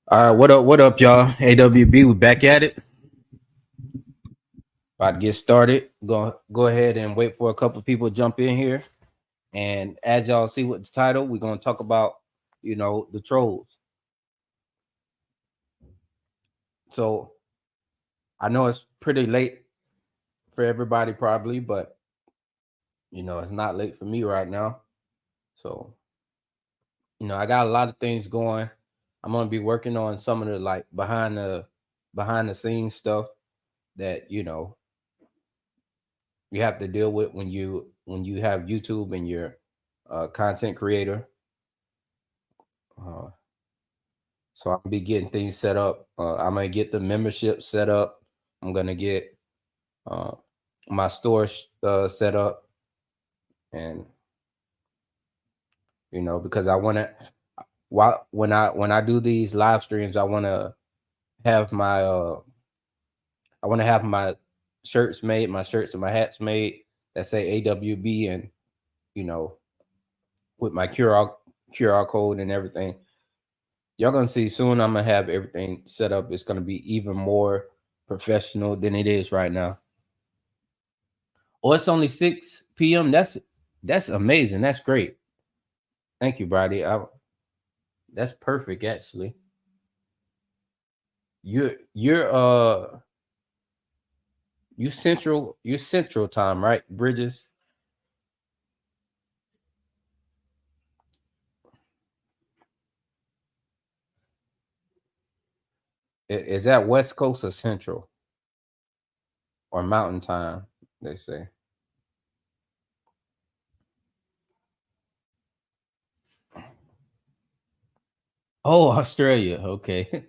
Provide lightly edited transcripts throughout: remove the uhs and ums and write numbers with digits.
All right, what up, y'all? AWB, we back at it. About to get started. Go ahead and wait for a couple of people to jump in here. And as y'all see with the title, we're gonna talk about, the trolls. So I know it's pretty late for everybody probably, but it's not late for me right now. So, I got a lot of things going. I'm gonna be working on some of the like behind the scenes stuff that you have to deal with when you have YouTube and you're a content creator. Uh, so I'm gonna be getting things set up. I'm gonna get the membership set up. I'm gonna get uh, my store set up, and because I want to. While when I do these live streams, have my uh I want to have my shirts made, my shirts and my hats made that say AWB, and you know with my QR code and everything. Y'all gonna see soon. I'm gonna have everything set up. It's gonna be even more professional than it is right now. Oh, it's only 6 p.m. That's amazing. That's great. Thank you, Brady. That's perfect actually. You're you central time, right, Bridges? Is that West Coast or Central or Mountain Time? They say. Oh, Australia. Okay.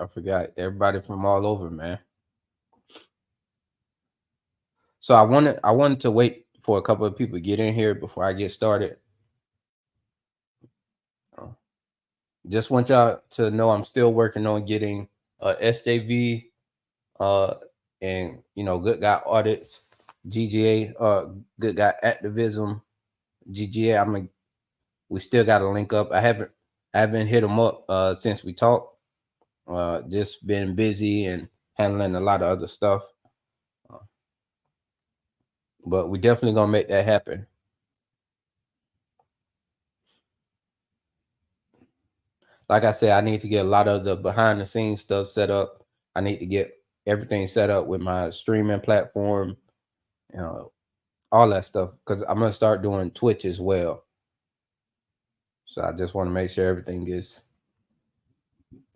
I forgot. Everybody from all over, man. So I wanted to wait for a couple of people to get in here before I get started. Uh, Just want y'all to know I'm still working on getting SJV uh and good guy audits, GGA good guy activism, GGA. We still got to link up. I haven't hit them up since we talked. Just been busy and handling a lot of other stuff. Uh, but we definitely gonna make that happen. Like I said, I need to get a lot of the behind the scenes stuff set up. I need to get everything set up with my streaming platform, you know, all that stuff. Because I'm gonna start doing Twitch as well. So I just want to make sure everything is.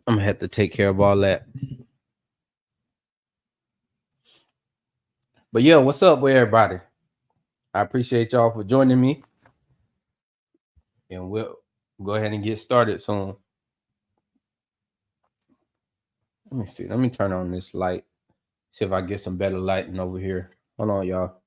I'm gonna have to take care of all that. But yeah, what's up with everybody? I appreciate y'all for joining me, and we'll go ahead and get started soon. Let me see. Let me turn on this light. See if I get some better lighting over here. Hold on, y'all.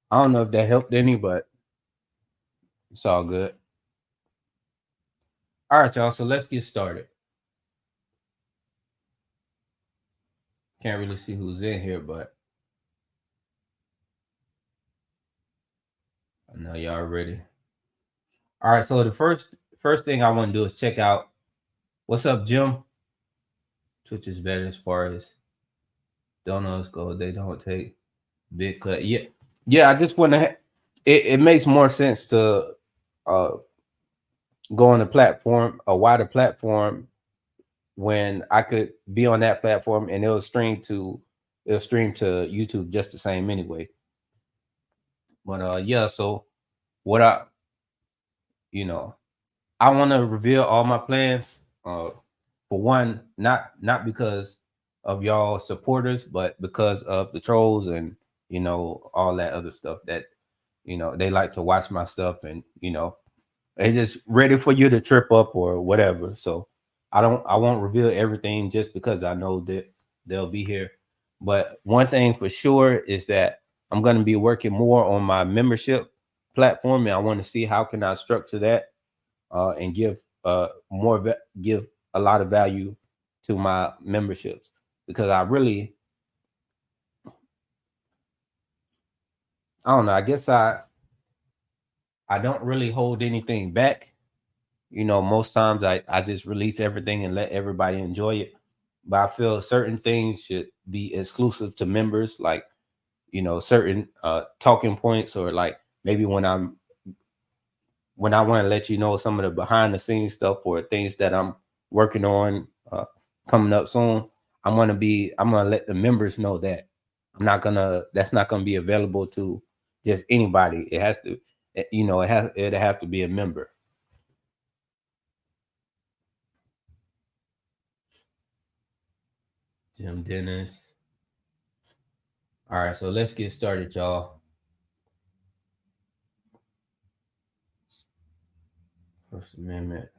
I don't know if that helped any, but it's all good. All right, y'all. So let's get started. Can't really see who's in here, but I know y'all ready. All right. So the first thing I want to do is check out what's up, Jim. Twitch is better as far as donuts go. They don't take big cut. Yeah, yeah. I just want to. It makes more sense to uh go on a platform, a wider platform, when I could be on that platform and it'll stream to YouTube just the same anyway. But yeah, so what you know I want to reveal all my plans. For one, not because of y'all supporters, but because of the trolls and all that other stuff that they like to watch my stuff, and they just ready for you to trip up or whatever. So I won't reveal everything just because I know that they'll be here. But one thing for sure is that I'm going to be working more on my membership platform, and I want to see how can I structure that and give give a lot of value to my memberships, because I don't know. I guess I don't really hold anything back. Most times I just release everything and let everybody enjoy it. But I feel certain things should be exclusive to members, like certain talking points, or like maybe when I want to let you know some of the behind the scenes stuff or things that I'm working on coming up soon. I'm gonna let the members know that that's not gonna be available to just anybody. It has to, it'll have to be a member. Jim Dennis. All right, so let's get started, y'all. First Amendment.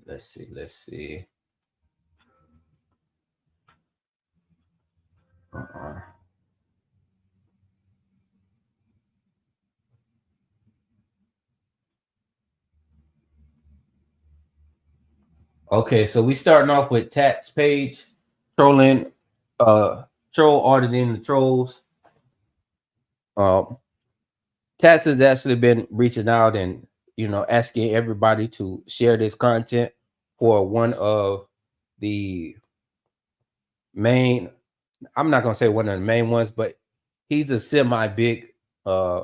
Let's see. Okay, so we starting off with Tat's page, trolling, troll auditing the trolls. Tats has actually been reaching out and asking everybody to share this content for one of the main. I'm not gonna say one of the main ones, but he's a semi big uh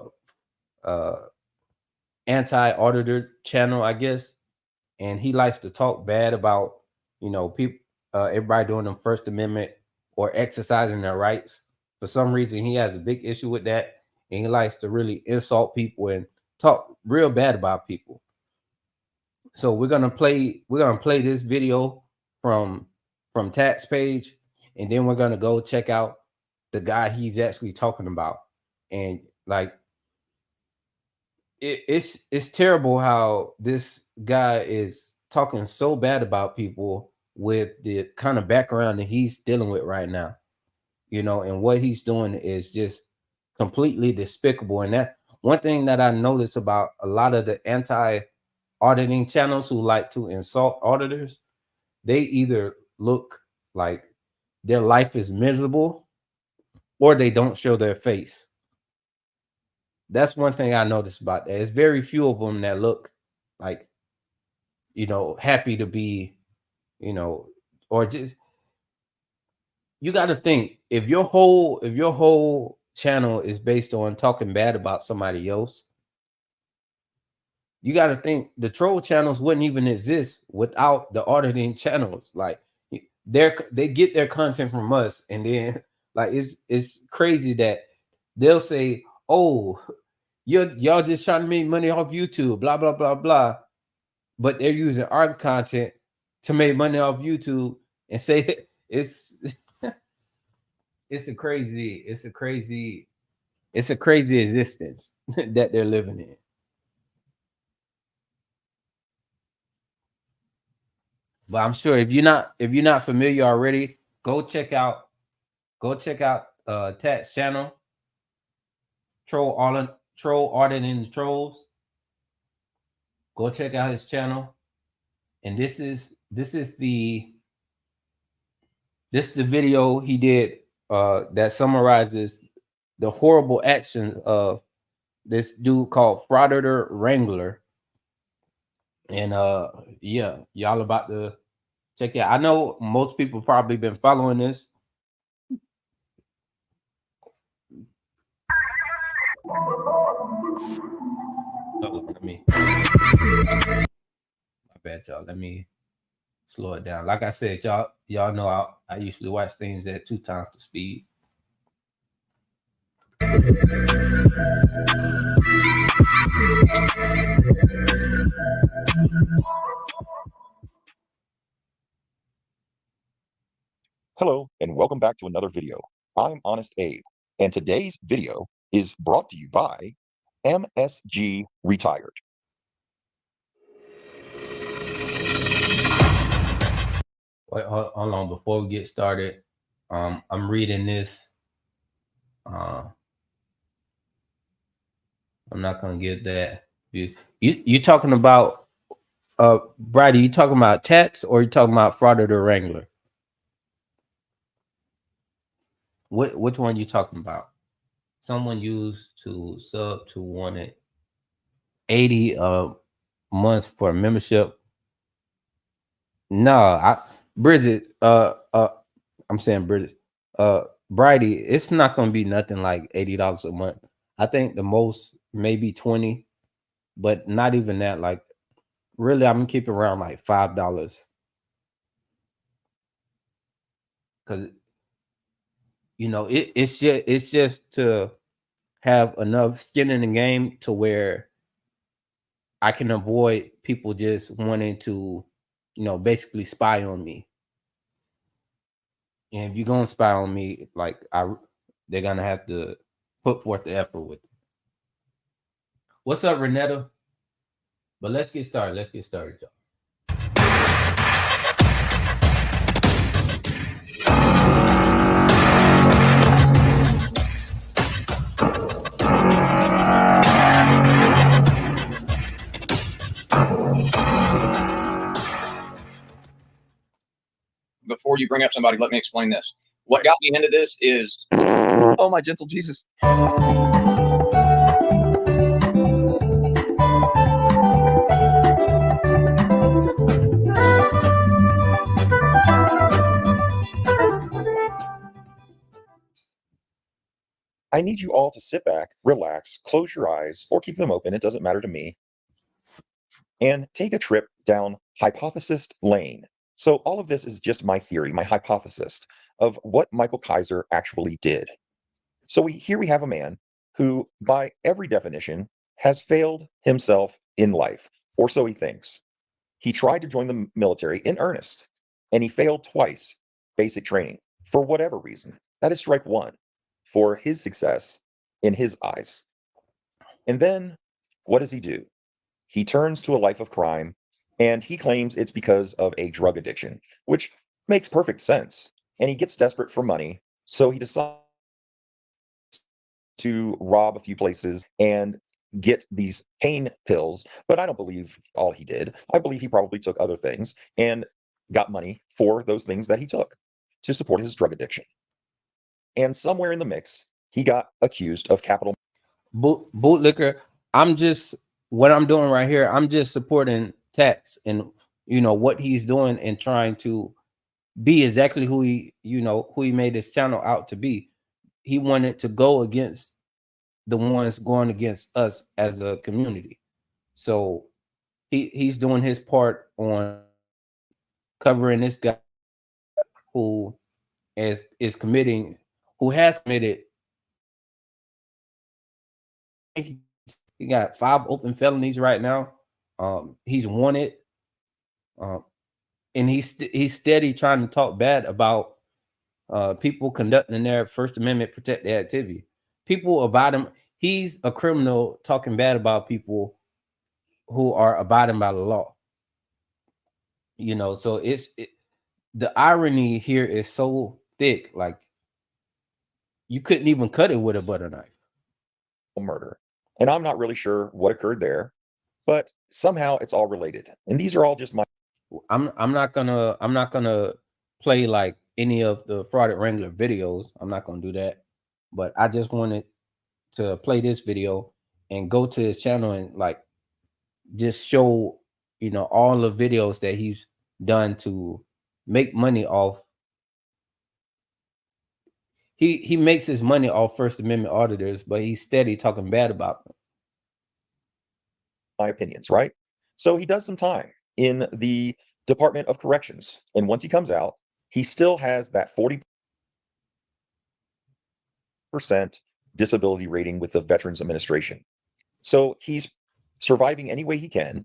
anti-auditor channel, I guess, and he likes to talk bad about people, everybody doing the First Amendment or exercising their rights. For some reason, he has a big issue with that, and he likes to really insult people and talk real bad about people. So we're gonna play this video from Tat's page, and then we're gonna go check out the guy he's actually talking about. And like it's terrible how this guy is talking so bad about people with the kind of background that he's dealing with right now. And what he's doing is just completely despicable. And that one thing that I notice about a lot of the anti-auditing channels who like to insult auditors, they either look like their life is miserable or they don't show their face. That's one thing I noticed about that. There's very few of them that look like, happy to be, or just, you got to think, if your whole channel is based on talking bad about somebody else, you got to think the troll channels wouldn't even exist without the auditing channels. Like they get their content from us, and then like it's crazy that they'll say, "Oh, y'all just trying to make money off YouTube, blah blah blah blah," but they're using our content to make money off YouTube and say it's it's a crazy existence that they're living in. But I'm sure if you're not familiar already, go check out Tat's channel, Troll Auditing the Trolls. Go check out his channel. And this is the video he did that summarizes the horrible actions of this dude called Frauditor Wrangler. And yeah, y'all about to check it out. I know most people probably been following this. Let me, my bad, y'all. Let me slow it down. Like I said, y'all know I usually watch things at 2 times the speed. Hello, and welcome back to another video. I'm Honest Abe, and today's video is brought to you by MSG Retired. Wait, hold on. Before we get started, I'm reading this. Uh, I'm not gonna get that. You talking about Brady? You talking about tax or you talking about fraud of the Wrangler? Which one you talking about? Someone used to sub to wanted 80 a month for a membership. No, I Bridget, I'm saying Bridget, Brady, it's not gonna be nothing like $80 a month. I think the most maybe 20, but not even that. Like really, I'm gonna keep it around like $5 because it's just to have enough skin in the game to where I can avoid people just wanting to, basically spy on me. And if you're gonna spy on me, like they're gonna have to put forth the effort with it. What's up, Renetta? But let's get started. Let's get started, y'all. Before you bring up somebody, let me explain this. What got me into this is, oh my gentle Jesus. I need you all to sit back, relax, close your eyes, or keep them open, it doesn't matter to me, and take a trip down Hypothesis Lane. So all of this is just my theory, my hypothesis of what Michael Kaiser actually did. So here we have a man who, by every definition, has failed himself in life, or so he thinks. He tried to join the military in earnest, and he failed twice, basic training, for whatever reason. That is strike one for his success in his eyes. And then what does he do? He turns to a life of crime, and he claims it's because of a drug addiction, which makes perfect sense. And he gets desperate for money, so he decides to rob a few places and get these pain pills. But I don't believe all he did. I believe he probably took other things and got money for those things that he took to support his drug addiction. And somewhere in the mix, he got accused of capital. Bootlicker. I'm just what I'm doing right here. I'm just supporting Tax and what he's doing and trying to be exactly who he made his channel out to be. He wanted to go against the ones going against us as a community. So he's doing his part on covering this guy who is committing, who has committed. He got 5 open felonies right now. He's wanted, um, and he's steady trying to talk bad about people conducting their First Amendment protected activity. People about him. He's a criminal talking bad about people who are abiding by the law. So the irony here is so thick, like you couldn't even cut it with a butter knife. Murder. And I'm not really sure what occurred there, but somehow it's all related. And these are all just my I'm not gonna play like any of the Frauded Wrangler videos. I'm not gonna do that. But I just wanted to play this video and go to his channel and like just show all the videos that he's done to make money off. He makes his money off First Amendment auditors, but he's steady talking bad about them. my opinions, right? So he does some time in the Department of Corrections. And once he comes out, he still has that 40% disability rating with the Veterans Administration. So he's surviving any way he can.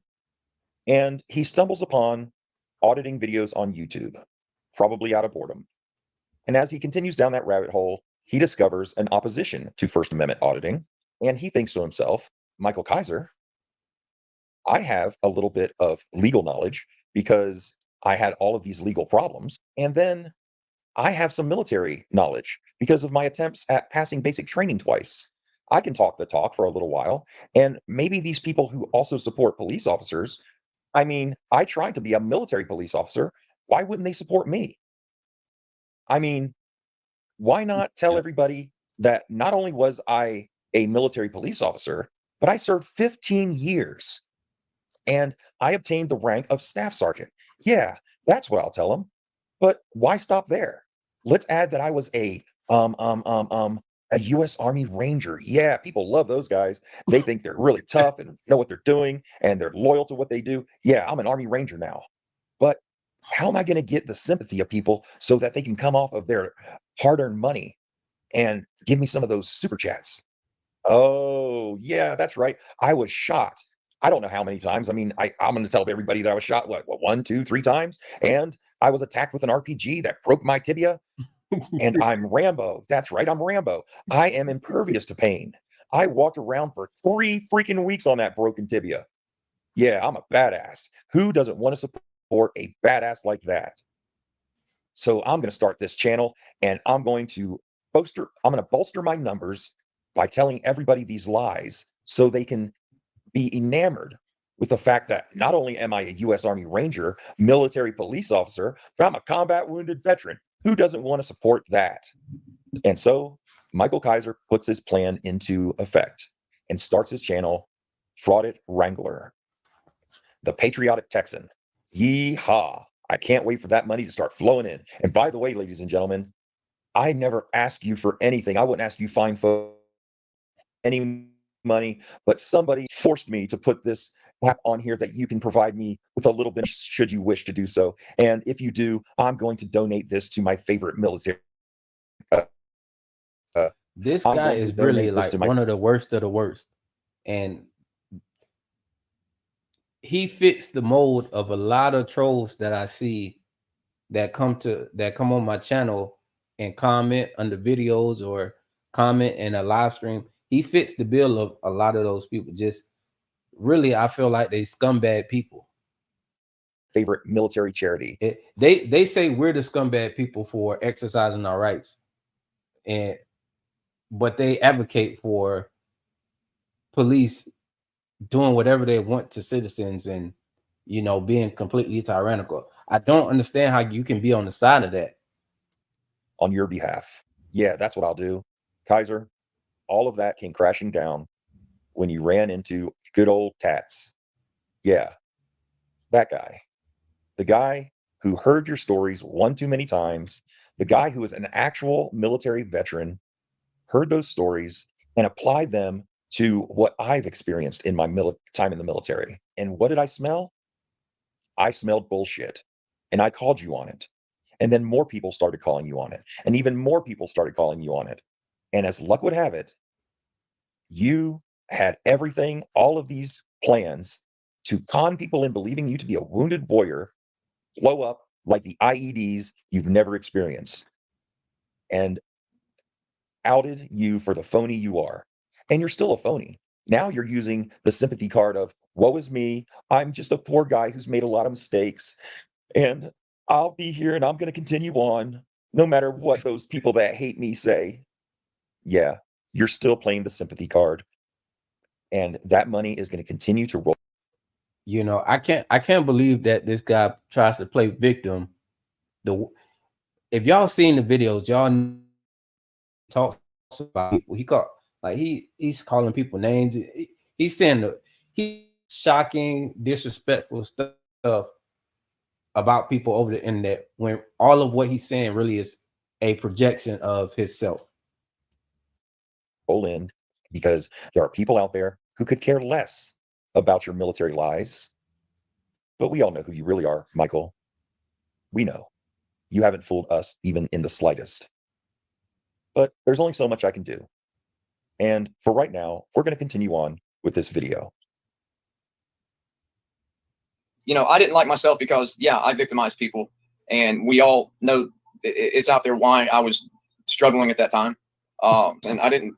And he stumbles upon auditing videos on YouTube, probably out of boredom. And as he continues down that rabbit hole, he discovers an opposition to First Amendment auditing. And he thinks to himself, Michael Kaiser, I have a little bit of legal knowledge because I had all of these legal problems. And then I have some military knowledge because of my attempts at passing basic training twice. I can talk the talk for a little while. And maybe these people who also support police officers, I mean, I tried to be a military police officer. Why wouldn't they support me? I mean, why not tell Yeah. everybody that not only was I a military police officer, but I served 15 years and I obtained the rank of staff sergeant. Yeah, that's what I'll tell them. But why stop there? Let's add that I was a U.S. Army Ranger. Yeah, people love those guys. They think they're really tough and know what they're doing, and they're loyal to what they do. Yeah, I'm an Army Ranger now. But how am I going to get the sympathy of people so that they can come off of their hard-earned money and give me some of those super chats? Oh, yeah, that's right. I was shot. I don't know how many times. I mean, I'm going to tell everybody that I was shot, what, one, two, three times? And I was attacked with an RPG that broke my tibia. And I'm Rambo. That's right. I'm Rambo. I am impervious to pain. I walked around for 3 freaking weeks on that broken tibia. Yeah, I'm a badass. Who doesn't want to support a badass like that? So I'm going to start this channel and I'm going to bolster my numbers by telling everybody these lies so they can be enamored with the fact that not only am I a U.S. Army Ranger, military police officer, but I'm a combat wounded veteran. Who doesn't want to support that? And so Michael Kaiser puts his plan into effect and starts his channel, Frauded Wrangler, the patriotic Texan. Yeehaw. I can't wait for that money to start flowing in. And by the way, ladies and gentlemen, I never ask you for anything. I wouldn't ask you fine folks any money, but somebody forced me to put this app on here that you can provide me with a little bit should you wish to do so. And if you do, I'm going to donate this to my favorite military. This I'm guy going to is really donate this like to my one of the worst of the worst. And he fits the mold of a lot of trolls that I see that come on my channel and comment under videos or comment in a live stream. He fits the bill of a lot of those people. Just really, I feel like they scumbag people. favorite military charity. They say we're the scumbag people for exercising our rights, but they advocate for police doing whatever they want to citizens and being completely tyrannical. I don't understand how you can be on the side of that. On your behalf. Yeah, that's what I'll do. Kaiser, all of that came crashing down when you ran into good old Tats. Yeah, that guy. The guy who heard your stories one too many times, the guy who was an actual military veteran, heard those stories and applied them to what I've experienced in my time in the military. And what did I smell? I smelled bullshit. And I called you on it. And then more people started calling you on it. And even more people started calling you on it. And as luck would have it, you had everything, all of these plans to con people in believing you to be a wounded warrior blow up like the IEDs you've never experienced and outed you for the phony you are. And you're still a phony. Now you're using the sympathy card of, woe is me. I'm just a poor guy who's made a lot of mistakes. And I'll be here and I'm going to continue on no matter what those people that hate me say. Yeah, you're still playing the sympathy card. And that money is going to continue to roll. I can't believe that this guy tries to play victim. If y'all seen the videos, y'all talks about people. He's calling people names. He's saying he's shocking, disrespectful stuff about people over the internet when all of what he's saying really is a projection of himself. Roll in because there are people out there who could care less about your military lies. But we all know who you really are, Michael. We know. You haven't fooled us even in the slightest. But there's only so much I can do. And for right now, we're going to continue on with this video. I didn't like myself because, yeah, I victimized people. And we all know it's out there why I was struggling at that time. And I didn't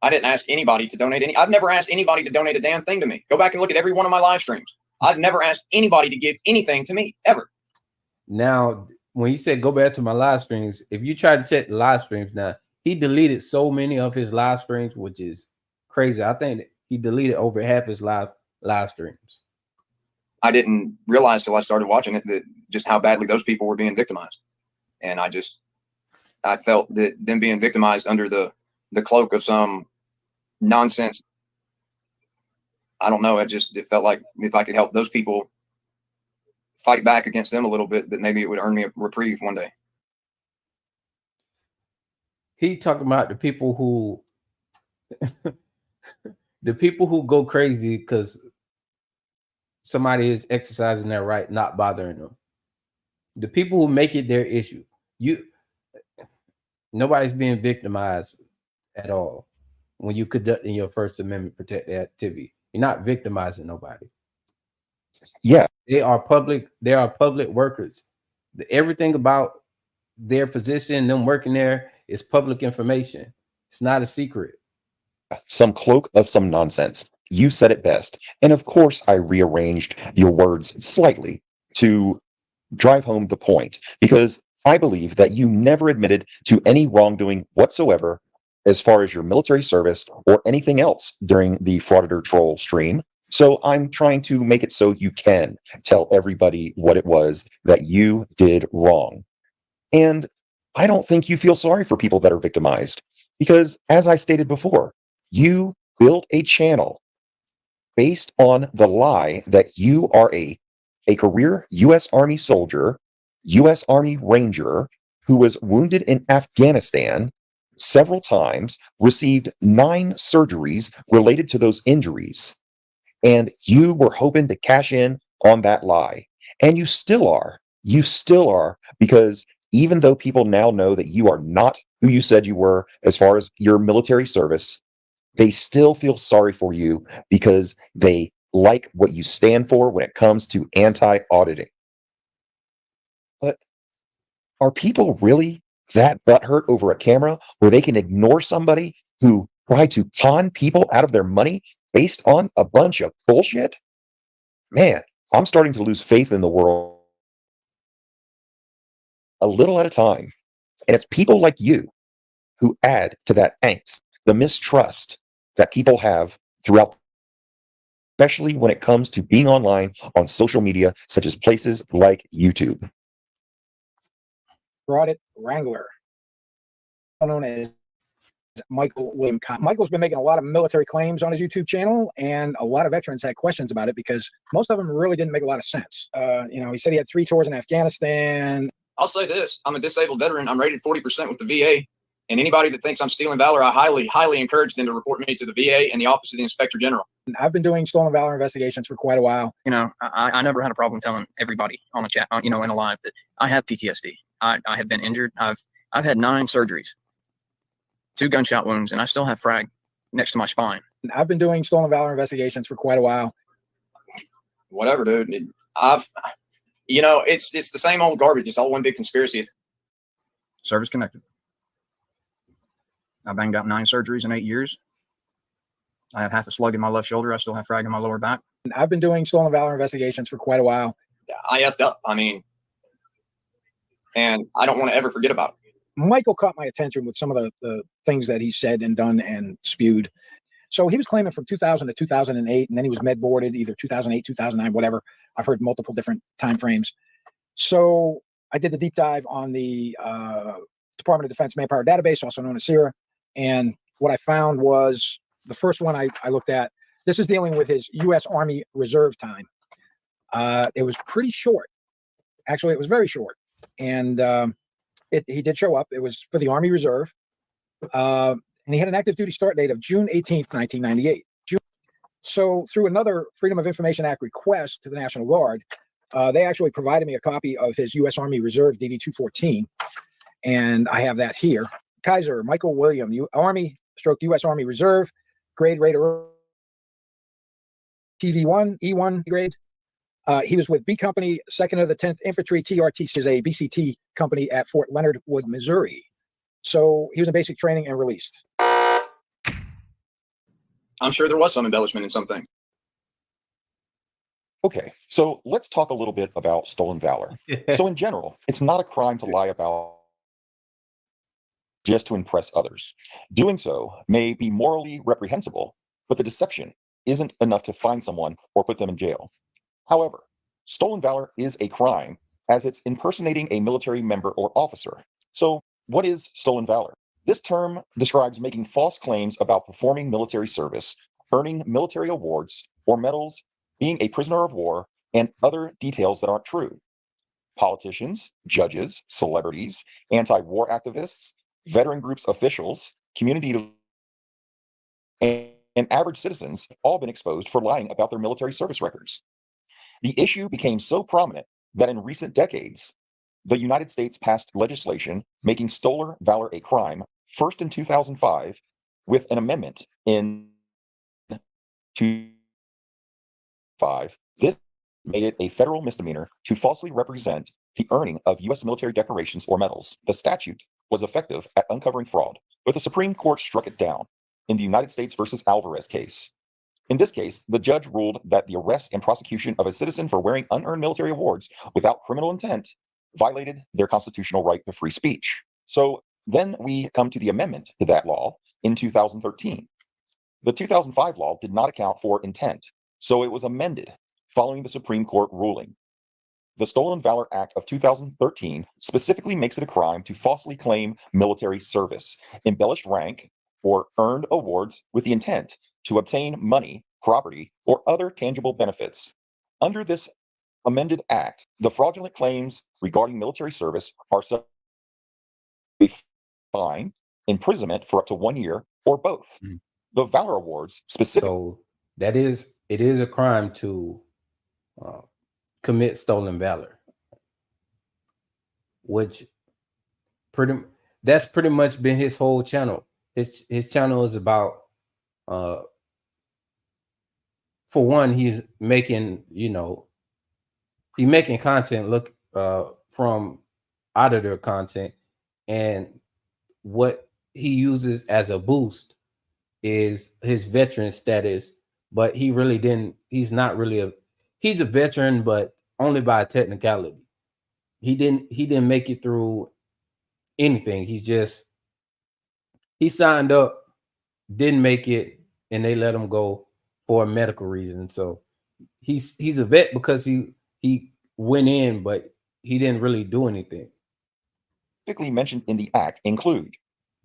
ask anybody to donate I've never asked anybody to donate a damn thing to me. Go back and look at every one of my live streams. I've never asked anybody to give anything to me, ever. Now, when he said go back to my live streams, if you try to check the live streams now, he deleted so many of his live streams, which is crazy. I think he deleted over half his live streams. I didn't realize till I started watching it that just how badly those people were being victimized. And I felt that them being victimized under the cloak of some nonsense. I don't know. It felt like if I could help those people fight back against them a little bit, that maybe it would earn me a reprieve one day. He talking about the people who go crazy because somebody is exercising their right, not bothering them. The people who make it their issue. Nobody's being victimized at all when you conducting your First Amendment protected activity. You're not victimizing nobody. Yeah. They are public workers. Everything about their position, them working there, is public information. It's not a secret. Some cloak of some nonsense. You said it best. And of course, I rearranged your words slightly to drive home the point, because I believe that you never admitted to any wrongdoing whatsoever as far as your military service or anything else during the Frauditor Troll stream. So I'm trying to make it so you can tell everybody what it was that you did wrong. And I don't think you feel sorry for people that are victimized, because as I stated before, you built a channel based on the lie that you are a career U.S. Army soldier, U.S. Army Ranger, who was wounded in Afghanistan several times, received 9 surgeries related to those injuries. And you were hoping to cash in on that lie. And you still are. You still are, because even though people now know that you are not who you said you were as far as your military service, they still feel sorry for you because they like what you stand for when it comes to anti-auditing. But are people really that butthurt over a camera where they can ignore somebody who tried to con people out of their money based on a bunch of bullshit? Man, I'm starting to lose faith in the world a little at a time. And it's people like you who add to that angst, the mistrust that people have throughout, especially when it comes to being online on social media, such as places like YouTube. Audit Wrangler, known as Michael William Cobb. Michael's been making a lot of military claims on his YouTube channel, and a lot of veterans had questions about it because most of them really didn't make a lot of sense. He said he had 3 tours in Afghanistan. I'll say this. I'm a disabled veteran. I'm rated 40% with the VA. And anybody that thinks I'm stealing valor, I highly, highly encourage them to report me to the VA and the Office of the Inspector General. I've been doing stolen valor investigations for quite a while. I never had a problem telling everybody on a chat, in a live, that I have PTSD. I have been injured. I've had 9 surgeries, 2 gunshot wounds, and I still have frag next to my spine. I've been doing stolen valor investigations for quite a while. Whatever, dude. It's the same old garbage. It's all one big conspiracy. Service connected. I banged out 9 surgeries in 8 years. I have half a slug in my left shoulder. I still have frag in my lower back. I've been doing stolen valor investigations for quite a while. I effed up. And I don't want to ever forget about it. Michael caught my attention with some of the things that he said and done and spewed. So he was claiming from 2000 to 2008, and then he was med boarded either 2008, 2009, whatever. I've heard multiple different time frames. So I did the deep dive on the Department of Defense Manpower Database, also known as CERA. And what I found was the first one I looked at, this is dealing with his U.S. Army Reserve time. It was pretty short. Actually, it was very short. And he did show up. It was for the Army Reserve. And he had an active duty start date of June 18th, 1998. So through another Freedom of Information Act request to the National Guard, they actually provided me a copy of his U.S. Army Reserve DD-214. And I have that here. Kaiser Michael William, U.S. Army Reserve, grade rater TV1, E1 grade. He was with B Company, 2nd of the 10th Infantry TRT, is a BCT company at Fort Leonard Wood, Missouri. So he was in basic training and released. I'm sure there was some embellishment in something. Okay, so let's talk a little bit about stolen valor. So in general, it's not a crime to lie about just to impress others. Doing so may be morally reprehensible, but the deception isn't enough to fine someone or put them in jail. However, stolen valor is a crime as it's impersonating a military member or officer. So, what is stolen valor? This term describes making false claims about performing military service, earning military awards or medals, being a prisoner of war, and other details that aren't true. Politicians, judges, celebrities, anti war activists, veteran groups officials, community and average citizens have all been exposed for lying about their military service records. The issue became so prominent that in recent decades, the United States passed legislation making stolen valor a crime, first in 2005, with an amendment in 2005. This made it a federal misdemeanor to falsely represent the earning of U.S. military decorations or medals. The statute was effective at uncovering fraud, but the Supreme Court struck it down in the United States versus Alvarez case. In this case, the judge ruled that the arrest and prosecution of a citizen for wearing unearned military awards without criminal intent violated their constitutional right to free speech. So then we come to the amendment to that law in 2013. The 2005 law did not account for intent, so it was amended following the Supreme Court ruling. The Stolen Valor Act of 2013 specifically makes it a crime to falsely claim military service, embellished rank, or earned awards with the intent to obtain money, property, or other tangible benefits. Under this amended act, the fraudulent claims regarding military service are subject to fine, imprisonment for up to 1 year, or both. Mm. The Valor Awards specifically So it is a crime to commit stolen valor, which that's pretty much been his whole channel. His channel is about for one, he's making, he's making content look from auditor content, and what he uses as a boost is his veteran status, but he's not really he's a veteran, but only by technicality. He didn't make it through anything. He signed up, didn't make it, and they let him go for a medical reason. So he's a vet because he went in, but he didn't really do anything. mentioned in the act include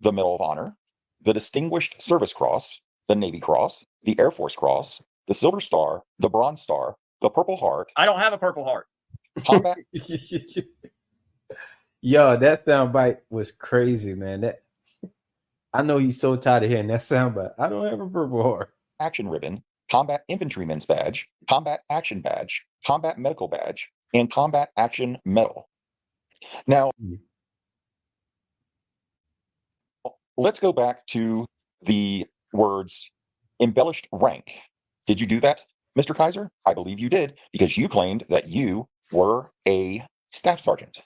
the Medal of Honor, the Distinguished Service Cross, the Navy Cross, the Air Force Cross, the Silver Star, the Bronze Star, the Purple Heart, I don't have a Purple Heart. combat Yo, that soundbite was crazy, man. That I know he's so tired of hearing that soundbite. I don't have a Purple Heart. Action Ribbon, Combat Infantryman's Badge, Combat Action Badge, Combat Medical Badge, and Combat Action Medal. Now, let's go back to the words embellished rank. Did you do that, Mr. Kaiser? I believe you did, because you claimed that you were a staff sergeant.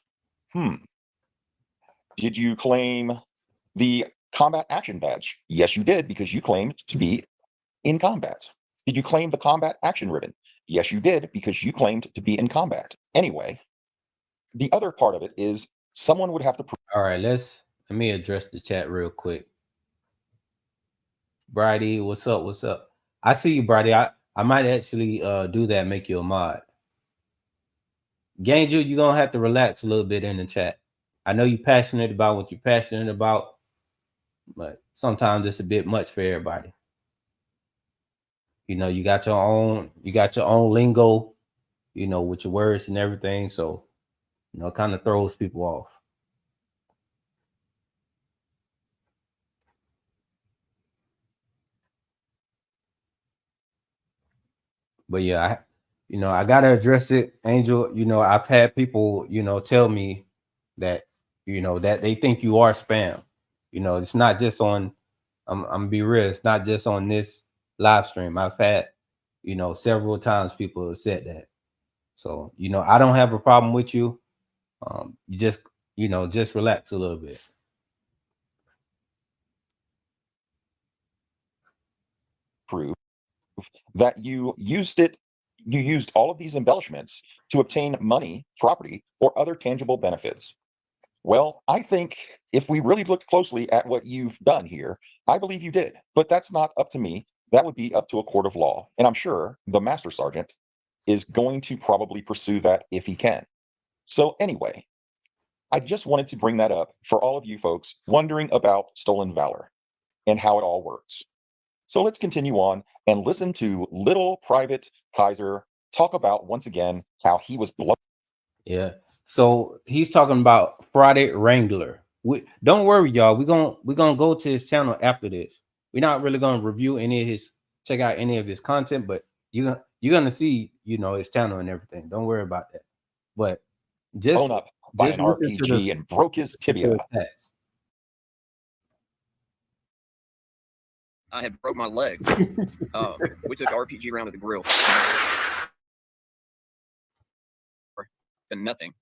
Did you claim the combat action badge? Yes, you did, because you claimed to be in combat. Did you claim the combat action ribbon? Yes, you did, because you claimed to be in combat. Anyway, the other part of it is someone would have to prove. All right, let me address the chat real quick. Brady, what's up? What's up? I see you, Brady. I might actually do that, make you a mod. Gangel, you're gonna have to relax a little bit in the chat. I know you're passionate about what you're passionate about, but sometimes it's a bit much for everybody. You got your own lingo, with your words and everything. So, it kind of throws people off. But yeah, I gotta address it, Angel. I've had people, tell me that, that they think you are spam. It's not just on. I'm gonna be real. It's not just on this live stream. I've had, several times people have said that. So, I don't have a problem with you. You just relax a little bit. Prove that you used it you used all of these embellishments to obtain money, property, or other tangible benefits. Well, I think if we really looked closely at what you've done here, I believe you did. But that's not up to me. That would be up to a court of law. And I'm sure the Master Sergeant is going to probably pursue that if he can. So anyway, I just wanted to bring that up for all of you folks wondering about stolen valor and how it all works. So let's continue on and listen to little Private Kaiser talk about once again how he was blown. Yeah. So he's talking about Friday Wrangler. Don't worry, y'all. We're gonna go to his channel after this. We're not really gonna review any of his, check out any of his content, but you're gonna see, you know, his channel and everything. Don't worry about that. But just blown up by an listen to RPG and broke his tibia. I had broke my leg. We took RPG round at the grill. And nothing.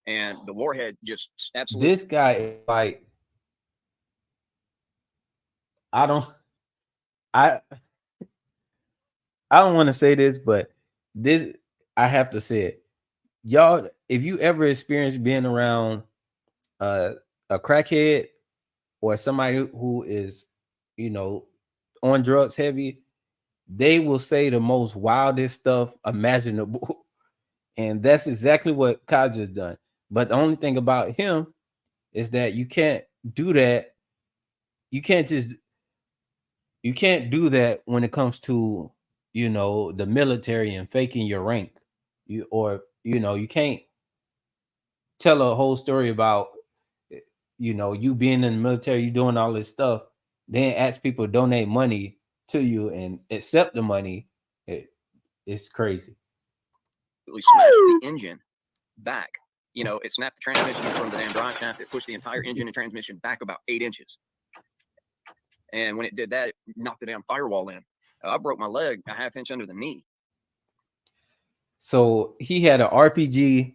And the warhead just absolutely. This guy is like, I don't want to say this, but this, I have to say it. Y'all, if you ever experienced being around a crackhead or somebody who is, you know, on drugs heavy, they will say the most wildest stuff imaginable. And that's exactly what Kaiser's done. But the only thing about him is that you can't do that. You can't do that when it comes to, you know, the military and faking your rank. You can't tell a whole story about, you know, you being in the military, you doing all this stuff, then ask people to donate money to you and accept the money. It's crazy. We smashed the engine back. You know, it snapped the transmission from the damn drive shaft. It pushed the entire engine and transmission back about 8 inches. And when it did that, it knocked the damn firewall in. I broke my leg a half inch under the knee. So he had an RPG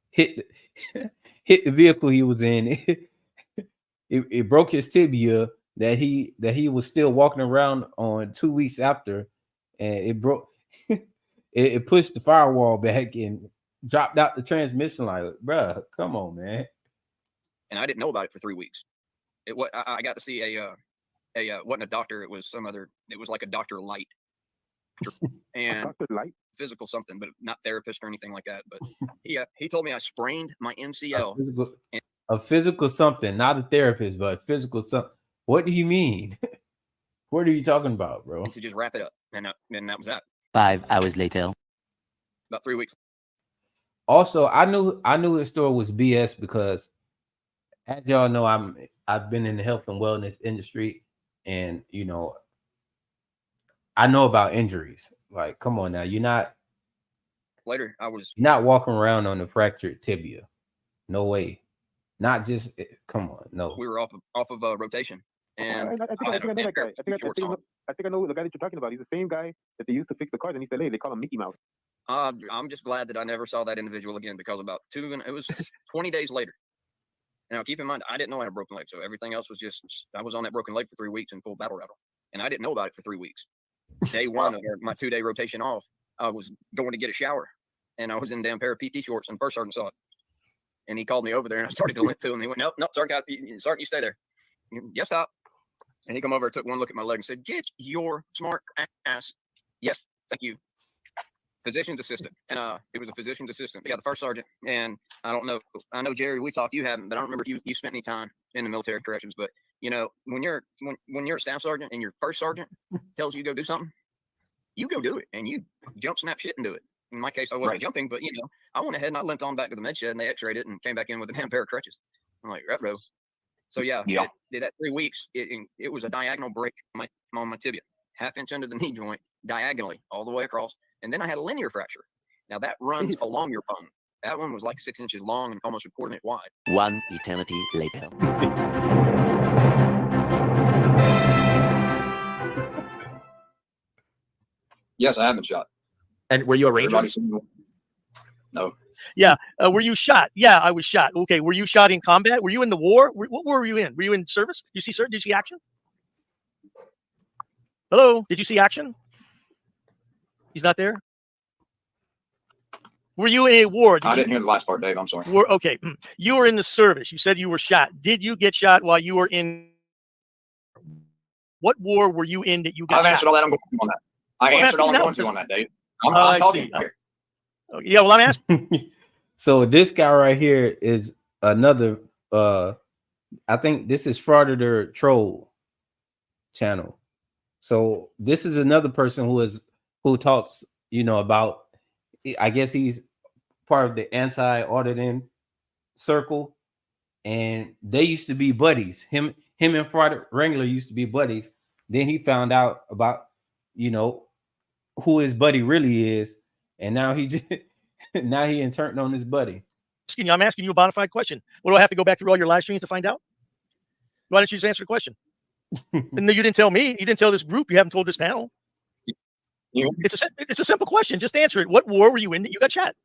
hit the vehicle he was in. It broke his tibia that he was still walking around on 2 weeks after, and it broke. It pushed the firewall back and dropped out the transmission. Like, bruh, come on, man. And I didn't know about it for 3 weeks. I got to see wasn't a doctor. It was some other. It was like a Dr. Light, and Dr. Light, physical something, but not therapist or anything like that. But he told me I sprained my MCL. A physical something, not a therapist, but a physical something. What do you mean? What are you talking about, bro? To just wrap it up, and that was that. 5 hours later. About 3 weeks. Also, I knew his story was BS because, as y'all know, I've been in the health and wellness industry, and you know, I know about injuries. Like, come on now, you're not walking around on a fractured tibia. No way. Not just, come on, no. We were off of rotation, and I think I know that guy. I think I know the guy that you're talking about. He's the same guy that they used to fix the cars in East LA. They call him Mickey Mouse. I'm just glad that I never saw that individual again, because about it was 20 days later. Now, keep in mind, I didn't know I had a broken leg, so everything else was just, I was on that broken leg for 3 weeks in full battle rattle, and I didn't know about it for 3 weeks. Day one of my 2-day rotation off, I was going to get a shower, and I was in a damn pair of PT shorts, and the first sergeant saw it. And he called me over there, and I started to limp to him. He went, "Nope, Sergeant, you stay there." Yes, stop. And he come over, took one look at my leg, and said, "Get your smart ass." Yes, thank you. Physician's assistant. And it was a physician's assistant. Yeah, the first sergeant. And I don't know. I know, Jerry, we talked, you haven't, but I don't remember if you spent any time in the military corrections. But, you know, when you're a staff sergeant and your first sergeant tells you to go do something, you go do it. And you jump, snap shit and do it. In my case, I wasn't jumping, but, you know, I went ahead and I limped on back to the med shed, and they x-rayed it and came back in with a damn pair of crutches. I'm like, right, bro. So, yeah. That 3 weeks, it was a diagonal break on my tibia. Half inch under the knee joint, diagonally, all the way across. And then I had a linear fracture. Now, that runs along your bone. That one was like 6 inches long and almost a quarter inch wide. 1 eternity later. Yes, I have been shot. And were you a ranger? No. Yeah. Were you shot? Yeah, I was shot. Okay. Were you shot in combat? Were you in the war? What war were you in? Were you in service? Did you see action? Hello? Did you see action? He's not there. Were you in a war? I didn't hear the last part, Dave. I'm sorry. Okay. You were in the service. You said you were shot. Did you get shot while you were in? What war were you in that you got I've answered shot? all that. I'm going to on that. I Well, answered all I'm now, going to on that, Dave. I'm I talking see. here. Oh, yeah, well, I'm asking. So this guy right here is another. I think this is Frauditor Troll channel. So this is another person who talks, about. I guess he's part of the anti-auditing circle, and they used to be buddies. Him and Fraud Wrangler used to be buddies. Then he found out about, who his buddy really is, and now he just now he turned on his buddy. I'm asking you a bona fide question. What do I have to go back through all your live streams to find out? Why don't you just answer the question? No, you didn't tell me. You didn't tell this group. You haven't told this panel. It's a simple question. Just answer it. What war were you in that you got shot?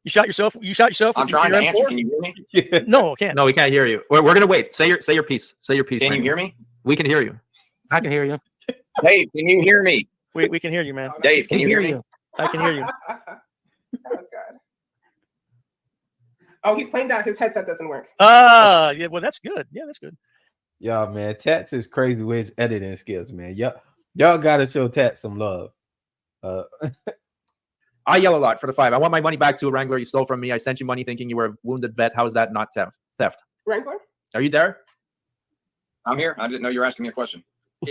You shot yourself. You shot yourself. I'm trying to answer. Can you hear me? No, I can't. No, we can't hear you. We're gonna wait. Say your piece. Say your piece. Can you hear me? We can hear you. I can hear you. Dave, can you hear me? We can hear you, man. Dave, can you hear me? I can hear you. Oh God. Oh, he's playing down. His headset doesn't work. Yeah. Well, that's good. Yeah, that's good. Y'all, man, Tats is crazy with his editing skills, man. Y'all gotta show Tats some love. I yell a lot for the 5. I want my money back to a Wrangler you stole from me. I sent you money thinking you were a wounded vet. How is that not theft? Wrangler? Are you there? I'm here. I didn't know you were asking me a question.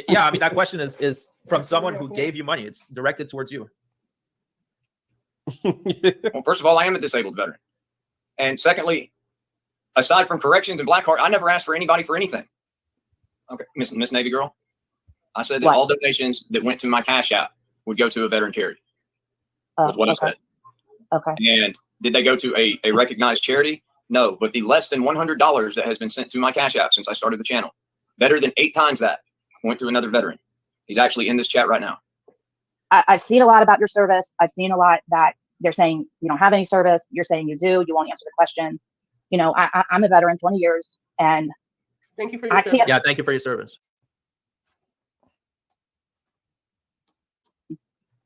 Yeah, I mean that question is from someone who gave you money. It's directed towards you. Well, first of all, I am a disabled veteran. And secondly, aside from corrections and Blackheart, I never asked for anybody for anything. Okay, Miss Navy girl. I said that all donations that went to my Cash App would go to a veteran charity. That's what I said. Okay. And did they go to a recognized charity? No, but the less than $100 that has been sent to my Cash App since I started the channel, better than 8 times that, went to another veteran. He's actually in this chat right now. I've seen a lot about your service. I've seen a lot that they're saying you don't have any service. You're saying you do. You won't answer the question. I'm a veteran, 20 years, and thank you for your service. Yeah, thank you for your service.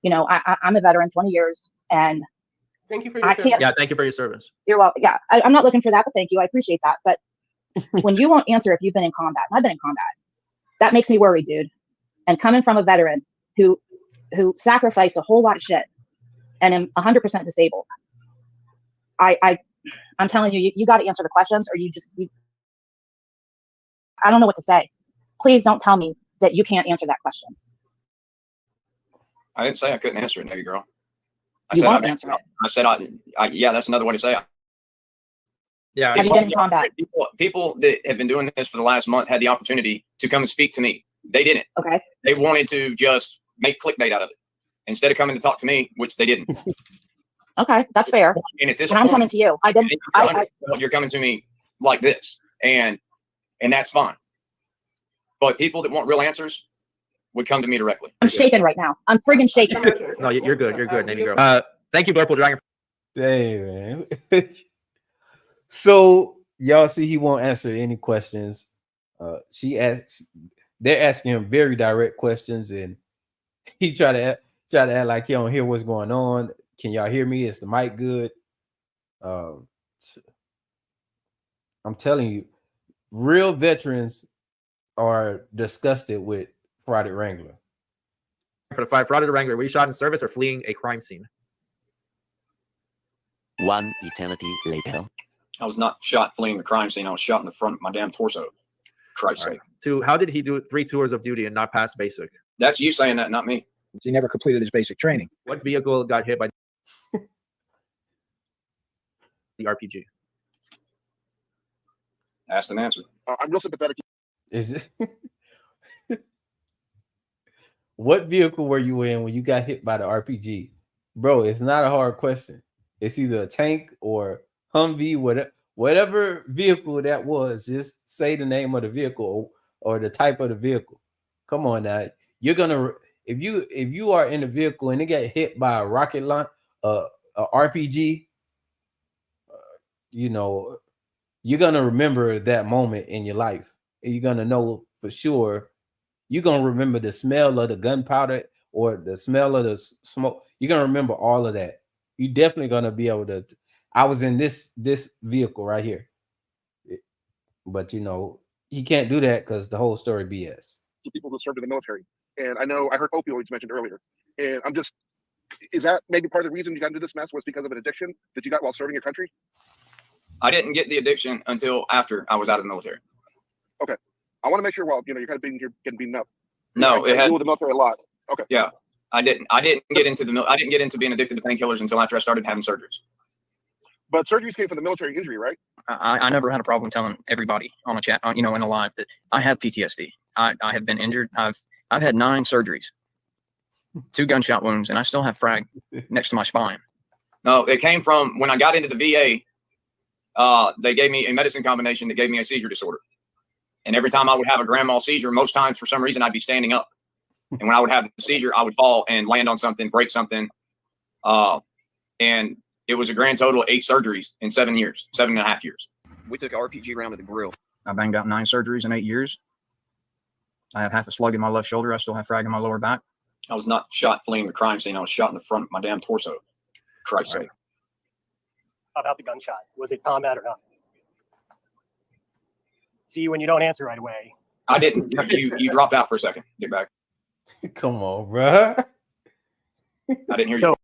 I'm a veteran, 20 years, and thank you for your service. Yeah, thank you for your service. You're welcome. Yeah, I'm not looking for that, but thank you. I appreciate that. But when you won't answer if you've been in combat, and I've been in combat, that makes me worry, dude. And coming from a veteran who sacrificed a whole lot of shit and am 100% disabled, I'm telling you, you got to answer the questions, or I don't know what to say. Please don't tell me that you can't answer that question. I didn't say I couldn't answer it, Navy girl. You won't answer it. I said, yeah, that's another way to say it. Yeah. Have you been in combat? People that have been doing this for the last month had the opportunity to come and speak to me. They didn't. Okay. They wanted to just make clickbait out of it instead of coming to talk to me, which they didn't. Okay, that's fair. And at this And point, I'm coming to you. I didn't. you're coming to me like this, and that's fine. But people that want real answers would come to me directly. I'm shaking right now. I'm friggin' shaking. No, you're good. You're good, Navy girl. Thank you, Purple Dragon. Hey, man. So y'all see he won't answer any questions. They're asking him very direct questions, and he try to act like he don't hear what's going on. Can y'all hear me? Is the mic good? I'm telling you, real veterans are disgusted with Frauded Wrangler. For the 5, Frauded Wrangler, were you shot in service or fleeing a crime scene? One eternity later. I was not shot fleeing the crime scene. I was shot in the front of my damn torso. Christ's sake. 2, how did he do 3 tours of duty and not pass basic? That's you saying that, not me. He never completed his basic training. What vehicle got hit by the RPG? Asked and answered. I'm real sympathetic. Is it? What vehicle were you in when you got hit by the RPG? Bro, it's not a hard question. It's either a tank or Humvee, whatever vehicle that was. Just say the name of the vehicle or the type of the vehicle. Come on now. You're gonna if you are in a vehicle and it get hit by a rocket launch, a RPG, you're gonna remember that moment in your life. And you're gonna know for sure you're gonna remember the smell of the gunpowder or the smell of the smoke. You're gonna remember all of that. You're definitely gonna be able to. I was in this vehicle right here, but you know he can't do that because the whole story BS. To people who served in the military, and I know I heard opioids mentioned earlier, and I'm just, is that maybe part of the reason you got into this mess was because of an addiction that you got while serving your country? I didn't get the addiction until after I was out of the military. Okay, I want to make sure. Well, you're kind of getting beaten up. No, I deal with the military a lot. Okay. Yeah, I didn't get into I didn't get into being addicted to painkillers until after I started having surgeries. But surgeries came from the military injury, right? I never had a problem telling everybody on a chat, in a live, that I have PTSD. I have been injured. I've had 9 surgeries, 2 gunshot wounds, and I still have frag next to my spine. No, it came from when I got into the VA. They gave me a medicine combination that gave me a seizure disorder. And every time I would have a grand mal seizure, most times for some reason I'd be standing up. And when I would have the seizure, I would fall and land on something, break something. And it was a grand total of 8 surgeries in 7.5 years. We took an RPG round to the grill. I banged out 9 surgeries in 8 years. I have half a slug in my left shoulder. I still have frag in my lower back. I was not shot fleeing the crime scene. I was shot in the front of my damn torso. Christ's sake. How about the gunshot? Was it combat or not? See, when you don't answer right away. I didn't. You dropped out for a second. Get back. Come on, bruh. I didn't hear you.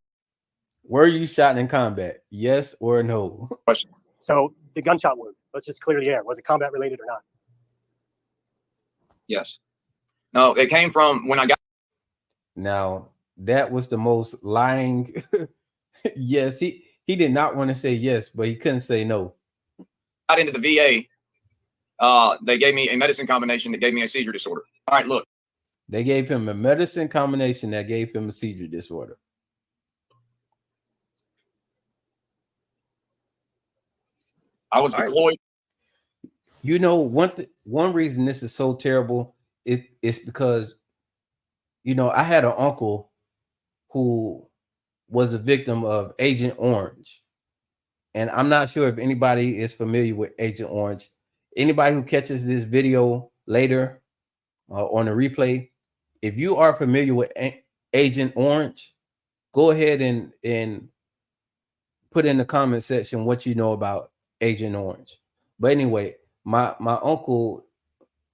Were you shot in combat? Yes or no? Question. So the gunshot wound, let's just clear the air. Was it combat related or not? Yes. No, it came from when I got. Now, that was the most lying. Yes, he did not want to say yes, but he couldn't say no. Got into the VA. They gave me a medicine combination that gave me a seizure disorder. All right, look. They gave him a medicine combination that gave him a seizure disorder. I was deployed. You know, one reason this is so terrible, it's because, you know, I had an uncle who was a victim of Agent Orange. And I'm not sure if anybody is familiar with Agent Orange. Anybody who catches this video later on the replay, if you are familiar with Agent Orange, go ahead and put in the comment section what you know about Agent Orange. But anyway, my uncle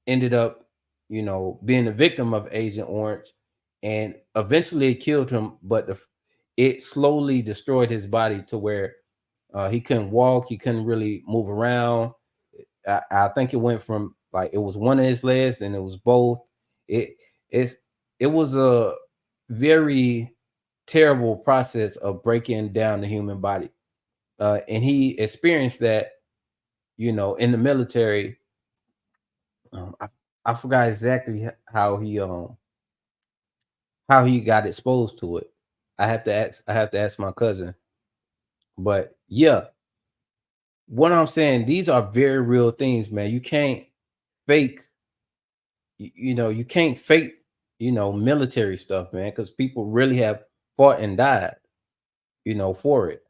ended up, you know, being a victim of Agent Orange, and eventually it killed him, but it slowly destroyed his body to where he couldn't walk, he couldn't really move around. I think it went from, like, it was one of his legs and it was both. It was a very terrible process of breaking down the human body. And he experienced that, you know, in the military. I forgot exactly how he got exposed to it. I have to ask my cousin. But yeah, what I'm saying, these are very real things, man. You can't fake, you can't fake, military stuff, man, because people really have fought and died, for it.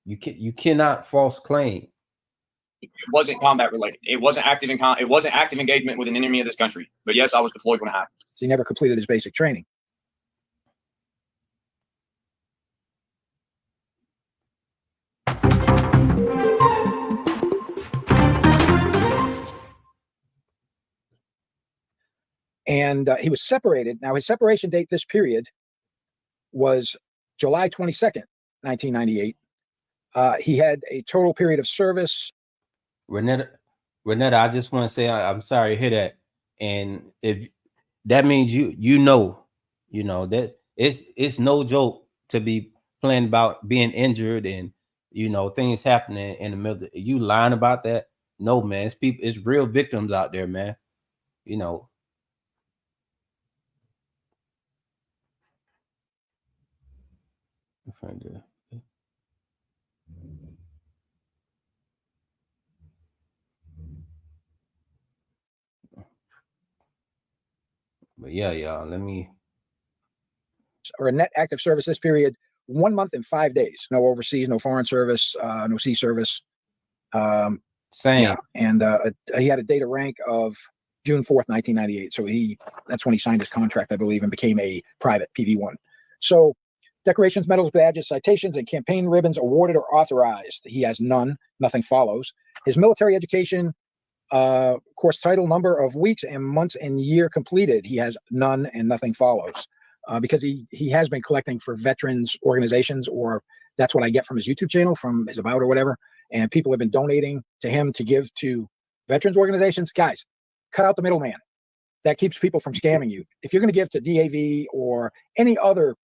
You cannot false claim. It wasn't combat related. It wasn't active it wasn't active engagement with an enemy of this country. But yes, I was deployed when it happened. So he never completed his basic training. And he was separated. Now, his separation date, this period, was July 22nd, 1998. He had a total period of service. Renetta, I just want to say I'm sorry to hear that. And if that means you know that it's no joke to be playing about being injured and things happening in the military. You lying about that? No, man. It's real victims out there, man. But yeah, y'all, let me. Or a net active service this period, 1 month and 5 days. No overseas, no foreign service, no sea service. Same. Yeah. And he had a data rank of June 4th, 1998. So that's when he signed his contract, I believe, and became a private PV1. So decorations, medals, badges, citations, and campaign ribbons awarded or authorized. He has none. Nothing follows. His military education, course title, number of weeks and months and year completed. He has none, and nothing follows. Because he has been collecting for veterans organizations, or that's what I get from his YouTube channel, from his About or whatever. And people have been donating to him to give to veterans organizations. Guys, cut out the middleman. That keeps people from scamming you. If you're going to give to DAV or any other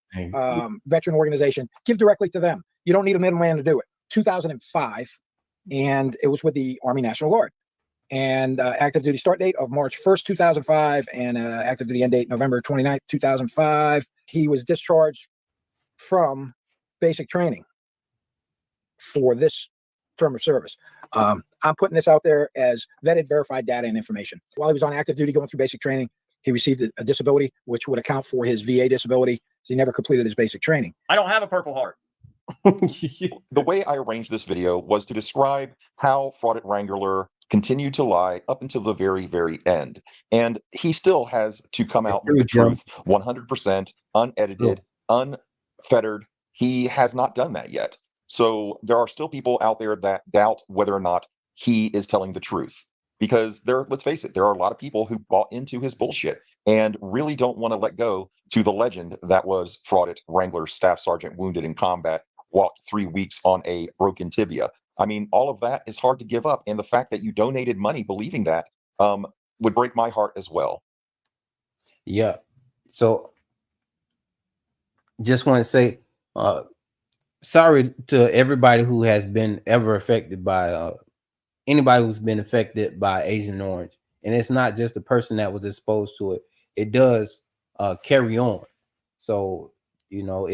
veteran organization, give directly to them. You don't need a middleman to do it. 2005, and it was with the Army National Guard. And active duty start date of March 1st, 2005, and active duty end date November 29th, 2005. He was discharged from basic training for this term of service. I'm putting this out there as vetted, verified data and information. While he was on active duty going through basic training, he received a disability, which would account for his VA disability. So he never completed his basic training. I don't have a Purple Heart. The way I arranged this video was to describe how Fraudit Wrangler continued to lie up until the very, very end. And he still has to come out with the truth 100%, unedited, unfettered. He has not done that yet. So there are still people out there that doubt whether or not he is telling the truth. Because let's face it, there are a lot of people who bought into his bullshit and really don't want to let go to the legend that was Fraudit Wrangler, Staff Sergeant wounded in combat, walked 3 weeks on a broken tibia. I mean, all of that is hard to give up. And the fact that you donated money believing that would break my heart as well. Yeah. So just want to say, sorry to everybody who has been ever affected by anybody who's been affected by Agent Orange. And it's not just the person that was exposed to it. It does carry on. So, you know,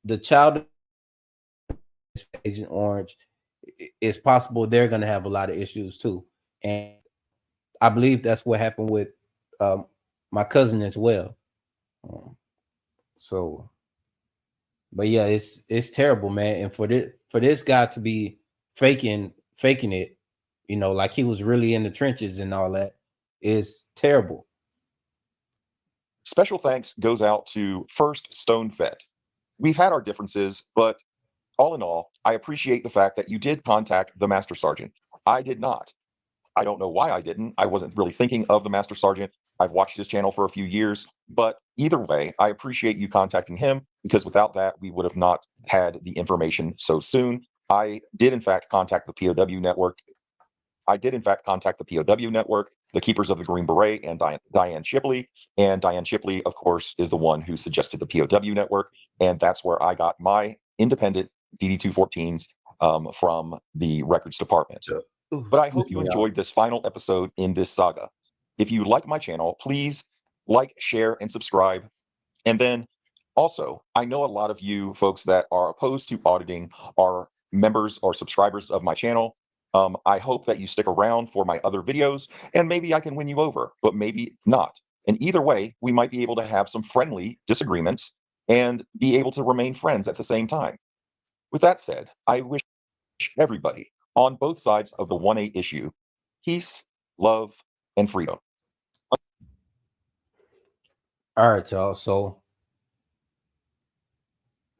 the child Agent Orange, it's possible they're going to have a lot of issues too. And I believe that's what happened with my cousin as well. So, but yeah, it's terrible, man. And for this guy to be faking it, you know, like he was really in the trenches and all that, is terrible. Special thanks goes out to First Stone Vet. We've had our differences, but all in all, I appreciate the fact that you did contact the Master Sergeant. I did not. I don't know why I didn't. I wasn't really thinking of the Master Sergeant. I've watched his channel for a few years, but either way, I appreciate you contacting him, because without that, we would have not had the information so soon. I did, in fact, contact the POW network. The Keepers of the Green Beret, and Diane Shipley. And Diane Shipley, of course, is the one who suggested the POW network. And that's where I got my independent DD-214s from the records department. But I hope you enjoyed this final episode in this saga. If you like my channel, please like, share, and subscribe. And then also, I know a lot of you folks that are opposed to auditing are members or subscribers of my channel. I hope that you stick around for my other videos, and maybe I can win you over, but maybe not. And either way, we might be able to have some friendly disagreements and be able to remain friends at the same time. With that said, I wish everybody on both sides of the 1A issue peace, love, and freedom. All right, y'all. So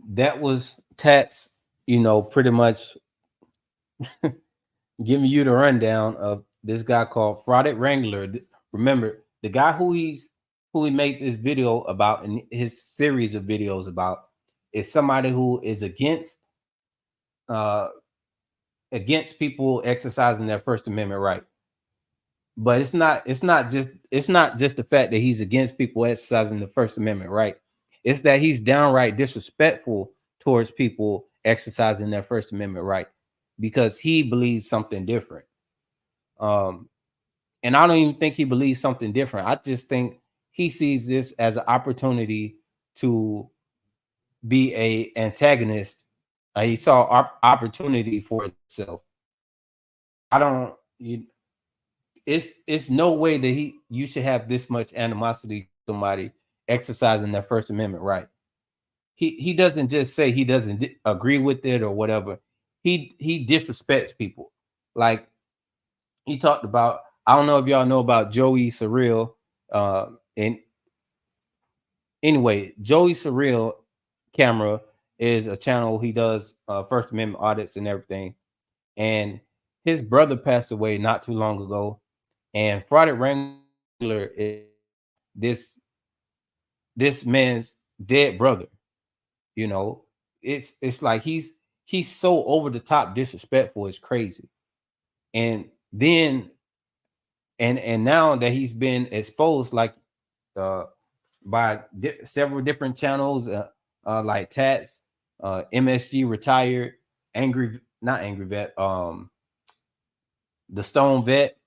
that was Tats, you know, pretty much giving you the rundown of this guy called Fraudit Wrangler. Remember, the guy who he made this video about, and his series of videos about, is somebody who is against people exercising their First Amendment right. But it's not just the fact that he's against people exercising the First Amendment right. It's that he's downright disrespectful towards people exercising their First Amendment right, because he believes something different. And I don't even think he believes something different. I just think he sees this as an opportunity to be a antagonist. He saw opportunity for himself. It's no way that you should have this much animosity to somebody exercising their First Amendment right. He doesn't just say he doesn't agree with it or whatever. He disrespects people. Like he talked about, I don't know if y'all know about Joey Surreal. And anyway, Joey Surreal Camera is a channel. He does First Amendment audits and everything. And his brother passed away not too long ago. And Friday Wrangler is this man's dead brother. You know, it's like he's so over the top disrespectful. It's crazy. And then and now that he's been exposed, like by several different channels, like Tats, MSG Retired, not Angry Vet, the Stone Vet.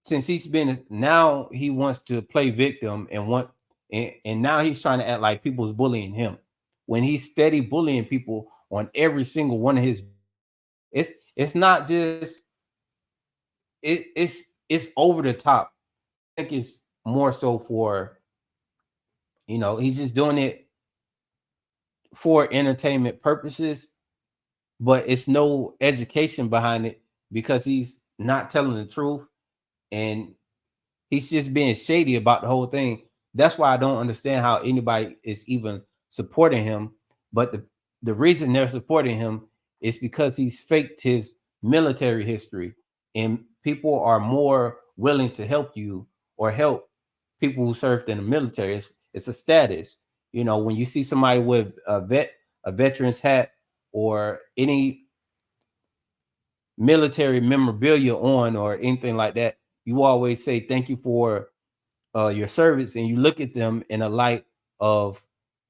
Since he's been, now he wants to play victim and now he's trying to act like people's bullying him when he's steady bullying people on every single one of his. It's not just it's over the top. I think it's more so for, you know, he's just doing it for entertainment purposes, but it's no education behind it because he's not telling the truth and he's just being shady about the whole thing. That's why I don't understand how anybody is even supporting him. But the reason they're supporting him is because he's faked his military history, and people are more willing to help you or help people who served in the military. It's a status. You know, when you see somebody with a veteran's hat or any military memorabilia on or anything like that, you always say thank you for your service, and you look at them in a light of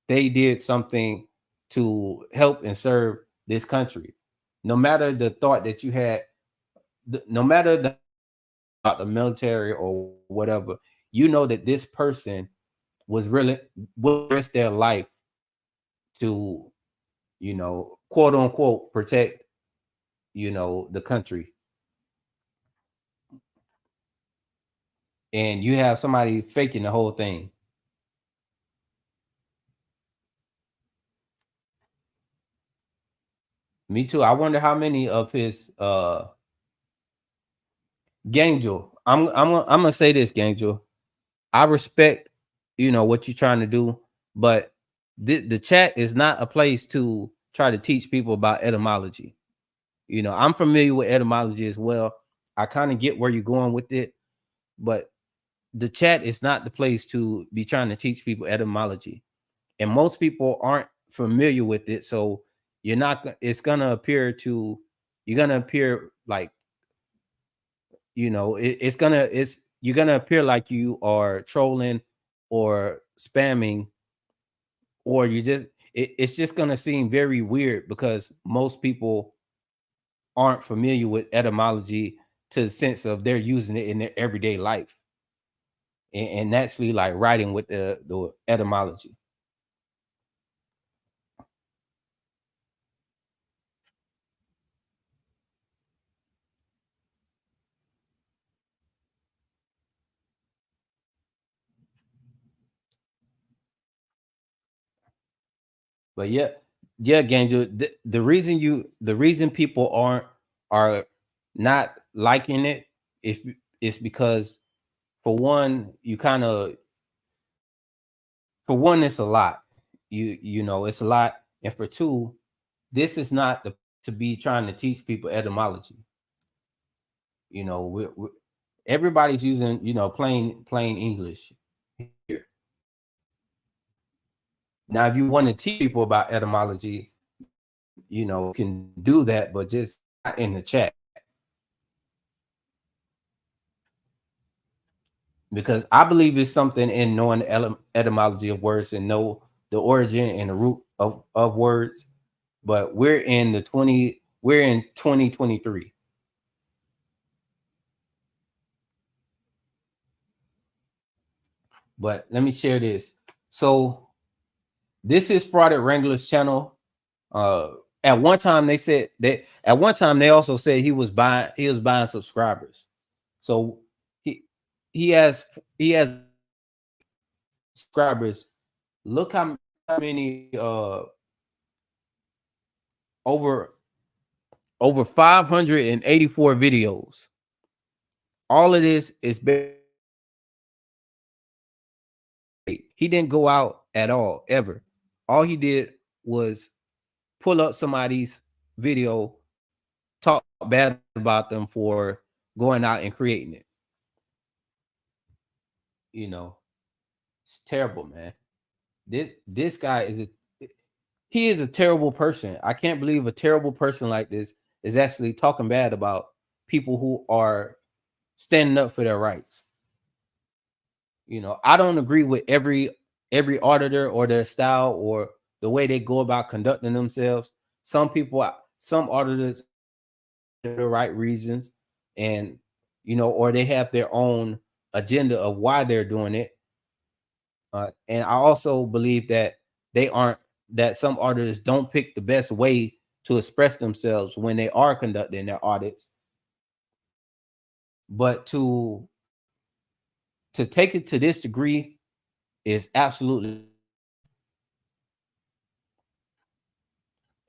they did something to help and serve this country. No matter the thought that you had, no matter about the military or whatever, you know that this person was really will risk their life to, you know, quote unquote, protect, you know, the country. And you have somebody faking the whole thing. Me too. I wonder how many of his Gangel. I'm gonna say this, Gangel. I respect, you know, what you're trying to do, but the chat is not a place to try to teach people about etymology. You know, I'm familiar with etymology as well. I kind of get where you're going with it, but the chat is not the place to be trying to teach people etymology. And most people aren't familiar with it, so you're gonna appear like, you know, you're gonna appear like you are trolling or spamming, or it's just gonna seem very weird because most people aren't familiar with etymology to the sense of they're using it in their everyday life, and naturally like writing with the etymology. But yeah, Ganjo, the reason people are not liking it is because for one, it's a lot. You know, it's a lot, and for two, this is not to be trying to teach people etymology. You know, everybody's using, you know, plain English here. Now, if you want to teach people about etymology, you know, you can do that, but just not in the chat. Because I believe it's something in knowing the etymology of words and know the origin and the root of words. But we're in 2023. But let me share this. So this is Frauded Wrangler's channel. At one time they said they also said he was buying subscribers. So he has subscribers. Look how many over 584 videos. all of this is he didn't go out at all, ever. All he did was pull up somebody's video, talk bad about them for going out and creating it. You know, it's terrible, man. This guy is he is a terrible person. I can't believe a terrible person like this is actually talking bad about people who are standing up for their rights. You know, I don't agree with every auditor or their style or the way they go about conducting themselves. Some auditors for the right reasons, and you know, or they have their own agenda of why they're doing it. And I also believe that some auditors don't pick the best way to express themselves when they are conducting their audits. But to take it to this degree is absolutely,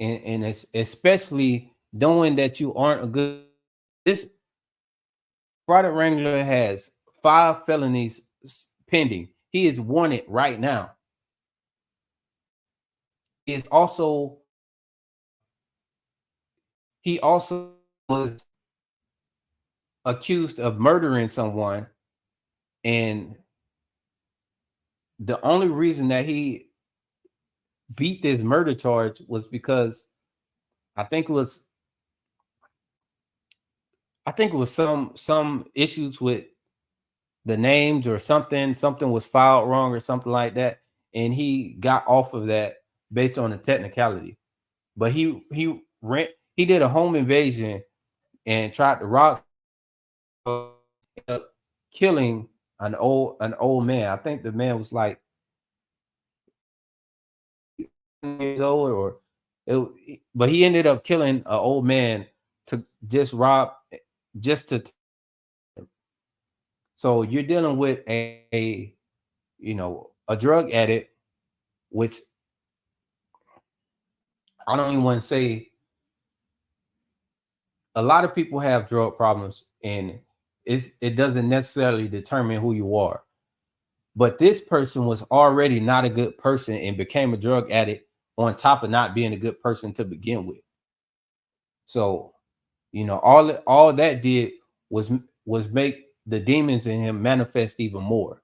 and it's especially knowing that you aren't a good. This Product Wrangler has 5 felonies pending. He is wanted right now. He also was accused of murdering someone, and the only reason that he beat this murder charge was because I think it was some issues with the names or something was filed wrong or something like that, and he got off of that based on the technicality. But he did a home invasion and tried to rob, killing an old man. I think the man was like years old, but he ended up killing an old man to just rob, so you're dealing with a drug addict, which I don't even want to say. A lot of people have drug problems, and it doesn't necessarily determine who you are. But this person was already not a good person and became a drug addict on top of not being a good person to begin with. So, you know, all that did was make the demons in him manifest even more.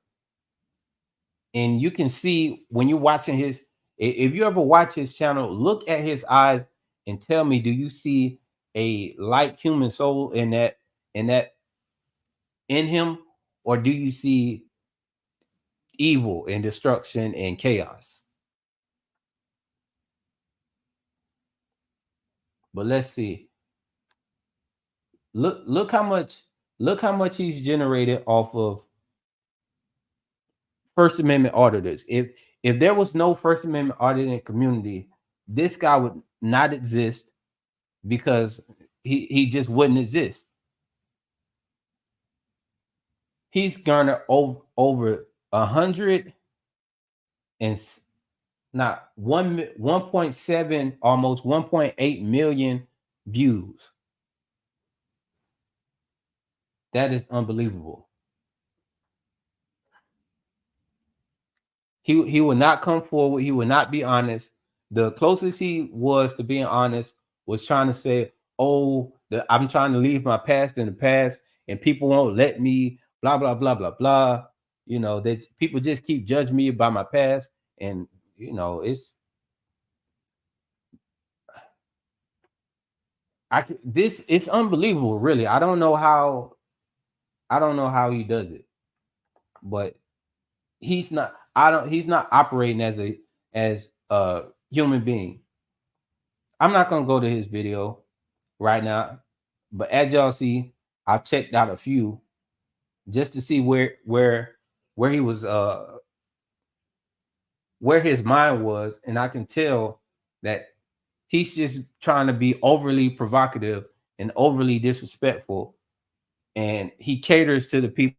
And you can see when you're watching if you ever watch his channel, look at his eyes and tell me, do you see a light human soul in him, or do you see evil and destruction and chaos? But let's see. Look how much he's generated off of First Amendment auditors. If there was no First Amendment auditing community, this guy would not exist, because he just wouldn't exist. He's garnered over 100 and not 1.7, almost 1.8 million views. That is unbelievable. He would not come forward. He would not be honest. The closest he was to being honest was trying to say, "Oh, I'm trying to leave my past in the past, and people won't let me." Blah blah blah blah blah. You know, that people just keep judging me by my past, and you know, it's unbelievable. Really, I don't know how he does it, but he's not operating as a human being. I'm not gonna go to his video right now, but as y'all see, I've checked out a few just to see where he was, where his mind was, and I can tell that he's just trying to be overly provocative and overly disrespectful, and he caters to the people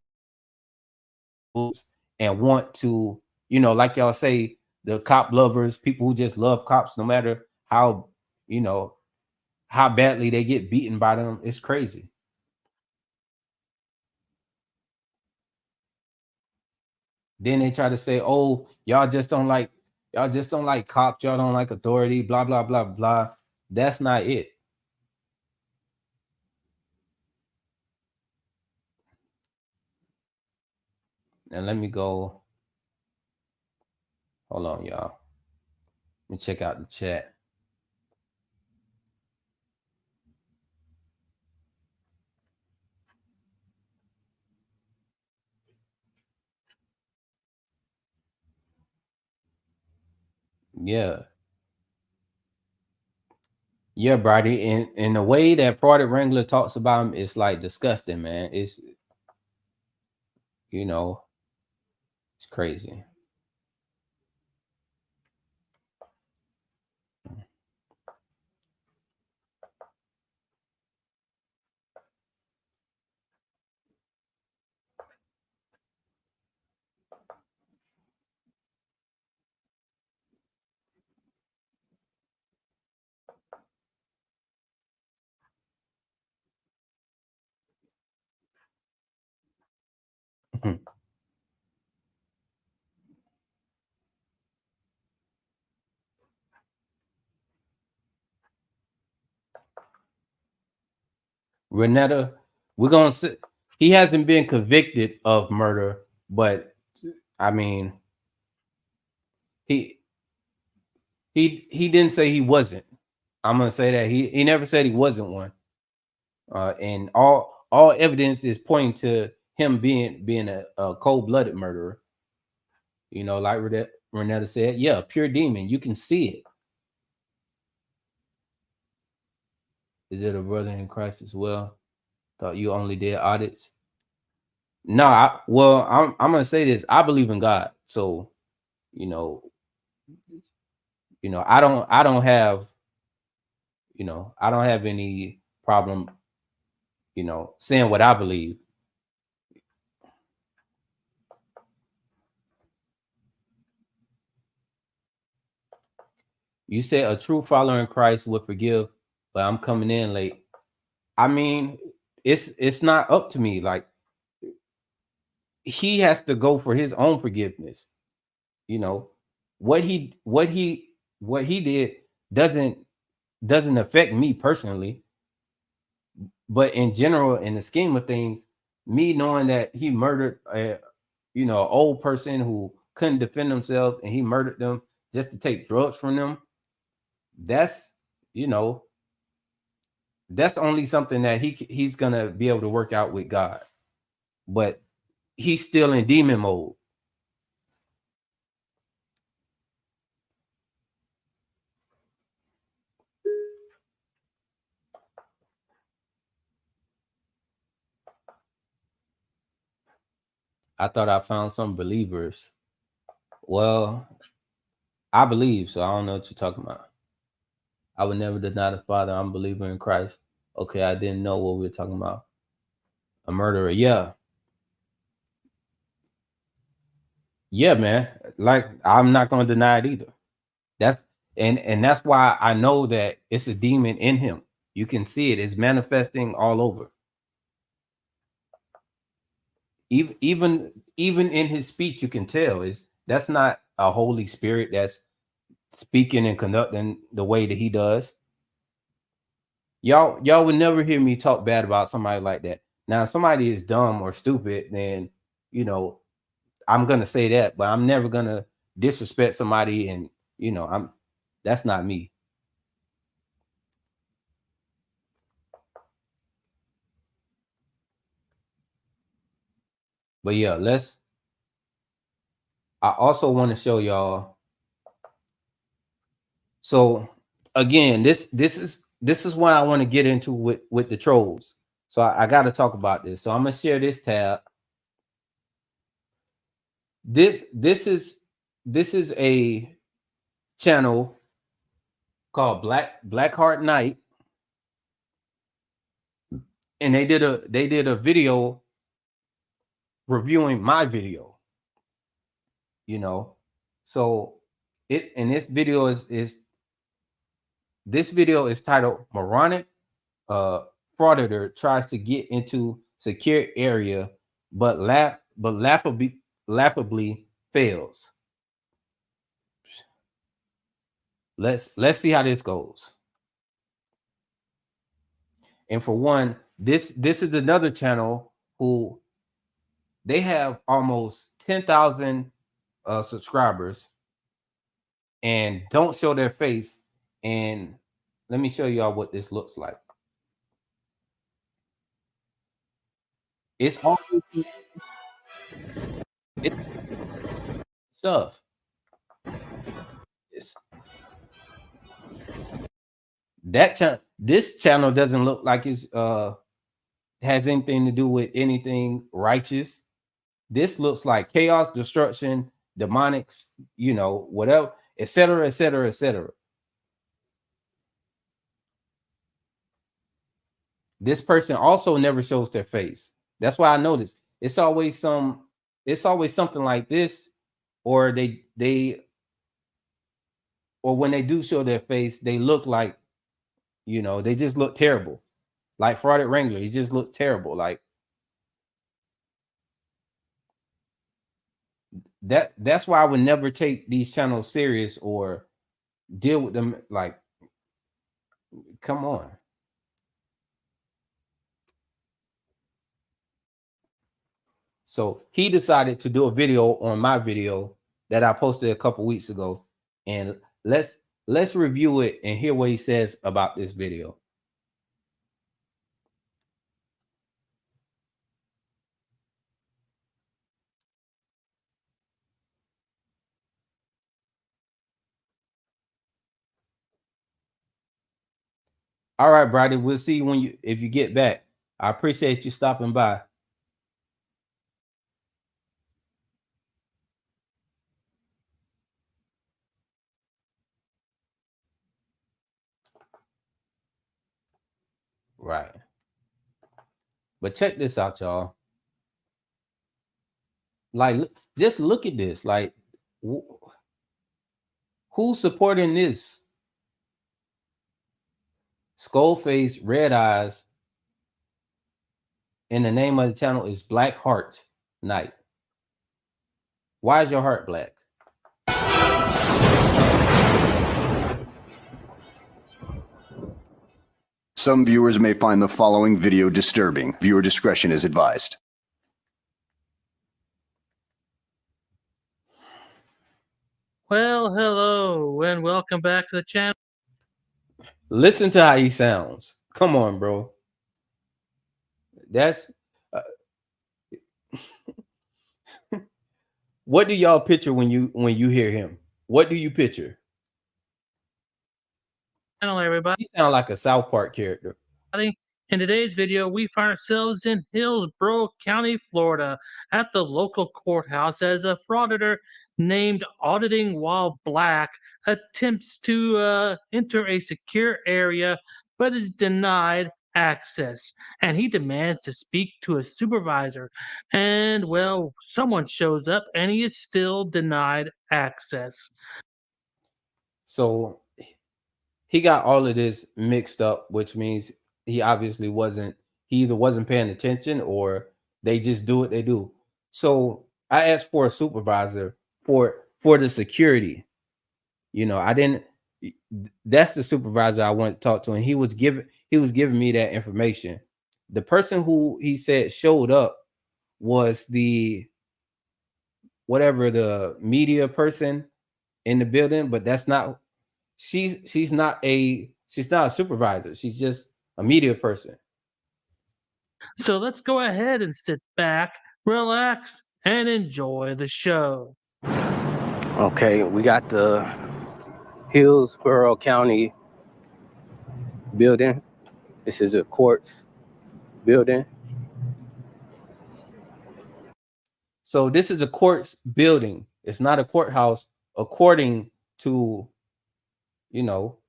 and want to, you know, like y'all say, the cop lovers, people who just love cops no matter how, you know, how badly they get beaten by them. It's crazy. Then they try to say, oh, y'all just don't like cops, y'all don't like authority, blah, blah, blah, blah. That's not it. And let me go. Hold on, y'all. Let me check out the chat. Yeah. Yeah, Brady. In the way that Project Wrangler talks about him, it's like disgusting, man. It's, you know, it's crazy. Renetta, we're gonna say he hasn't been convicted of murder, but I mean, he didn't say he wasn't. I'm gonna say that he never said he wasn't one. And all evidence is pointing to him being a cold-blooded murderer. You know, like Renetta said, yeah, pure demon. You can see it. Is it a brother in Christ as well? Thought you only did audits. No, I'm gonna say this. I believe in God, so you know, I don't have, I don't have any problem, saying what I believe. You said a true follower in Christ would forgive, but I'm coming in late. I mean, it's not up to me. Like, he has to go for his own forgiveness. You know, what he did doesn't affect me personally. But in general, in the scheme of things, me knowing that he murdered an old person who couldn't defend themselves, and he murdered them just to take drugs from them, that's only something that he's gonna be able to work out with God. But he's still in demon mode. I thought I found some believers. Well, I believe, so I don't know what you're talking about. I would never deny the Father. I'm a believer in Christ. Okay, I didn't know what we were talking about. A murderer, yeah. Yeah, man. Like, I'm not going to deny it either. That's why I know that it's a demon in him. You can see it. It's manifesting all over. Even in his speech, you can tell that's not a Holy Spirit that's speaking and conducting the way that he does. Y'all would never hear me talk bad about somebody like that. Now, if somebody is dumb or stupid, then I'm gonna say that, but I'm never gonna disrespect somebody, and that's not me. But yeah, I also want to show y'all. So again, this is what I want to get into with the trolls. So I got to talk about this. So I'm gonna share this tab. This is a channel called Blackheart Night, and they did a video reviewing my video. So this video is titled "Moronic Frauditor Tries to Get into Secure Area, but laughably fails. Let's see how this goes. And for one, this is another channel who they have almost 10,000 subscribers and don't show their face. And let me show y'all what this looks like. It's all stuff. This channel doesn't look like it's has anything to do with anything righteous. This looks like chaos, destruction, demonic, you know, whatever, etc., etc., etc. This person also never shows their face. That's why I noticed it's always something like this, or or when they do show their face, they look like, you know, they just look terrible. Like Frauded Wrangler, he just looks terrible. Like that's why I would never take these channels serious or deal with them. Like, come on. So he decided to do a video on my video that I posted a couple weeks ago, and let's review it and hear what he says about this video. All right, Brady, we'll see you if you get back. I appreciate you stopping by. Right. But check this out, y'all. Like, just look at this. Like, who's supporting this? Skull face, red eyes. And the name of the channel is Black Heart Night. Why is your heart black? Some viewers may find the following video disturbing. Viewer discretion is advised. Well, hello, and welcome back to the channel. Listen to how he sounds. Come on, bro. That's what do y'all picture when you hear him? What do you picture? Hello, everybody. He sounds like a South Park character. In today's video, we find ourselves in Hillsborough County, Florida, at the local courthouse as a frauditor named Auditing While Black attempts to enter a secure area but is denied access, and he demands to speak to a supervisor, and well, someone shows up and he is still denied access. So he got all of this mixed up, which means he obviously either wasn't paying attention or they just do what they do. So I asked for a supervisor for the security. You know, that's the supervisor I want to talk to, and he was giving me that information. The person who he said showed up was the media person in the building, but that's not she's not a supervisor. She's just a media person. So let's go ahead and sit back, relax, and enjoy the show. Okay, we got the Hillsborough County building. This is a courts building. So this is a courts building. It's not a courthouse, according to, you know,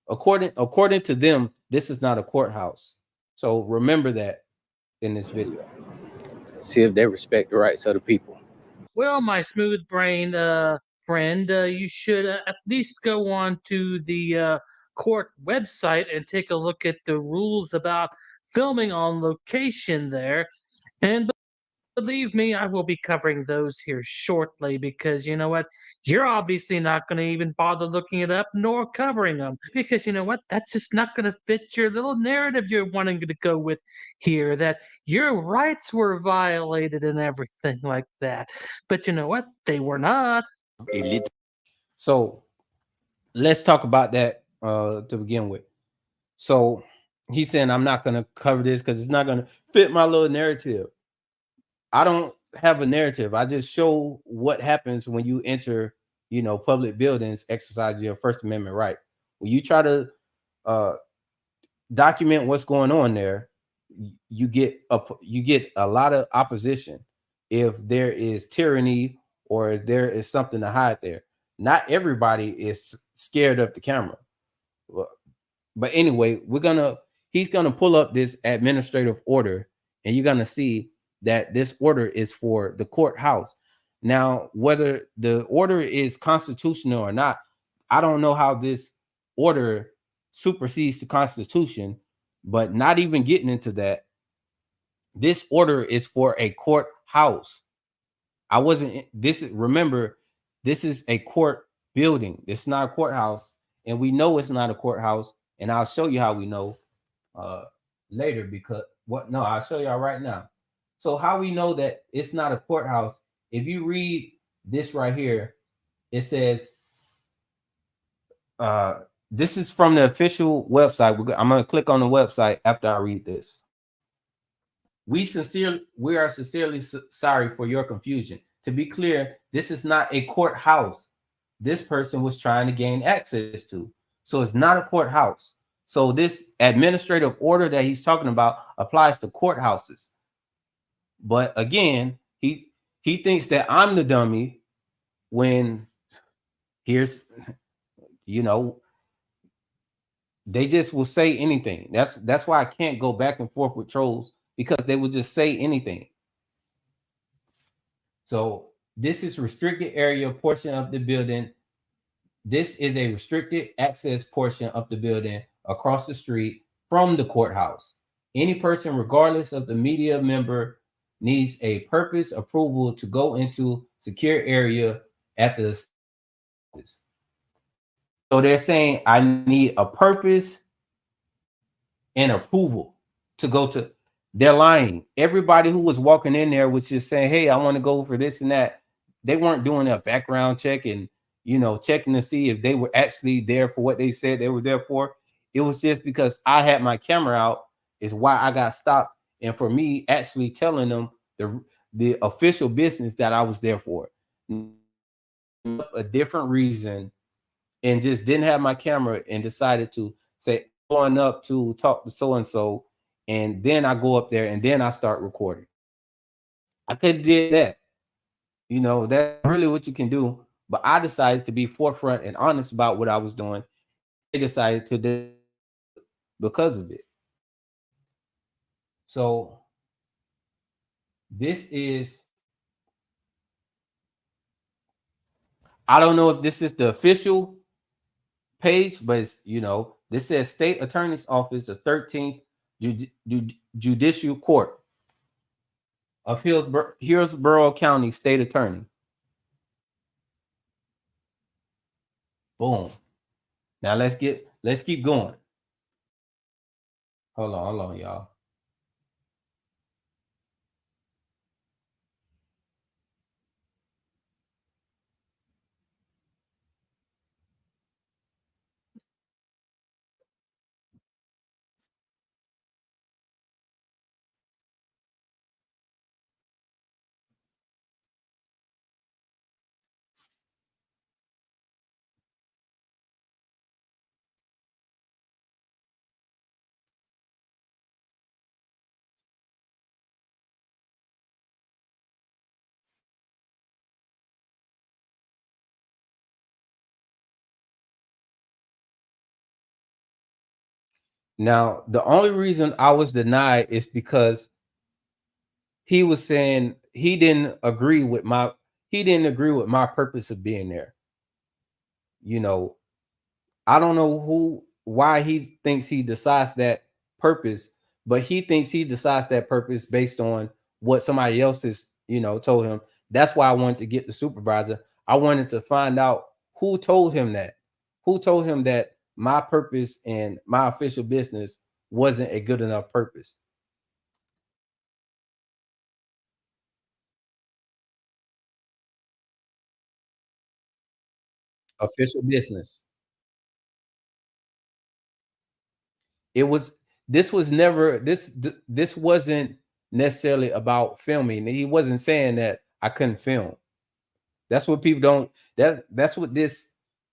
according to them, this is not a courthouse. So remember that in this video. See if they respect the rights of the people. Well, my smooth brain friend, you should at least go on to the court website and take a look at the rules about filming on location there. And Believe me, I will be covering those here shortly because you know what? You're obviously not going to even bother looking it up nor covering them because you know what? That's just not going to fit your little narrative you're wanting to go with here that your rights were violated and everything like that. But you know what? They were not. So let's talk about that to begin with. So he's saying I'm not going to cover this because it's not going to fit my little narrative. I don't have a narrative. I just show what happens when you enter, public buildings, exercise your First Amendment right. When you try to document what's going on there, you get a lot of opposition if there is tyranny or if there is something to hide there. Not everybody is scared of the camera. But anyway, he's gonna pull up this administrative order, and you're gonna see that this order is for the courthouse. Now, whether the order is constitutional or not, I don't know how this order supersedes the Constitution, but not even getting into that, this order is for a courthouse. Remember, this is a court building. It's not a courthouse, and we know it's not a courthouse, and I'll show you how we know later I'll show y'all right now. So how we know that it's not a courthouse, if you read this right here, it says, this is from the official website. I'm going to click on the website after I read this. We are sincerely sorry for your confusion. To be clear, this is not a courthouse. This person was trying to gain access to. So it's not a courthouse. So this administrative order that he's talking about applies to courthouses. But again, he thinks that I'm the dummy when here's, they just will say anything. That's why I can't go back and forth with trolls, because they will just say anything. So this is restricted area portion of the building. This is a restricted access portion of the building across the street from the courthouse. Any person, regardless of the media member, needs a purpose approval to go into secure area at the office. So they're saying I need a purpose and approval to go to. They're lying. Everybody who was walking in there was just saying, hey, I want to go for this and that. They weren't doing a background check and, checking to see if they were actually there for what they said they were there for. It was just because I had my camera out is why I got stopped. And for me actually telling them the official business that I was there for. A different reason, and just didn't have my camera and decided to say, going up to talk to so-and-so, and then I go up there and then I start recording. I could have did that. That's really what you can do. But I decided to be forefront and honest about what I was doing. They decided to do because of it. So this is, I don't know if this is the official page, but it's, this says State Attorney's Office of 13th Judicial Court of Hillsborough County State Attorney. Boom. Now let's keep going. Hold on, y'all. Now, the only reason I was denied is because he was saying he didn't agree with my purpose of being there. I don't know why he thinks he decides that purpose, but he thinks he decides that purpose based on what somebody else has, told him. That's why I wanted to get the supervisor. I wanted to find out who told him that. Who told him that my purpose and my official business wasn't a good enough purpose. Official business. This wasn't necessarily about filming. He wasn't saying that I couldn't film. That's what people don't, that's what this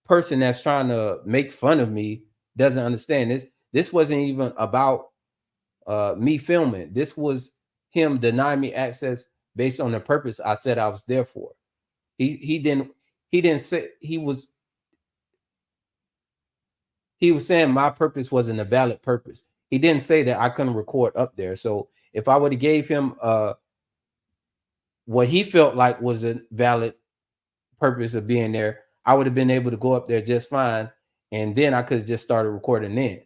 person that's trying to make fun of me doesn't understand. This wasn't even about me filming. This was him denying me access based on the purpose I said I was there for. He didn't say, he was saying my purpose wasn't a valid purpose. He didn't say that I couldn't record up there. So if I would have gave him what he felt like was a valid purpose of being there, I would have been able to go up there just fine, and then I could have just started recording then.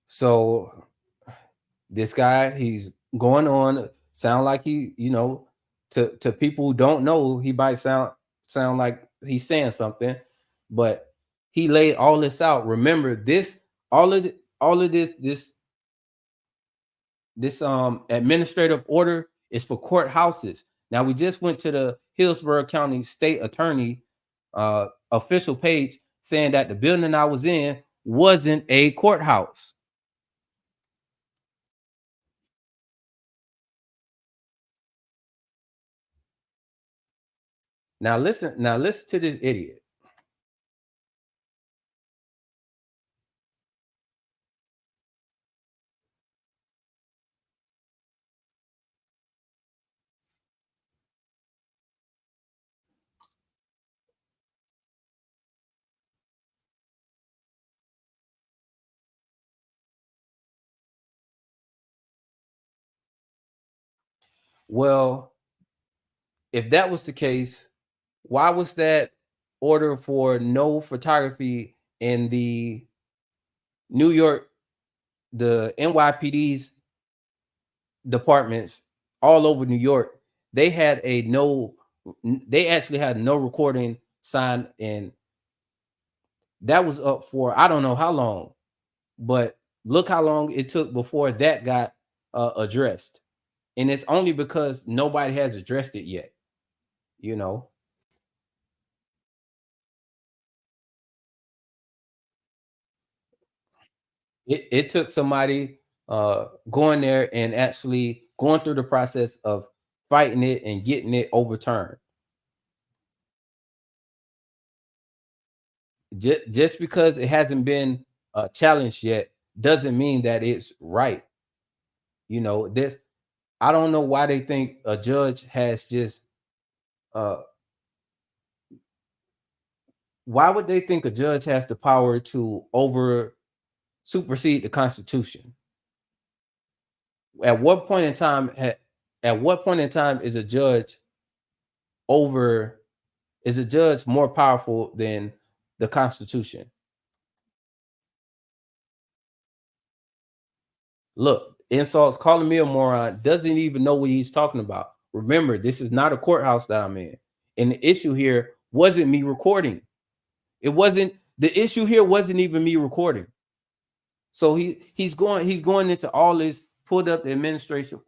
So this guy, he's going on, sound like he, to people who don't know, he might sound like he's saying something, but he laid all this out. Remember this, all of this administrative order is for courthouses. Now we just went to the Hillsborough County State Attorney official page saying that the building I was in wasn't a courthouse. Now listen to this idiot. Well, if that was the case, why was that order for no photography in the New York, the NYPD's departments all over New York? They actually had no recording sign, and that was up for I don't know how long, but look how long it took before that got addressed. And it's only because nobody has addressed it yet, It took somebody going there and actually going through the process of fighting it and getting it overturned. Just because it hasn't been challenged yet doesn't mean that it's right. This, I don't know why they think a judge has just why would they think a judge has the power to supersede the Constitution? At what point in time is a judge more powerful than the Constitution? Look, insults, calling me a moron, doesn't even know what he's talking about. Remember, this is not a courthouse that I'm in. And the issue here wasn't me recording. The issue here wasn't even me recording. So he's going into all this, pulled up the administrative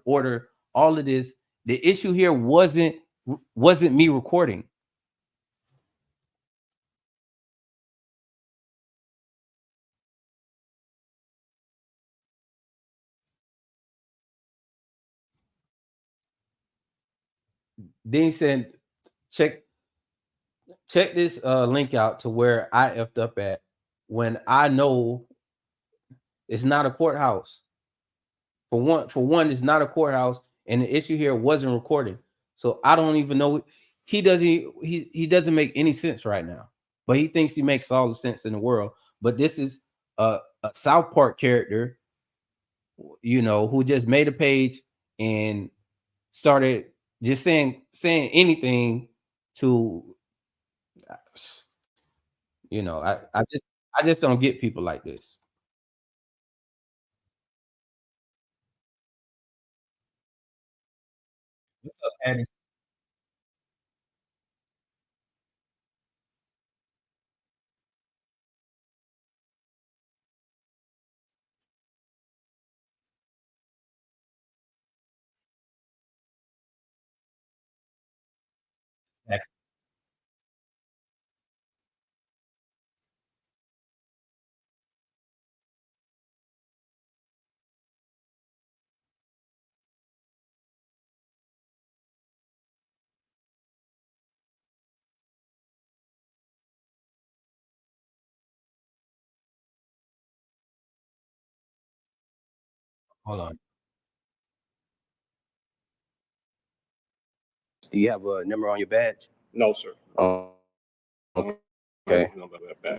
order, all of this. The issue here wasn't me recording. Then he said, check this link out to where I effed up at, when I know it's not a courthouse. For one, it's not a courthouse, and the issue here wasn't recording. So I don't even know. He doesn't make any sense right now, but he thinks he makes all the sense in the world. But this is a South Park character, you know, who just made a page and started just saying anything to, you know, I just don't get people like this. What's up, Patty? Hold on. Do you have a number on your badge? No, sir. Okay.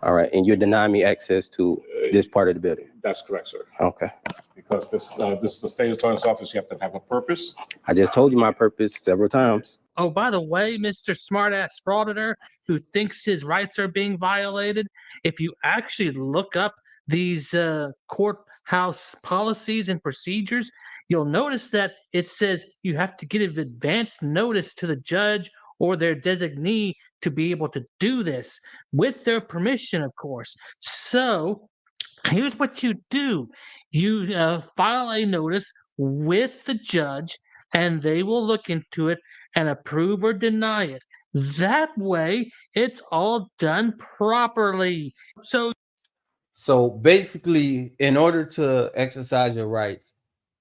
All right. And you're denying me access to this part of the building? That's correct, sir. Okay. Because this is the state attorney's office. You have to have a purpose. I just told you my purpose several times. Oh, by the way, Mr. Smartass Frauditor who thinks his rights are being violated, if you actually look up these courthouse policies and procedures, you'll notice that it says you have to give advance notice to the judge or their designee to be able to do this with their permission, of course. So here's what you do. You file a notice with the judge, and they will look into it and approve or deny it. That way, it's all done properly. So basically, in order to exercise your rights,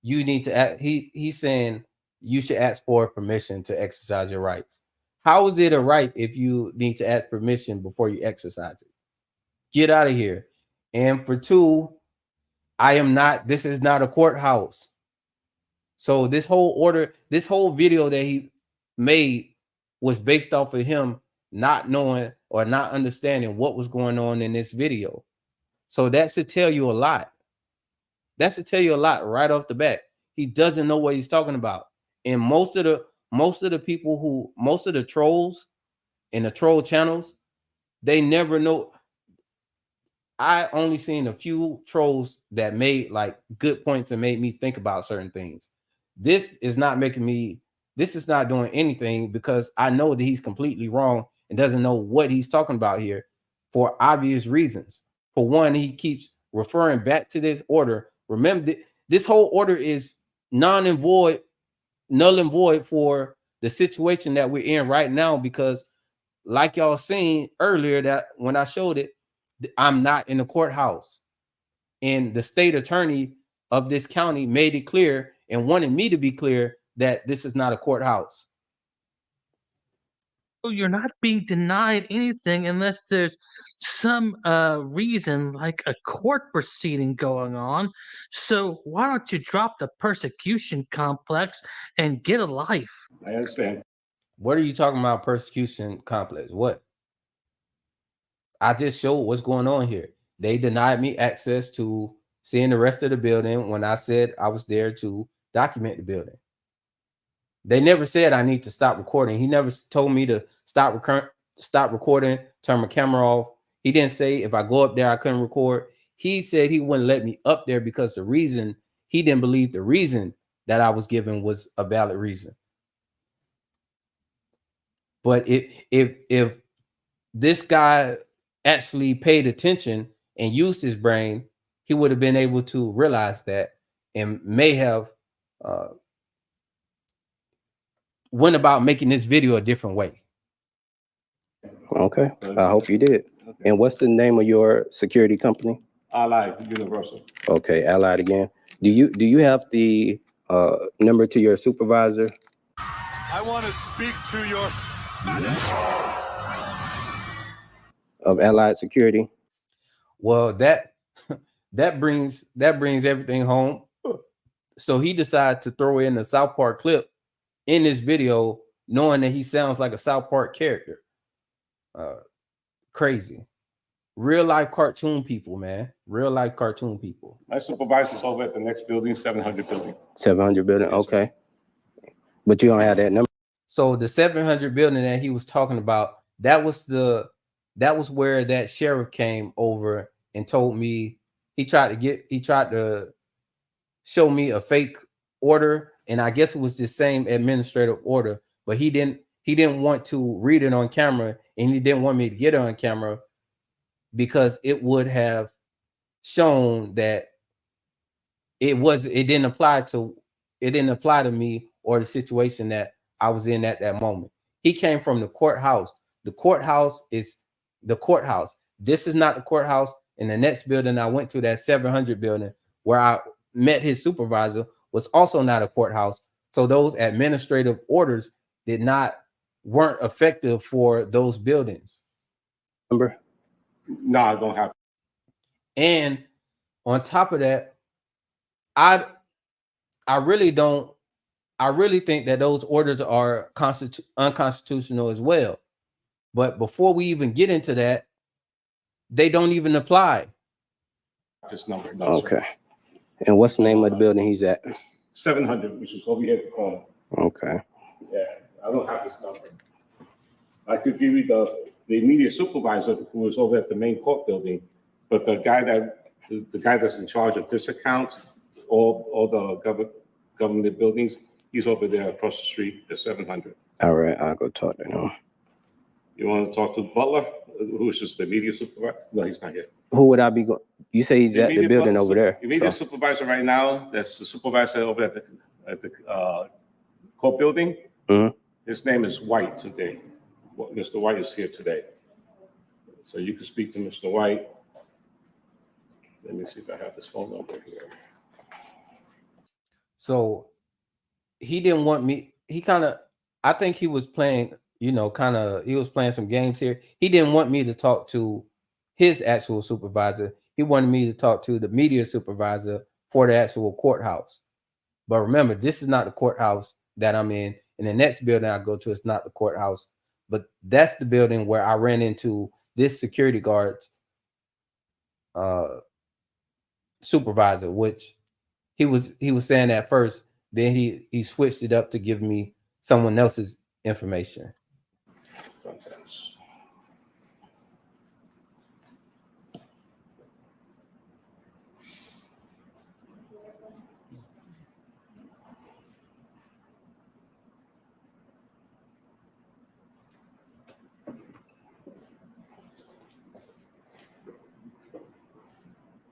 you need to act. He's saying you should ask for permission to exercise your rights. How is it a right if you need to ask permission before you exercise it? Get out of here. And for two, this is not a courthouse. So this whole order, this whole video that he made was based off of him not knowing or not understanding what was going on in this video. So that should tell you a lot. That should tell you a lot right off the bat. He doesn't know what he's talking about. And most of the trolls in the troll channels, they never know. I only seen a few trolls that made like good points and made me think about certain things. This is not doing anything because I know that he's completely wrong and doesn't know what he's talking about here for obvious reasons. For one, he keeps referring back to this order. Remember, this whole order is null and void for the situation that we're in right now, because like y'all seen earlier, that when I showed it, I'm not in the courthouse, and the state attorney of this county made it clear and wanted me to be clear that this is not a courthouse. You're not being denied anything unless there's some reason like a court proceeding going on. So why don't you drop the persecution complex and get a life? I understand. What are you talking about, persecution complex? What? I just showed what's going on here. They denied me access to seeing the rest of the building when I said I was there to document the building. They never said I need to stop recording. He never told me to stop recording, turn my camera off. He didn't say if I go up there I couldn't record. He said he wouldn't let me up there because he didn't believe the reason that I was given was a valid reason. But if this guy actually paid attention and used his brain, he would have been able to realize that and may have went about making this video a different way. Okay, I hope you did. Okay. And what's the name of your security company? Allied Universal. Okay, Allied again. Do you have the number to your supervisor? I want to speak to your of Allied Security. Well, that brings everything home. So he decided to throw in the South Park clip in this video, knowing that he sounds like a South Park character. Crazy, real life cartoon people, man. Real life cartoon people. My supervisor's over at the next building, 700 building. 700 building. Okay. But you don't have that number. So the 700 building that he was talking about, that was where that sheriff came over and told me he tried to show me a fake order, and I guess it was the same administrative order, but he didn't want to read it on camera, and he didn't want me to get it on camera because it would have shown that it didn't apply to me or the situation that I was in at that moment. He came from the courthouse. The courthouse is the courthouse. This is not the courthouse. And the next building I went to, that 700 building where I met his supervisor, was also not a courthouse. So those administrative orders weren't effective for those buildings. Remember? No, I don't have. And on top of that, I really think that those orders are unconstitutional as well. But before we even get into that, they don't even apply. This number. No, Okay. sir. And what's the name of the building he's at? 700, which is over here at the corner. Okay. Yeah, I don't have this number. I could give you the immediate supervisor who was over at the main court building, but the guy that's in charge of this account, all the government buildings, he's over there across the street at 700. All right, I'll go talk to him. You want to talk to Butler, who's just the immediate supervisor? No, he's not here. Who would I be going? You say he's at the building over there. Immediate So, supervisor right now, that's the supervisor over at the court building. Mhm. His name is White today. Mr. White is here today. So you can speak to Mr. White. Let me see if I have his phone number here. So he didn't want me. I think he was playing, he was playing some games here. He didn't want me to talk to his actual supervisor. He wanted me to talk to the media supervisor for the actual courthouse. But remember, this is not the courthouse that I'm in. And the next building I go to is not the courthouse. But that's the building where I ran into this security guard's supervisor, which he was saying at first. Then he switched it up to give me someone else's information.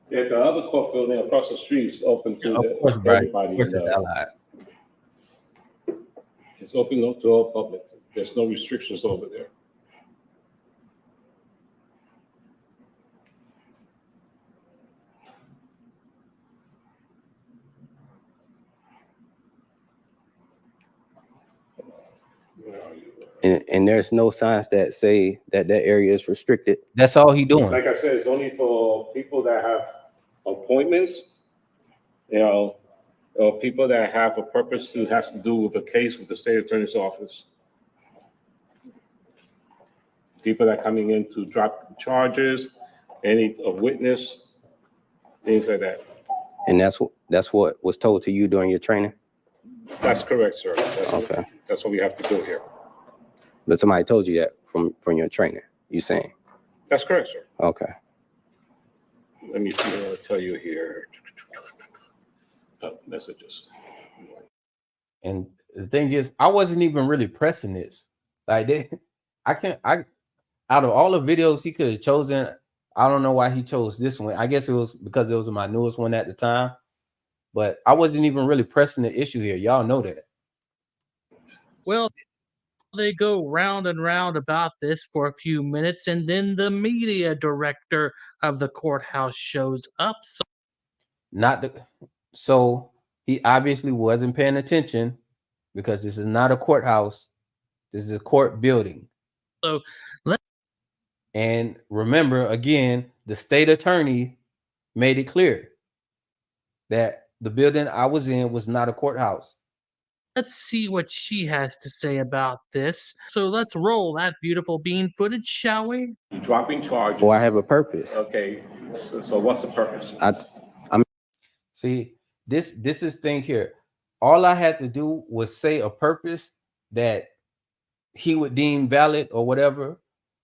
Yeah, the other court building across the street is open to everybody. It's open to all public. There's no restrictions over there. and there's no signs that say that area is restricted. That's all he doing. Like I said, it's only for people that have appointments, or people that have a purpose who has to do with a case with the state attorney's office. People that are coming in to drop charges, a witness, things like that. And that's what was told to you during your training? That's correct, sir. Okay. That's what we have to do here. But somebody told you that from your training, you saying? That's correct, sir. Okay. Let me see what I'll tell you here. Messages. And the thing is, I wasn't even really pressing this. Like out of all the videos he could have chosen, I don't know why he chose this one. I guess it was because it was my newest one at the time. But I wasn't even really pressing the issue here. Y'all know that. Well, they go round and round about this for a few minutes, and then the media director of the courthouse shows up. So he obviously wasn't paying attention, because this is not a courthouse. This is a court building. So and remember, again, the state attorney made it clear that the building I was in was not a courthouse. Let's see what she has to say about this. So let's roll that beautiful bean footage, shall we? You're dropping charges. Or I have a purpose. Okay, so what's the purpose? See, this is thing here. All I had to do was say a purpose that he would deem valid or whatever,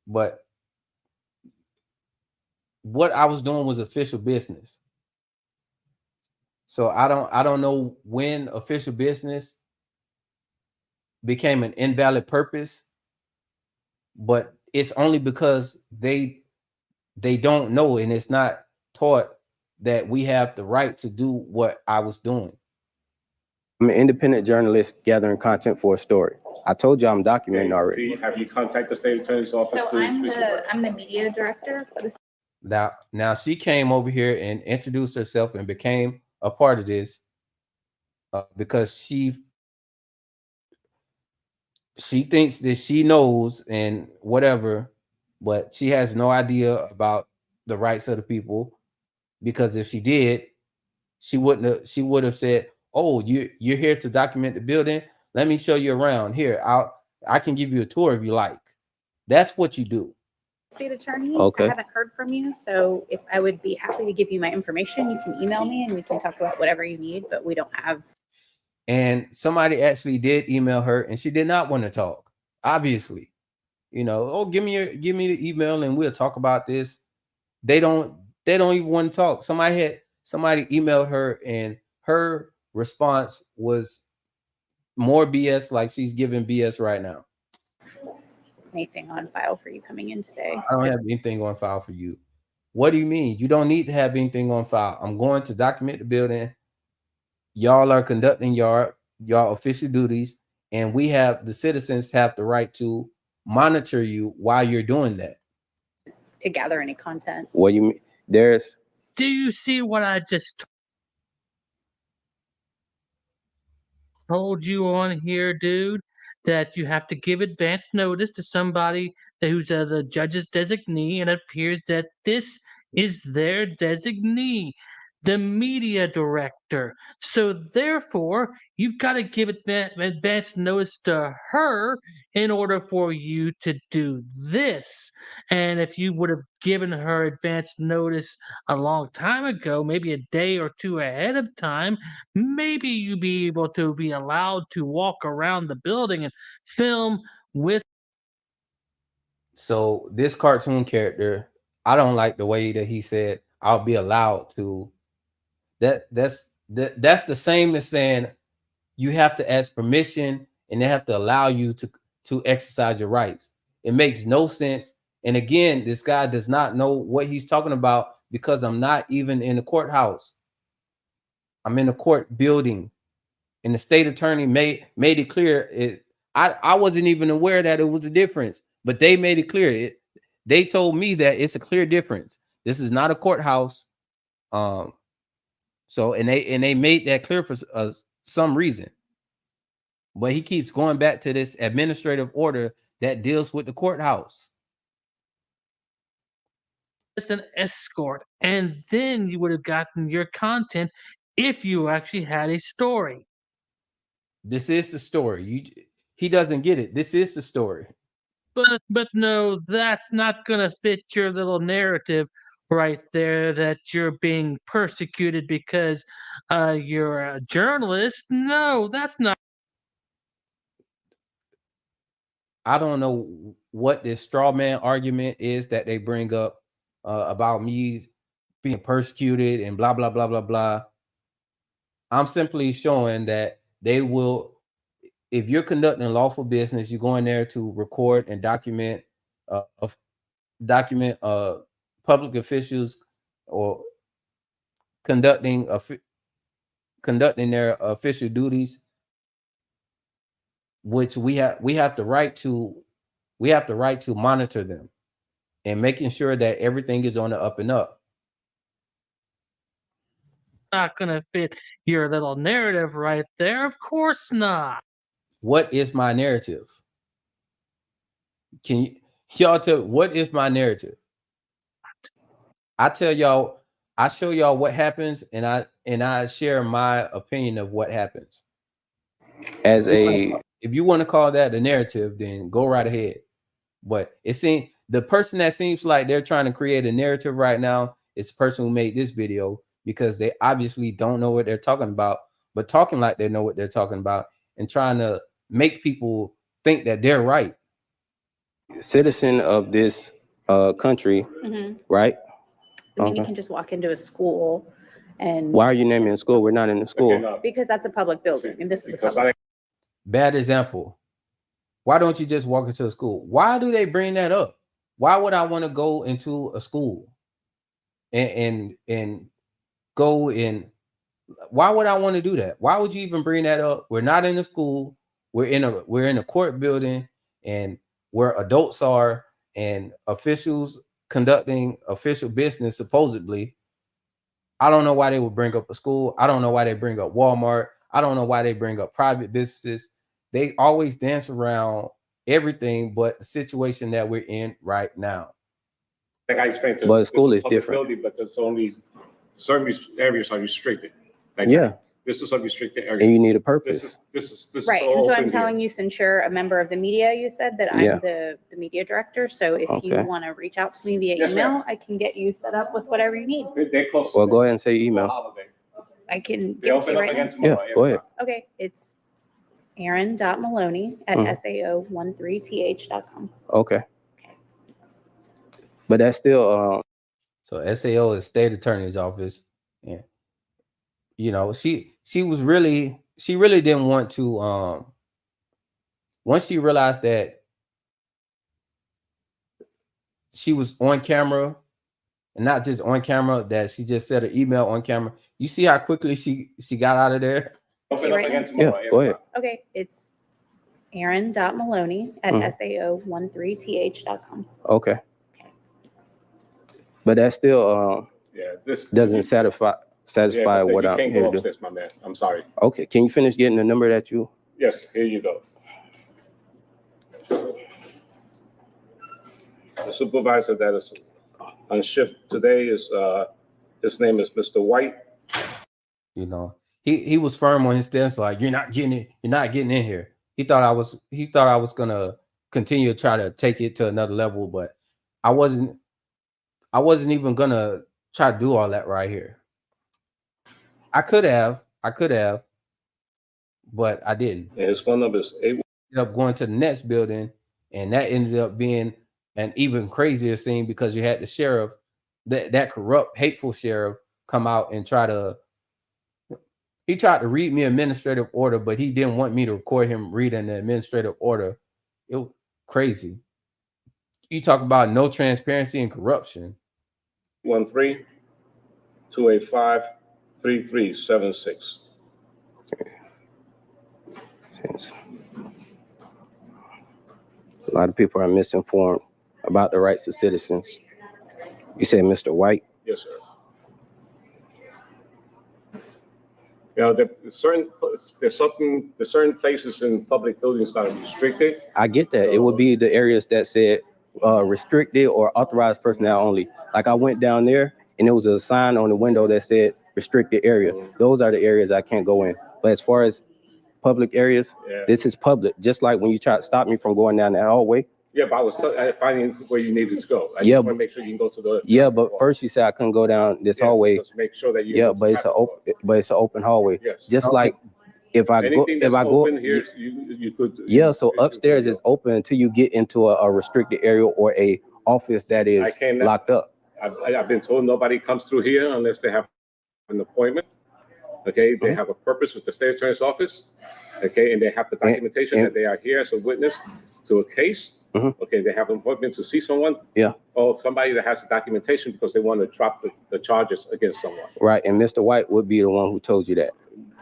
but what I was doing was official business. So I don't know when official business became an invalid purpose, but it's only because they don't know, and it's not taught that we have the right to do what I was doing. I'm an independent journalist gathering content for a story. I told you I'm documenting already. Have you contacted the state attorney's office? So I'm the media director for this. Now she came over here and introduced herself and became a part of this because she thinks that she knows and whatever, but she has no idea about the rights of the people, because if she did, she would have said, oh, you're here to document the building, let me show you around here, I can give you a tour if you like. That's what you do. State attorney. Okay. I haven't heard from you, so if I would be happy to give you my information, you can email me and we can talk about whatever you need, but we don't have. And somebody actually did email her and she did not want to talk, obviously. Oh, give me the email and we'll talk about this. They don't even want to talk. Somebody emailed her and her response was more BS, like she's giving BS right now. Anything on file for you coming in today? I don't have anything on file for you. What do you mean? You don't need to have anything on file. I'm going to document the building. Y'all are conducting y'all official duties, and the citizens have the right to monitor you while you're doing that. To gather any content. What you mean? Do you see what I just told you on here, dude? That you have to give advance notice to somebody who's the judge's designee, and it appears that this is their designee, the media director. So therefore, you've got to give advance notice to her in order for you to do this. And if you would have given her advance notice a long time ago, maybe a day or two ahead of time, maybe you'd be able to be allowed to walk around the building and film with. So this cartoon character, I don't like the way that he said I'll be allowed to. That's the same as saying you have to ask permission and they have to allow you to exercise your rights. It makes no sense. And again, this guy does not know what he's talking about, because I'm not even in the courthouse. I'm in a court building, and the state attorney made it clear. I wasn't even aware that it was a difference, but they made it clear. They told me that it's a clear difference. This is not a courthouse. So and they made that clear for some reason. But he keeps going back to this administrative order that deals with the courthouse. With an escort, and then you would have gotten your content if you actually had a story. This is the story. He doesn't get it. This is the story. But no, that's not gonna fit your little narrative right there, that you're being persecuted because you're a journalist. No, that's not. I don't know what this straw man argument is that they bring up about me being persecuted and blah, blah, blah, blah, blah. I'm simply showing that they will, if you're conducting lawful business, you go in there to record and document public officials or conducting their official duties, which we have the right to monitor them and making sure that everything is on the up and up. Not gonna fit your little narrative right there. Of course not. What is my narrative? Can y'all tell what is my narrative? I tell y'all, I show y'all what happens, and I share my opinion of what happens. as a If you want to call that the narrative, then go right ahead. But it seems the person that seems like they're trying to create a narrative right now is the person who made this video, because they obviously don't know what they're talking about, but talking like they know what they're talking about and trying to make people think that they're right. citizen of this country, Mhm. right? I mean, you Okay. can just walk into a school and Why are you naming the school? We're not in the school. because that's a public building and this is a public. Bad example. Why don't you just walk into a school? Why do they bring that up? Why would I want to go into a school and go in? Why would I want to do that? Why would you even bring that up? We're not in the school. We're in a court building, and where adults are and officials conducting official business supposedly. I don't know why they would bring up a school. I don't know why they bring up Walmart. I don't know why they bring up private businesses. They always dance around everything but the situation that we're in right now. Like I explained to But this school a is public different. building, but there's only certain areas are restricted. Like Yeah. This is a restricted area. And you need a purpose. This is Right, all and so I'm open telling you, since you're a member of the media, you said that Yeah. I'm the media director. So if you Okay. want to reach out to me via Yes, email, ma'am. I can get you set up with whatever you need. They're close. Well, go ahead and say email. Holiday. I can They give it to open you up right again now. tomorrow. Yeah, go ahead. Okay, it's aaron.maloney at Mhm. sao13th.com. Okay. But that's still So SAO is state attorney's office, and you know she really didn't want to. Once she realized that she was on camera, and not just on camera, that she just said an email on camera. You see how quickly she got out of there. Open right up again now? tomorrow. Yeah, go ahead. Okay, it's aaron.maloney at Mhm. sao13th.com. Okay. But that still Yeah, this doesn't satisfy yeah, but what you I'm can't here go to do. upstairs, my man. I'm sorry. Okay, can you finish getting the number that you? Yes, here you go. The supervisor that is on shift today is his name is Mr. White. You know, he was firm on his stance, like you're not getting in here. He thought I was gonna continue to try to take it to another level, but I wasn't even gonna try to do all that right here. I could have, but I didn't. And his phone number is 8. Ended up going to the next building, and that ended up being an even crazier scene because you had the sheriff, that corrupt, hateful sheriff, come out and tried to read me administrative order, but he didn't want me to record him reading the administrative order. It was crazy. You talk about no transparency and corruption. 1-3-285-3376. A lot of people are misinformed about the rights of citizens. You said Mr. White? Yes, sir. You know, there's certain places in public buildings that are restricted. I get that. It would be the areas that said restricted or authorized personnel only. Like I went down there and there was a sign on the window that said restricted area. Those are the areas I can't go in. But as far as public areas, Yeah. this is public. Just like when you try to stop me from going down that hallway. Yeah, but I was finding where you needed to go. I Yeah, just want to make sure you can go to the. Yeah, but first you said I couldn't go down this hallway. Just make sure that you. Yeah, but it's an open hallway. Yes. Just Okay. like if I go, Anything if that's I go, open here, you could. yeah. So upstairs is open until you get into a restricted area or a office that is I cannot- locked up. I've been told nobody comes through here unless they have an appointment. Okay, they have a purpose with the state attorney's office. Okay, and they have the documentation that they are here as a witness to a case. Okay, they have an appointment to see someone. Yeah. Or somebody that has the documentation because they want to drop the charges against someone. Right, and Mr. White would be the one who told you that.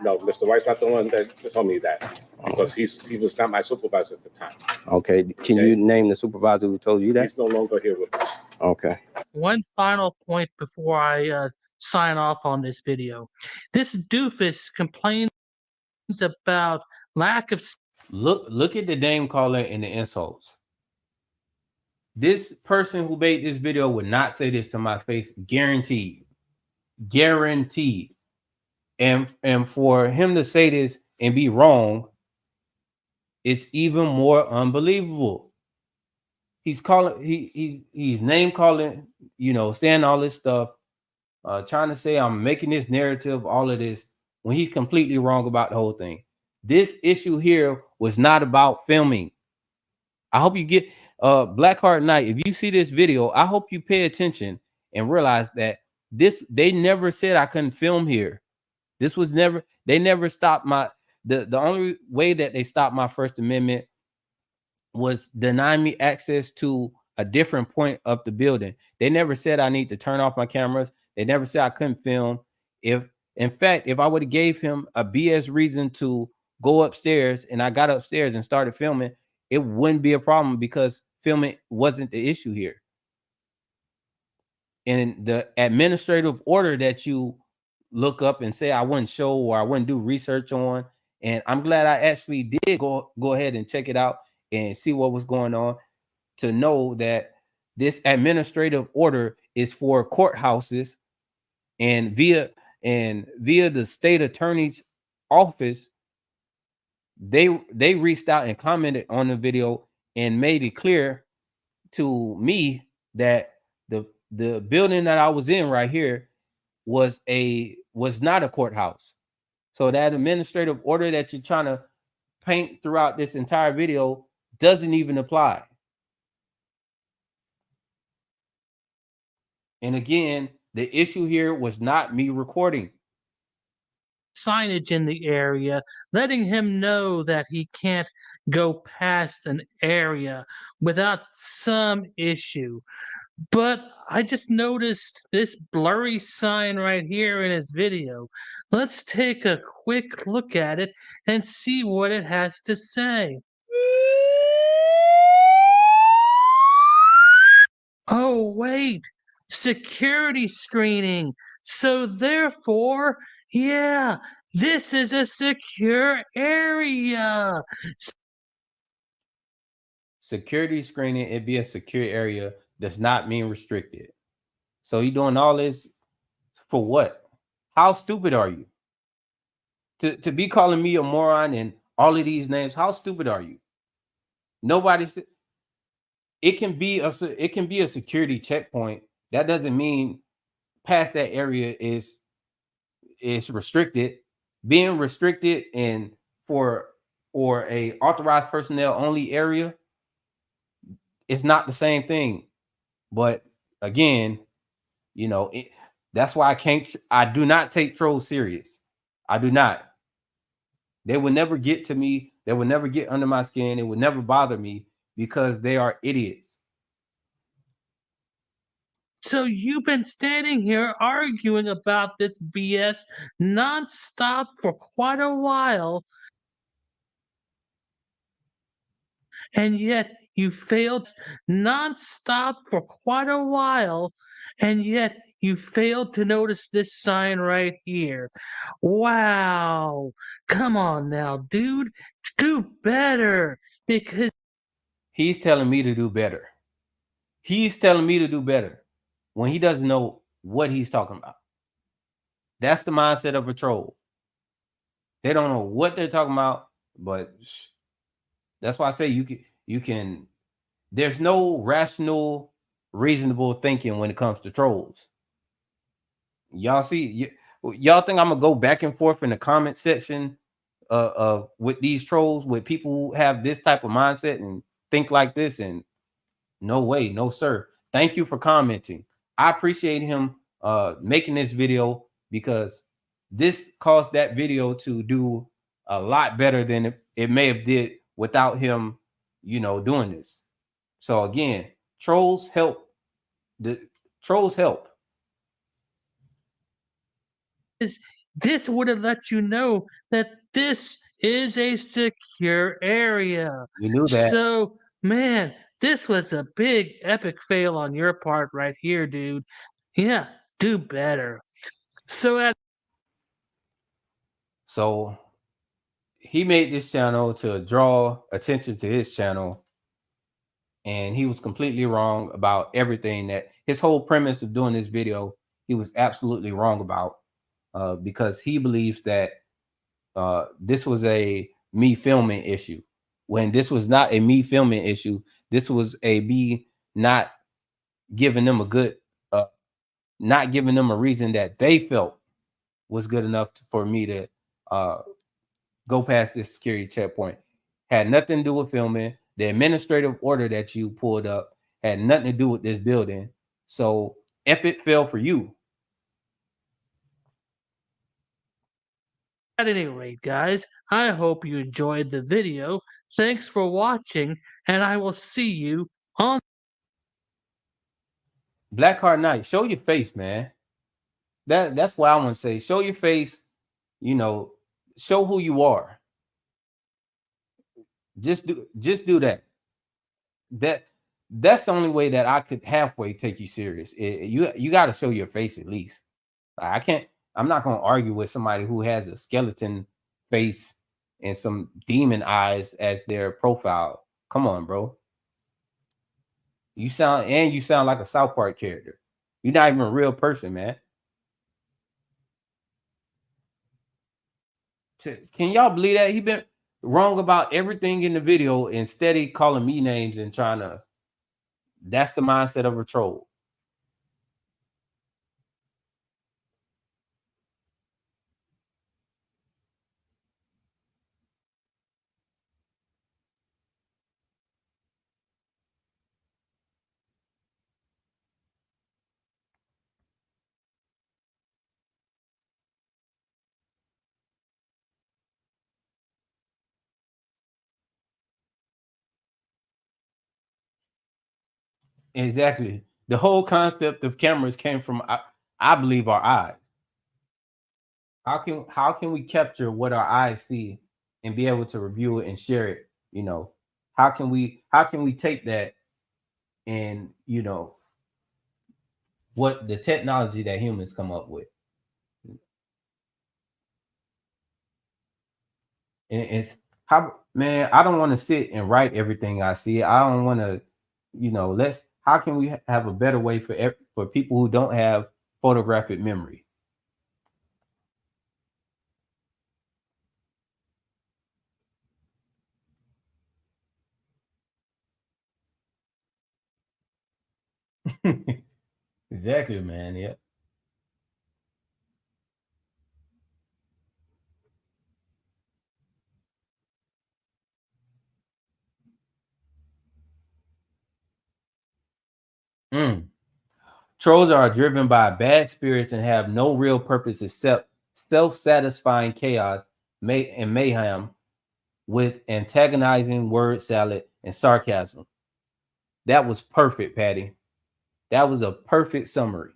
No, Mr. White's not the one that told me that because he was not my supervisor at the time. Okay, can you name the supervisor who told you that? He's no longer here with us. Okay. One final point before I sign off on this video. This doofus complains about lack of. Look at the name calling and the insults. This person who made this video would not say this to my face, guaranteed. And for him to say this and be wrong it's even more unbelievable. He's calling, he's name calling, you know, saying all this stuff, trying to say I'm making this narrative, all of this, when he's completely wrong about the whole thing. This issue here was not about filming. I hope you get Blackheart Knight. If you see this video, I hope you pay attention and realize that they never said I couldn't film here. This was never, they never stopped the only way that they stopped my First Amendment was denying me access to a different point of the building. They never said I need to turn off my cameras. They never said I couldn't film. If in fact, if I would have gave him a BS reason to go upstairs and I got upstairs and started filming, it wouldn't be a problem because filming wasn't the issue here. And the administrative order that you look up and say I wouldn't show or I wouldn't do research on, and I'm glad I actually did go ahead and check it out and see what was going on, to know that this administrative order is for courthouses, and via the state attorney's office, they reached out and commented on the video and made it clear to me that the building that I was in right here was not a courthouse. So that administrative order that you're trying to paint throughout this entire video doesn't even apply. And again, the issue here was not me recording. Signage in the area, letting him know that he can't go past an area without some issue. But I just noticed this blurry sign right here in his video. Let's take a quick look at it and see what it has to say. Oh, wait, security screening. So therefore, yeah, this is a secure area. Security screening, it be a secure area, does not mean restricted. So you doing all this for what? How stupid are you? To be calling me a moron and all of these names, how stupid are you? Nobody said it can be a security checkpoint. That doesn't mean past that area is restricted. Being restricted and or a authorized personnel only area, it's not the same thing. But again, you know, that's why I do not take trolls serious. I do not. They will never get to me. They will never get under my skin. It would never bother me because they are idiots. So you've been standing here arguing about this BS nonstop for quite a while, and yet you failed nonstop for quite a while, and yet you failed to notice this sign right here. Wow. Come on now, dude. Do better, because he's telling me to do better. He's telling me to do better when he doesn't know what he's talking about. That's the mindset of a troll. They don't know what they're talking about, but that's why I say you can there's no rational, reasonable thinking when it comes to trolls. Y'all see, y'all think I'm gonna go back and forth in the comment section with these trolls, with people who have this type of mindset and think like this? And no way, no sir. Thank you for commenting. I appreciate him making this video, because this caused that video to do a lot better than it may have did without him, you know, doing this. So again, trolls help. The trolls help. This would have let you know that this is a secure area. We knew that. So, man, this was a big epic fail on your part right here, dude. Yeah, do better. So he made this channel to draw attention to his channel, and he was completely wrong about everything. That his whole premise of doing this video, he was absolutely wrong about, because he believes that this was a me filming issue, when this was not a me filming issue. This was a me not giving them a good, not giving them a reason that they felt was good enough for me to go past this security checkpoint. Had nothing to do with filming. The administrative order that you pulled up had nothing to do with this building. So if it fell for you. At any rate, guys, I hope you enjoyed the video. Thanks for watching, and I will see you on Blackheart Knight. Show your face, man. That's what I want to say. Show your face, you know, show who you are. Just do that. That's the only way that I could halfway take you serious. You got to show your face at least. I'm not going to argue with somebody who has a skeleton face and some demon eyes as their profile. Come on, bro. You sound like a South Park character. You're not even a real person, man. Can y'all believe that? He been wrong about everything in the video and steady calling me names and trying to. That's the mindset of a troll. Exactly. The whole concept of cameras came from, I believe, our eyes. How can we capture what our eyes see and be able to review it and share it? You know, how can we take that and, you know, what the technology that humans come up with? And it's how, man, I don't want to sit and write everything I see. I don't want to, you know, how can we have a better way for people who don't have photographic memory? Exactly, man. Yeah. Trolls are driven by bad spirits and have no real purpose except self-satisfying chaos, and mayhem with antagonizing word salad and sarcasm. That was perfect, Patty. That was a perfect summary.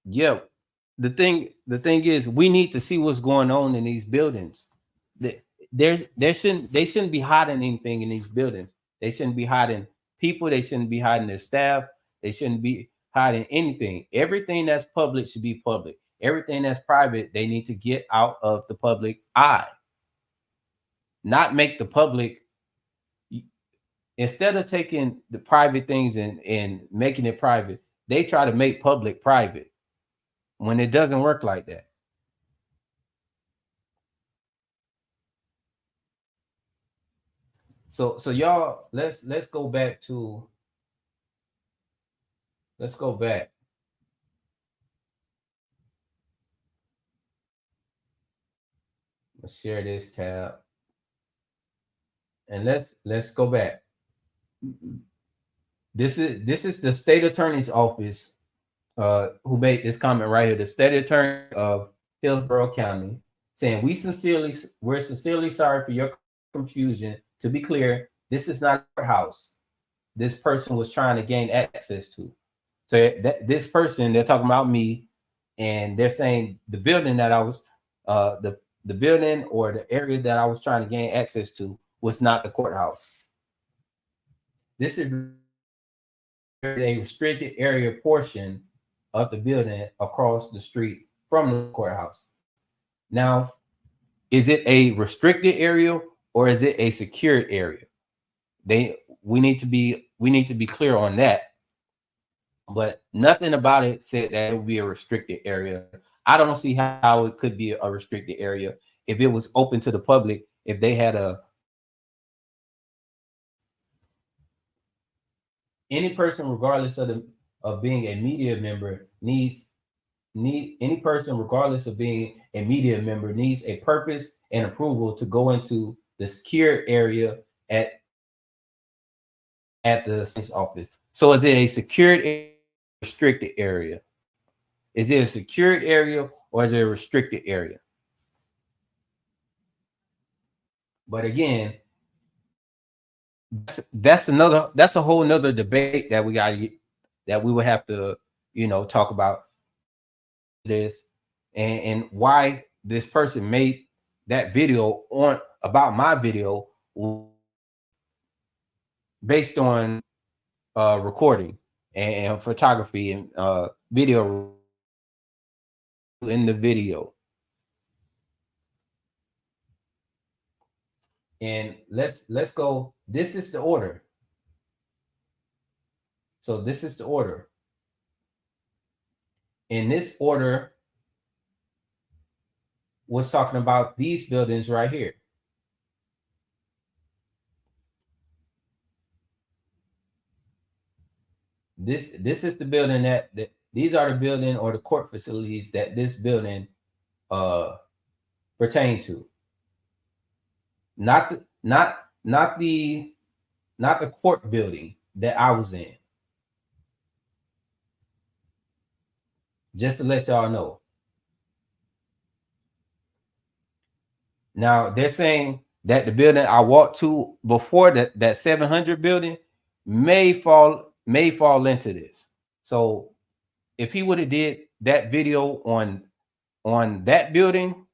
Yeah. The thing is, we need to see what's going on in these buildings. They shouldn't be hiding anything in these buildings. They shouldn't be hiding people. They shouldn't be hiding their staff. They shouldn't be hiding anything. Everything that's public should be public. Everything that's private, they need to get out of the public eye. Not make the public, instead of taking the private things and making it private, they try to make public private when it doesn't work like that. So y'all, let's go back. Let's share this tab. And let's go back. This is the state attorney's office who made this comment right here. The state attorney of Hillsborough County saying, we're sincerely sorry for your confusion. To be clear, this is not our house. This person was trying to gain access to. So this person, they're talking about me, and they're saying the building that I was, the building or the area that I was trying to gain access to was not the courthouse. This is a restricted area portion of the building across the street from the courthouse. Now, is it a restricted area or is it a secured area? We need to be clear on that. but nothing about it said that it would be a restricted area. I don't see how it could be a restricted area if it was open to the public, if they had any person, regardless of being a media member, needs a purpose and approval to go into the secure area at the office. So is it a secured restricted area? Is it a secured area or is it a restricted area? But again, that's a whole nother debate that we would have to, talk about this and why this person made that video about my video based on recording and photography and video in the video. And let's go. This is the order. So this is the order. In this order was talking about these buildings right here. This is the building that these are the building or the court facilities that this building pertain to. Not the court building that I was in. Just to let y'all know. Now they're saying that the building I walked to before that 700 building may fall into this. So if he would have did that video on that building,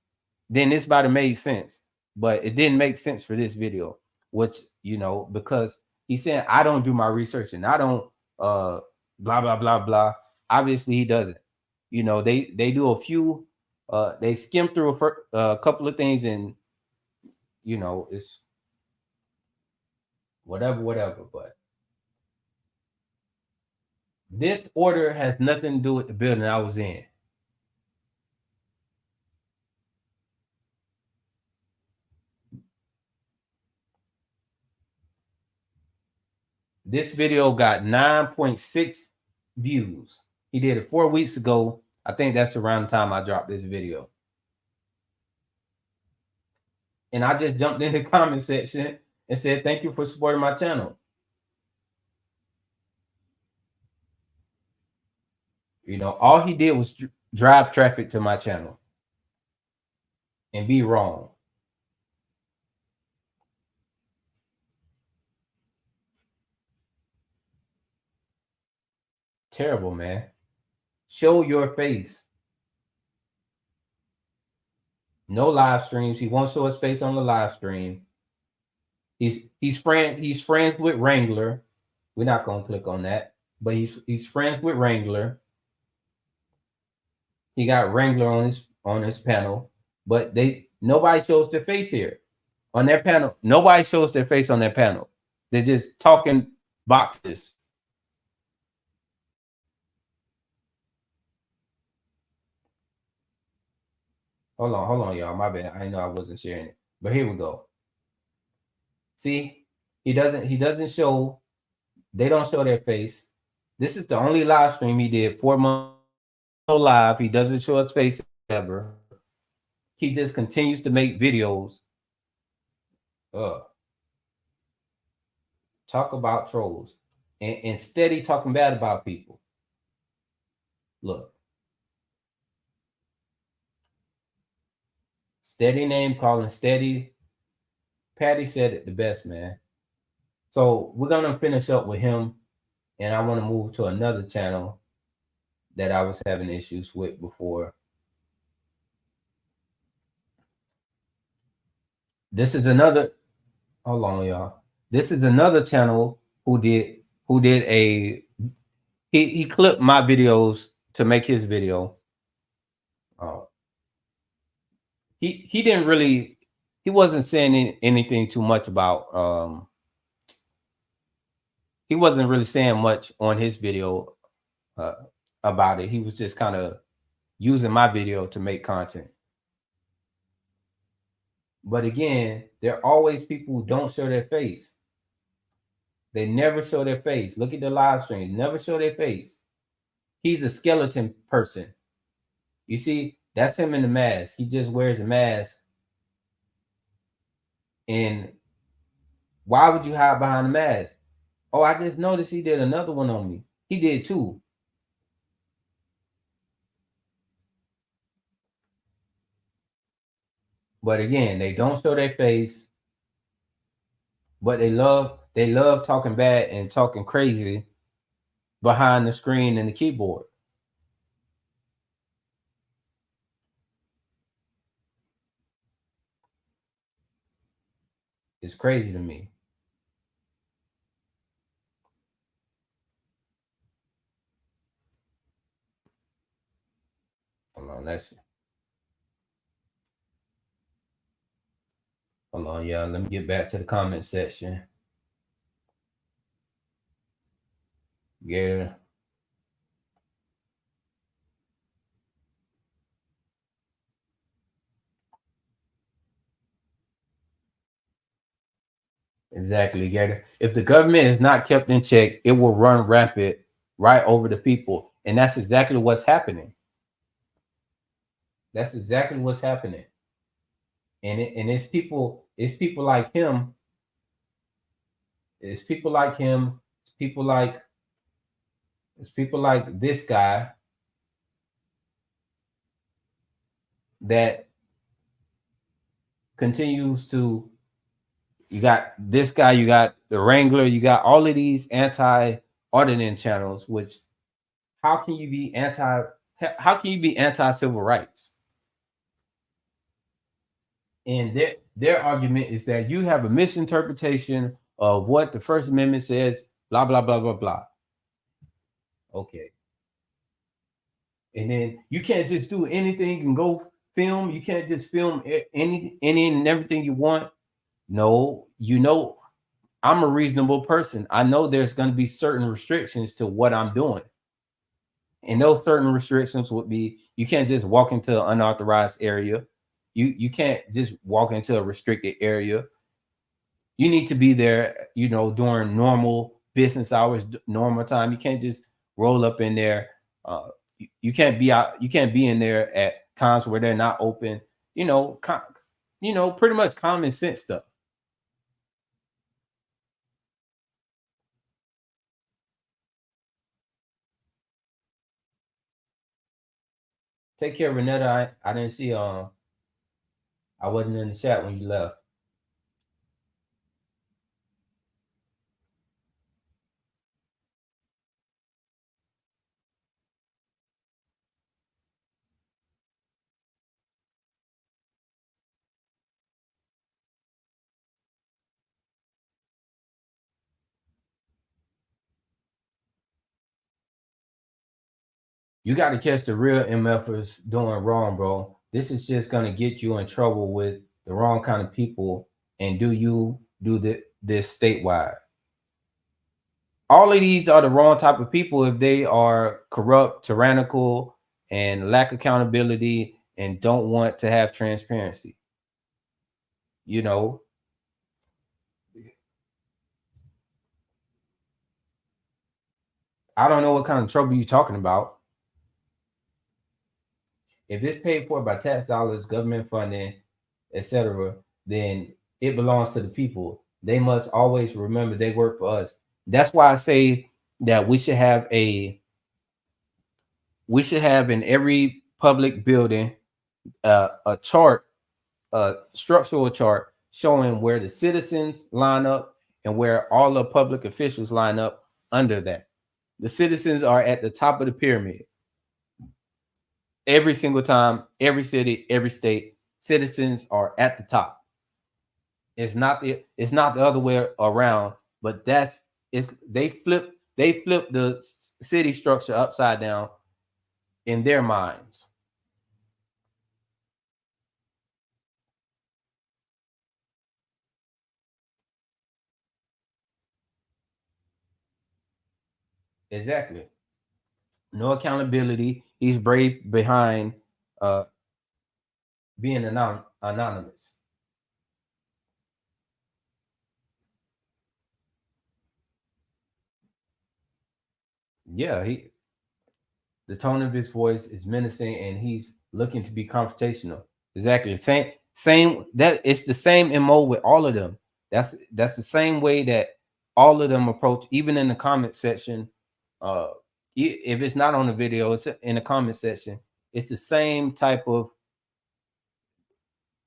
then this might have made sense. But it didn't make sense for this video, which, because he's saying I don't do my research and I don't blah blah blah blah. Obviously he doesn't. They do a few they skim through a couple of things and it's whatever. But this order has nothing to do with the building I was in. This video got 9.6 views. He did it 4 weeks ago. I think that's around the time I dropped this video. And I just jumped in the comment section and said, thank you for supporting my channel. All he did was drive traffic to my channel and be wrong. Terrible, man. Show your face. No live streams. He won't show his face on the live stream. He's friends with Wrangler. We're not gonna click on that, but he's friends with Wrangler. He got Wrangler on his panel, but nobody shows their face here on their panel. Nobody shows their face on their panel. They're just talking boxes. Hold on, y'all. My bad. I know I wasn't sharing it, but here we go. See, he doesn't show. They don't show their face. This is the only live stream he did 4 months live. He doesn't show his face ever. He just continues to make videos. Talk about trolls and steady talking bad about people. Look. Steady name calling, steady. Patty said it the best, man. So we're going to finish up with him. And I want to move to another channel that I was having issues with before. This is another, hold on, y'all. This is another channel who did he clipped my videos to make his video. He didn't really, he wasn't saying anything too much about he wasn't really saying much on his video about it. He was just kind of using my video to make content. But again, there are always people who don't show their face. They never show their face. Look at the live stream. Never show their face. He's a skeleton person. You see, that's him in the mask. He just wears a mask. And why would you hide behind the mask? Oh, I just noticed he did another one on me. He did too. But again, they don't show their face. But they love talking bad and talking crazy behind the screen and the keyboard. It's crazy to me. Hold on, hold on, y'all. Let me get back to the comment section. Yeah. Exactly, Gator. If the government is not kept in check, it will run rampant right over the people. And that's exactly what's happening. That's exactly what's happening. And it's people like him. It's people like him. It's people like this guy that continues to. You got this guy, you got the Wrangler, you got all of these anti-auditing channels, which how can you be anti-civil rights? And their argument is that you have a misinterpretation of what the First Amendment says, blah, blah, blah, blah, blah. Okay. And then you can't just do anything and go film. You can't just film any and everything you want. No, you know, I'm a reasonable person. I know there's going to be certain restrictions to what I'm doing. And those certain restrictions would be, you can't just walk into an unauthorized area. You can't just walk into a restricted area. You need to be there, you know, during normal business hours, normal time. You can't just roll up in there. You can't be out. You can't be in there at times where they're not open. You know, pretty much common sense stuff. Take care, Renetta. I didn't see I wasn't in the chat when you left. You got to catch the real MFers doing wrong, bro. This is just gonna get you in trouble with the wrong kind of people. And do this statewide? All of these are the wrong type of people if they are corrupt, tyrannical, and lack accountability and don't want to have transparency. You know, I don't know what kind of trouble you're talking about. If it's paid for by tax dollars, government funding, etc., then it belongs to the people. They must always remember they work for us. That's why I say that we should have in every public building a chart, a structural chart showing where the citizens line up and where all the public officials line up under that. The citizens are at the top of the pyramid. Every single time, every city, every state, citizens are at the top. It's not the other way around, but they flip the city structure upside down in their minds. Exactly. No accountability. He's brave behind being anonymous. Yeah, the tone of his voice is menacing, and he's looking to be confrontational. Exactly. Same that it's the same MO with all of them. That's the same way that all of them approach, even in the comment section. If it's not on the video, it's in the comment section. It's the same type of,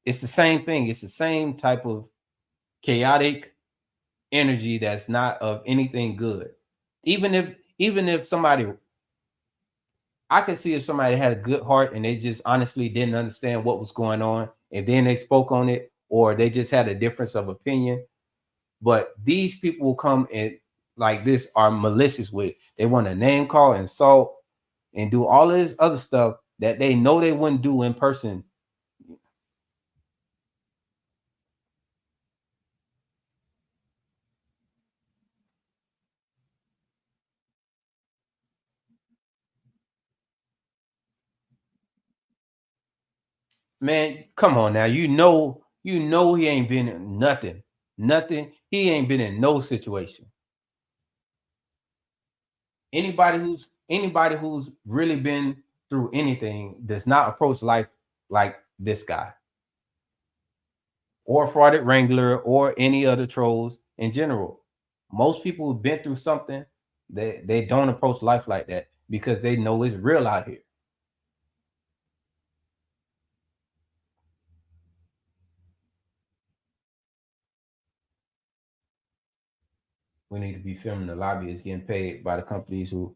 it's the same thing. It's the same type of chaotic energy that's not of anything good. Even if somebody, I could see if somebody had a good heart and they just honestly didn't understand what was going on, and then they spoke on it, or they just had a difference of opinion. But these people will come and like this are malicious with it. They want to name call, insult, and do all of this other stuff that they know they wouldn't do in person. Man, come on now. You know he ain't been in nothing. He ain't been in no situation. Anybody who's really been through anything does not approach life like this guy, or Frauded Wrangler, or any other trolls in general. Most people who've been through something, they don't approach life like that because they know it's real out here. We need to be filming the lobbyists getting paid by the companies who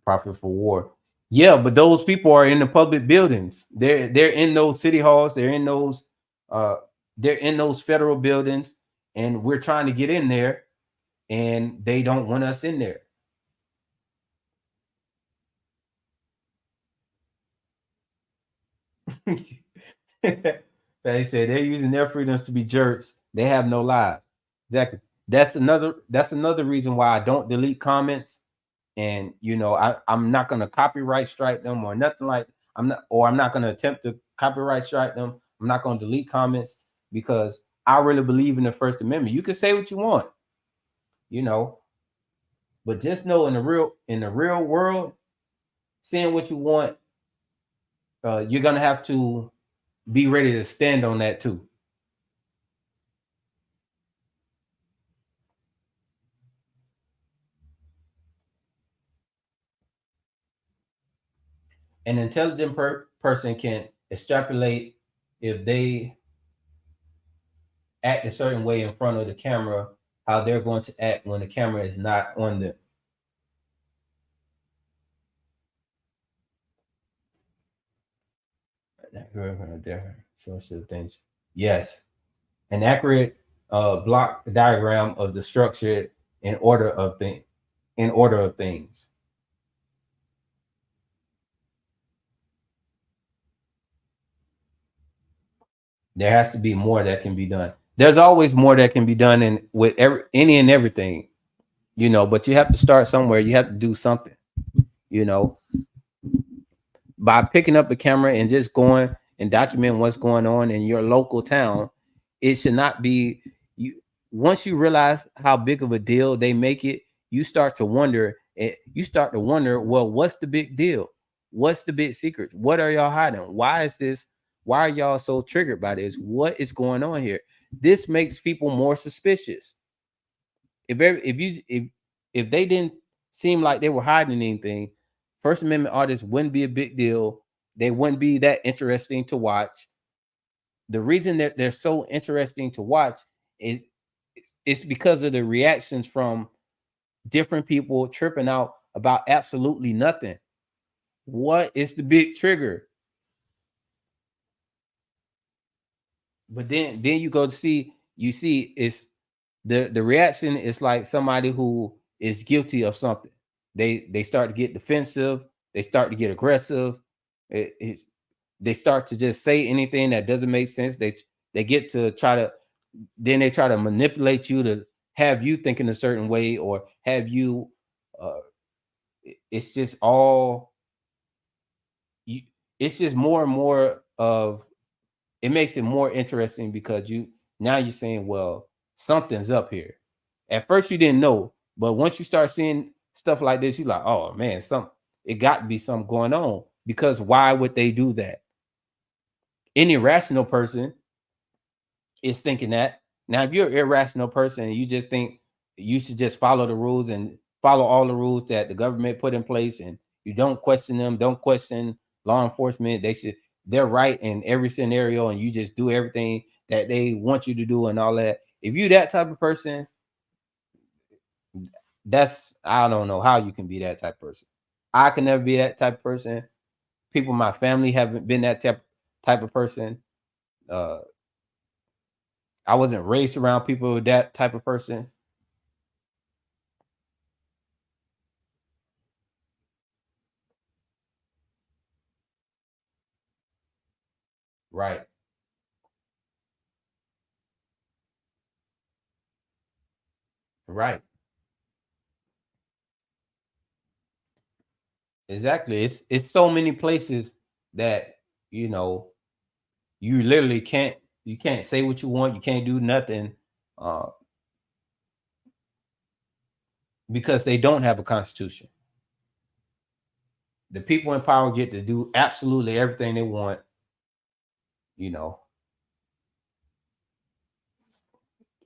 profit for war. Yeah, but those people are in the public buildings. They're in those city halls. They're in those federal buildings, and we're trying to get in there, and they don't want us in there. They say they're using their freedoms to be jerks. They have no lives. Exactly. That's another reason why I don't delete comments. And I'm not gonna copyright strike them or nothing like. I'm not gonna attempt to copyright strike them. I'm not gonna delete comments because I really believe in the First Amendment. You can say what you want, but just know in the real world, saying what you want, you're gonna have to be ready to stand on that too. An intelligent person can extrapolate if they act a certain way in front of the camera, how they're going to act when the camera is not on them. Things. Yes, an accurate block diagram of the structure in order of things. There has to be more that can be done. There's always more that can be done with any and everything, but you have to start somewhere. You have to do something, by picking up a camera and just going and document what's going on in your local town. It should not be you. Once you realize how big of a deal they make it, you start to wonder, well, what's the big deal? What's the big secret? What are y'all hiding? Why is this? Why are y'all so triggered by this? What is going on here? This makes people more suspicious. If they didn't seem like they were hiding anything, First Amendment artists wouldn't be a big deal. They wouldn't be that interesting to watch. The reason that they're so interesting to watch is it's because of the reactions from different people tripping out about absolutely nothing. What is the big trigger? But then you go to see it's the reaction is like somebody who is guilty of something. They start to get defensive. They start to get aggressive. They start to just say anything that doesn't make sense. They get to try to manipulate you to have you think in a certain way, or have you it's just all you. It's just more and more of. It makes it more interesting because now you're saying, well, something's up here. At first you didn't know, but once you start seeing stuff like this, you're like, oh man, it got to be something going on, because why would they do that? Any rational person is thinking that. Now, if you're an irrational person and you just think you should just follow the rules and follow all the rules that the government put in place, and you don't question them, don't question law enforcement, they're right in every scenario, and you just do everything that they want you to do and all that. If you're that type of person, I don't know how you can be that type of person. I can never be that type of person. People in my family haven't been that type of person. I wasn't raised around people with that type of person. Right. Right. Exactly. It's so many places that you literally can't say what you want. You can't do nothing because they don't have a constitution. The people in power get to do absolutely everything they want.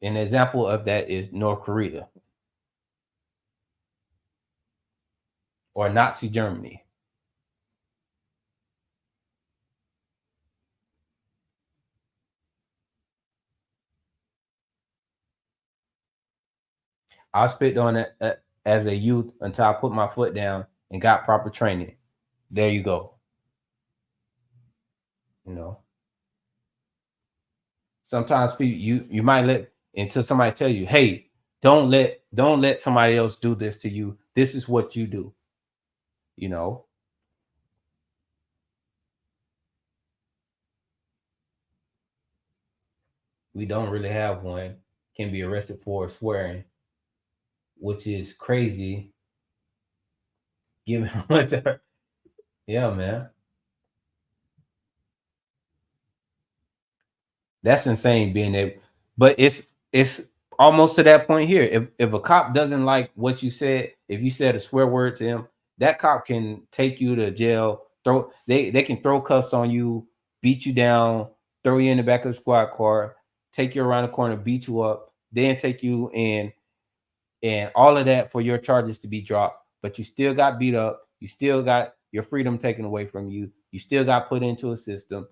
An example of that is North Korea or Nazi Germany. I spit on it as a youth until I put my foot down and got proper training. There you go. Sometimes people you might let until somebody tell you, hey, don't let somebody else do this to you. This is what you do. We don't really have one. Can be arrested for swearing, which is crazy. Given what? Yeah, man. That's insane being able, but it's almost to that point here. If a cop doesn't like what you said, if you said a swear word to him, that cop can take you to jail, they can throw cuffs on you, beat you down, throw you in the back of the squad car, take you around the corner, beat you up, then take you in, and all of that for your charges to be dropped. But you still got beat up, you still got your freedom taken away from you, you still got put into a system.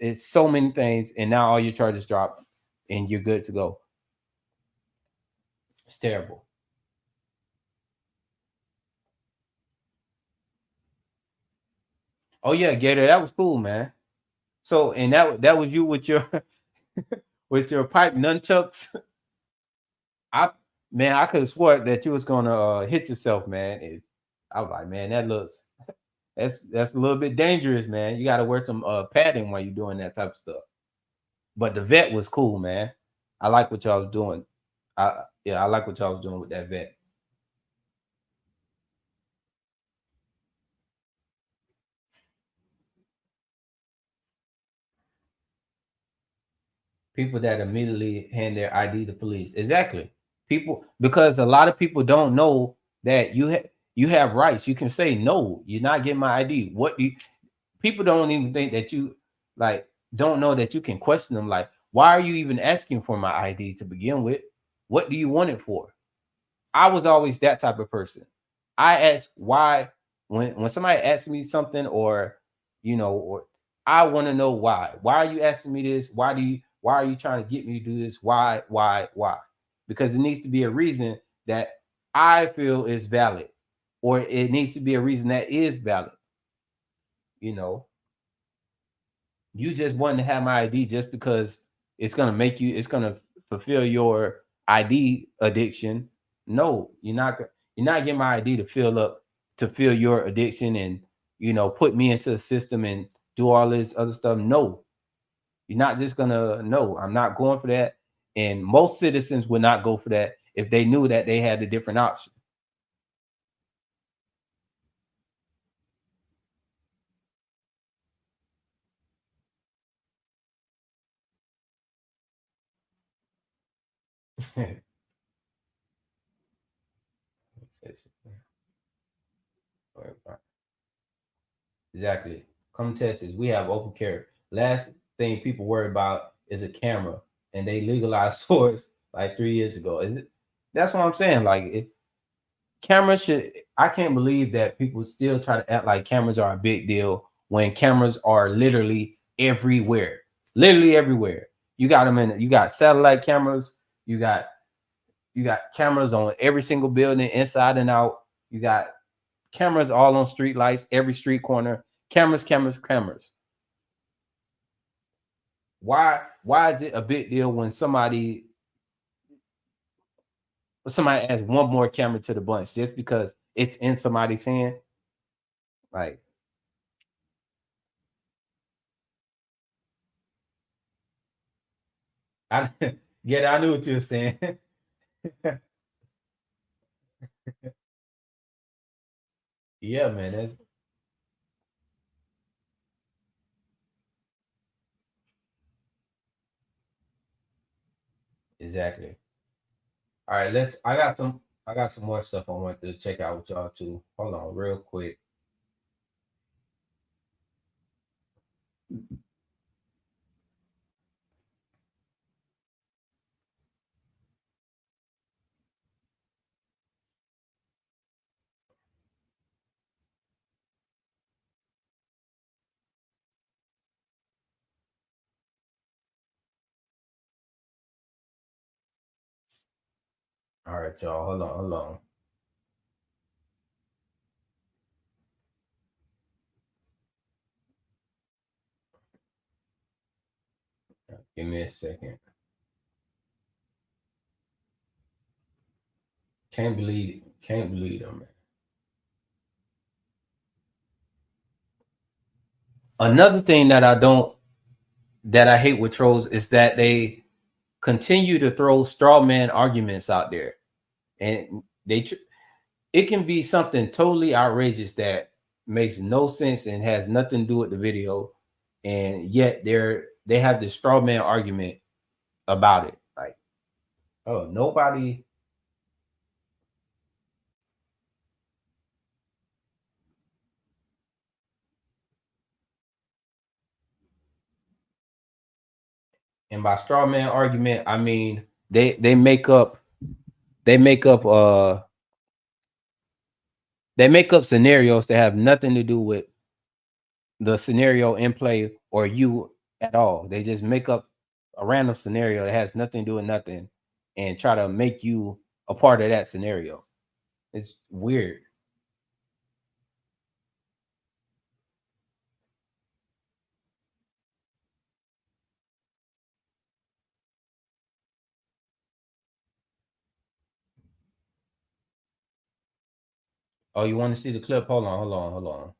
It's so many things, and now all your charges drop, and you're good to go. It's terrible. Oh yeah, Gator, that was cool, man. So, and that was you with your with your pipe nunchucks. I could have swore that you was gonna hit yourself, man. I was like, man, that's a little bit dangerous, man. You got to wear some padding while you're doing that type of stuff. But the vet was cool, man. I like what y'all was doing. I like what y'all was doing with that vet. People that immediately hand their ID to police. Exactly. Because a lot of people don't know that you have rights. You can say, no, you're not getting my ID. People don't even think that you don't know that you can question them. Like, why are you even asking for my ID to begin with? What do you want it for? I was always that type of person. I ask why when somebody asks me something, or I want to know why. Why are you asking me this? Why are you trying to get me to do this? Why? Because it needs to be a reason that I feel is valid, or it needs to be a reason that is valid. You just want to have my ID just because it's going to fulfill your ID addiction. No, you're not getting my ID to fill your addiction and, put me into the system and do all this other stuff. No, you're not just gonna, no, I'm not going for that. And most citizens would not go for that if they knew that they had a different option. Exactly. Come Texas, we have open carry. Last thing people worry about is a camera, and they legalized swords like 3 years ago. Is it? That's what I'm saying. Like, if cameras should, I can't believe that people still try to act like cameras are a big deal when cameras are literally everywhere. Literally everywhere. You got them in. You got satellite cameras. You got cameras on every single building, inside and out. You got cameras all on street lights, every street corner. Cameras. Why is it a big deal when somebody adds one more camera to the bunch just because it's in somebody's hand? Like, I I knew what you were saying. Yeah, man. That's exactly. All right, I got some more stuff I want to check out with y'all too. Hold on real quick. All right, y'all. Hold on. Give me a second. Can't believe them, man. Another thing that I hate with trolls is that they continue to throw straw man arguments out there, and it can be something totally outrageous that makes no sense and has nothing to do with the video, and yet they have this straw man argument about it. Like, oh, nobody. And by straw man argument, I mean they make up scenarios that have nothing to do with the scenario in play or you at all. They just make up a random scenario that has nothing to do with nothing and try to make you a part of that scenario. It's weird. Oh, you want to see the clip? Hold on.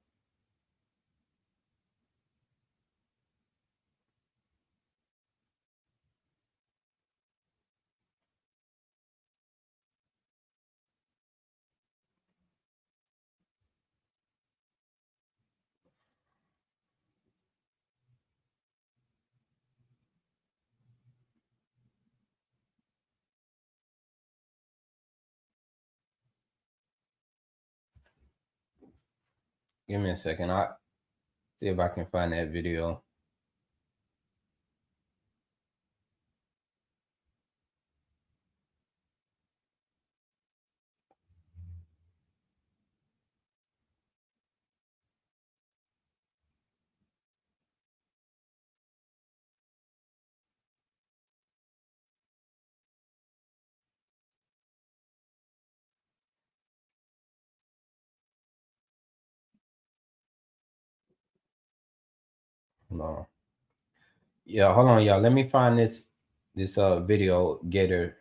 Give me a second. I see if I can find that video. Hold on. Yeah, hold on, y'all. Let me find this video Gator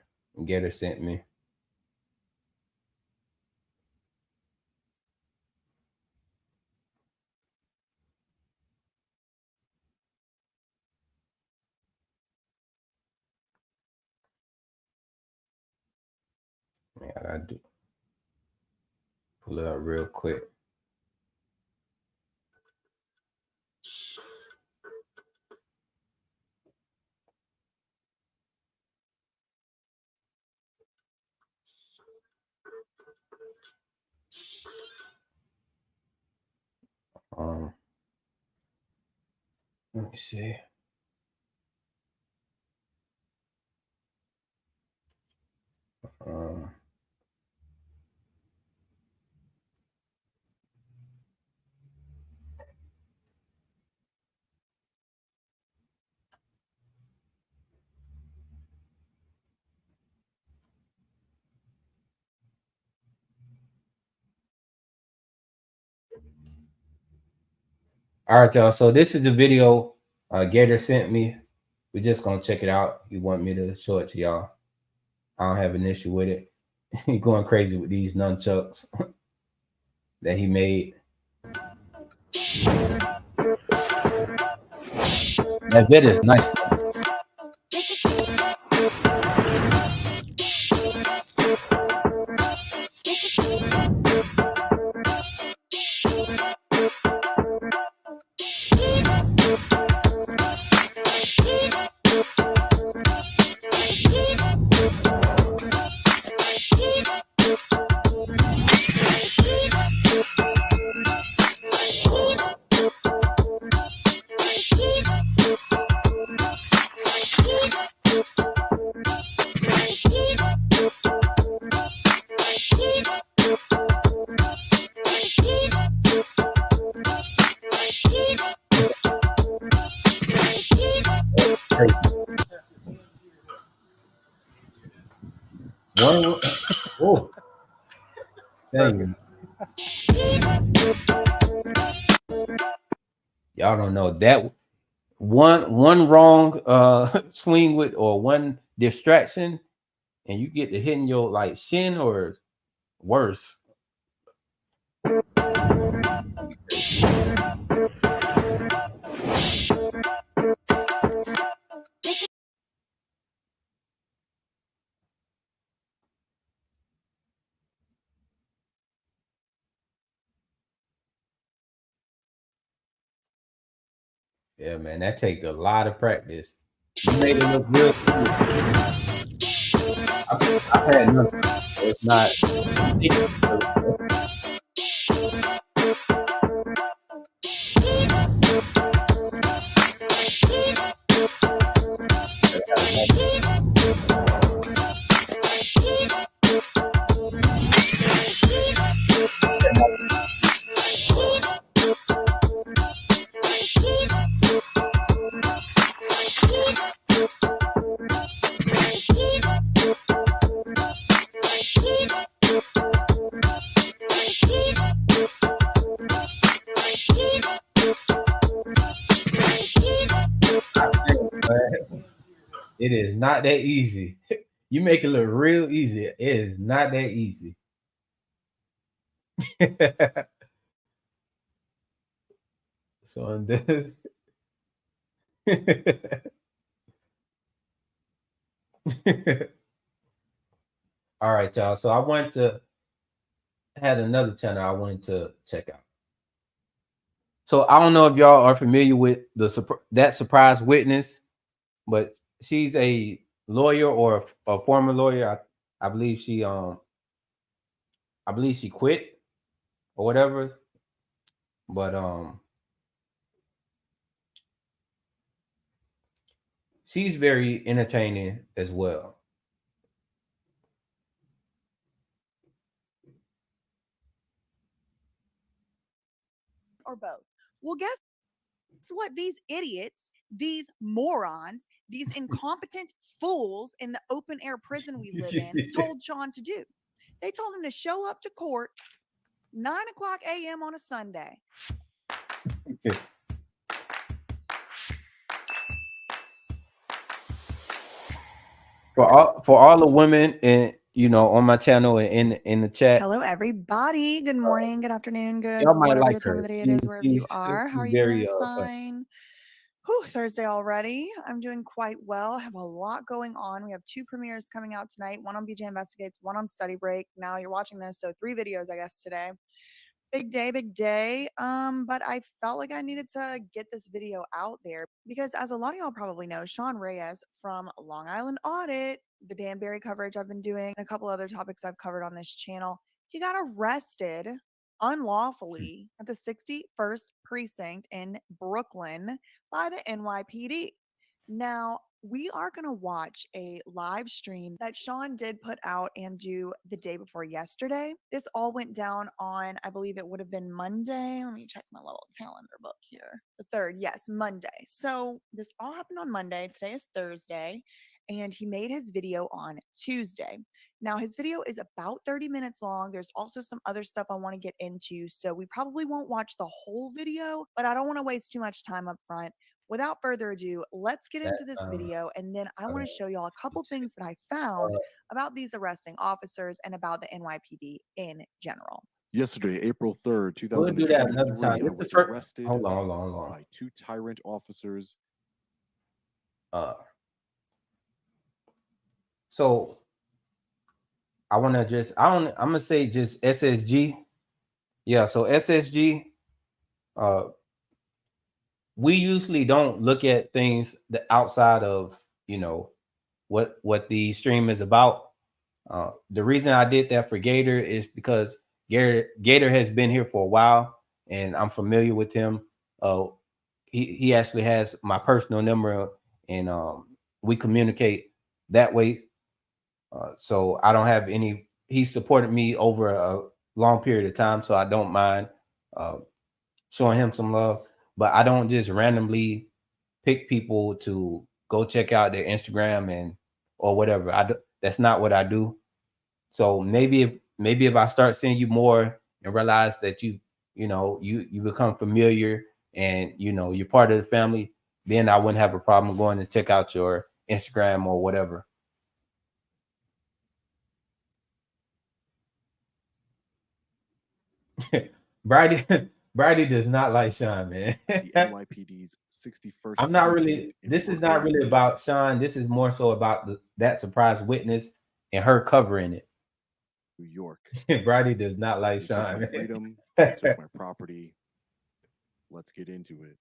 sent me. Man, I gotta pull it up real quick. Let me see. All right, y'all. So this is the video Gator sent me. We're just gonna check it out. He want me to show it to y'all. I don't have an issue with it. He going crazy with these nunchucks that he made. That vid is nice. Oh, dang you. Y'all don't know that one wrong swing with or one distraction, and you get to hitting your like shin or worse. Yeah, man, that take a lot of practice. You made it look real cool. I've had nothing. It's not. It is not that easy. You make it look real easy. It is not that easy. So on this. All right, y'all. So I had another channel I wanted to check out. So I don't know if y'all are familiar with that surprise witness, but she's a lawyer or a former lawyer. I believe she quit or whatever. But she's very entertaining as well. Or both. Well, guess what? These idiots, these morons, these incompetent fools in the open air prison we live in told Sean to do. They told him to show up to court 9:00 a.m. on a Sunday. For all the women on my channel and in the chat. Hello, everybody. Good morning, good afternoon, good Y'all might whatever like the time her. of the day it is, wherever you are. How are you doing? It's funny. fine. Whew, Thursday already. I'm doing quite well. I have a lot going on. We have 2 premieres coming out tonight. One on BJ Investigates, one on Study Break. Now you're watching this, so 3 videos, I guess, today. Big day, big day. But I felt like I needed to get this video out there because, as a lot of y'all probably know, Sean Reyes from Long Island Audit, the Dan Barry coverage I've been doing, and a couple other topics I've covered on this channel, He got arrested unlawfully at the 61st precinct in Brooklyn by the NYPD. Now, we are going to watch a live stream that Sean did put out and do the day before yesterday. This all went down on, I believe it would have been Monday. Let me check my little calendar book here. The 3rd, yes, Monday. So this all happened on Monday. Today is Thursday, and he made his video on Tuesday. Now, his video is about 30 minutes long. There's also some other stuff I want to get into, so we probably won't watch the whole video, but I don't want to waste too much time up front. Without further ado, let's get into this video, and then I want to show y'all a couple things that I found about these arresting officers and about the NYPD in general. Yesterday, April 3rd, We'll do that another 2023, time. I This was is for- arrested hold on. by 2 tyrant officers. So I want to just, I'm going to say just SSG. Yeah. So SSG, we usually don't look at things the outside of, what the stream is about. The reason I did that for Gator is because Gator has been here for a while and I'm familiar with him. He actually has my personal number and we communicate that way. So I don't have any, he supported me over a long period of time. So I don't mind showing him some love, but I don't just randomly pick people to go check out their Instagram or whatever. That's not what I do. So maybe if I start seeing you more and realize that you become familiar and you're part of the family, then I wouldn't have a problem going to check out your Instagram or whatever. Brady does not like Sean, man. The NYPD's 61st. I'm not really. precinct in This is not Brooklyn, really about Sean. This is more so about that surprise witness and her covering it. New York. Brady does not like They took Sean. my man. freedom, they took my property. Let's get into it.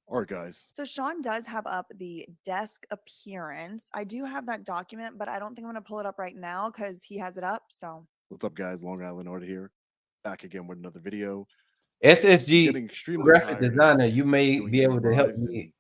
All right, guys. So Sean does have up the desk appearance. I do have that document, but I don't think I'm going to pull it up right now because he has it up. So What's up, guys? Long Island Order here. Back again with another video. SSG Getting extremely graphic tired of designer, you may doing be these able to help lives me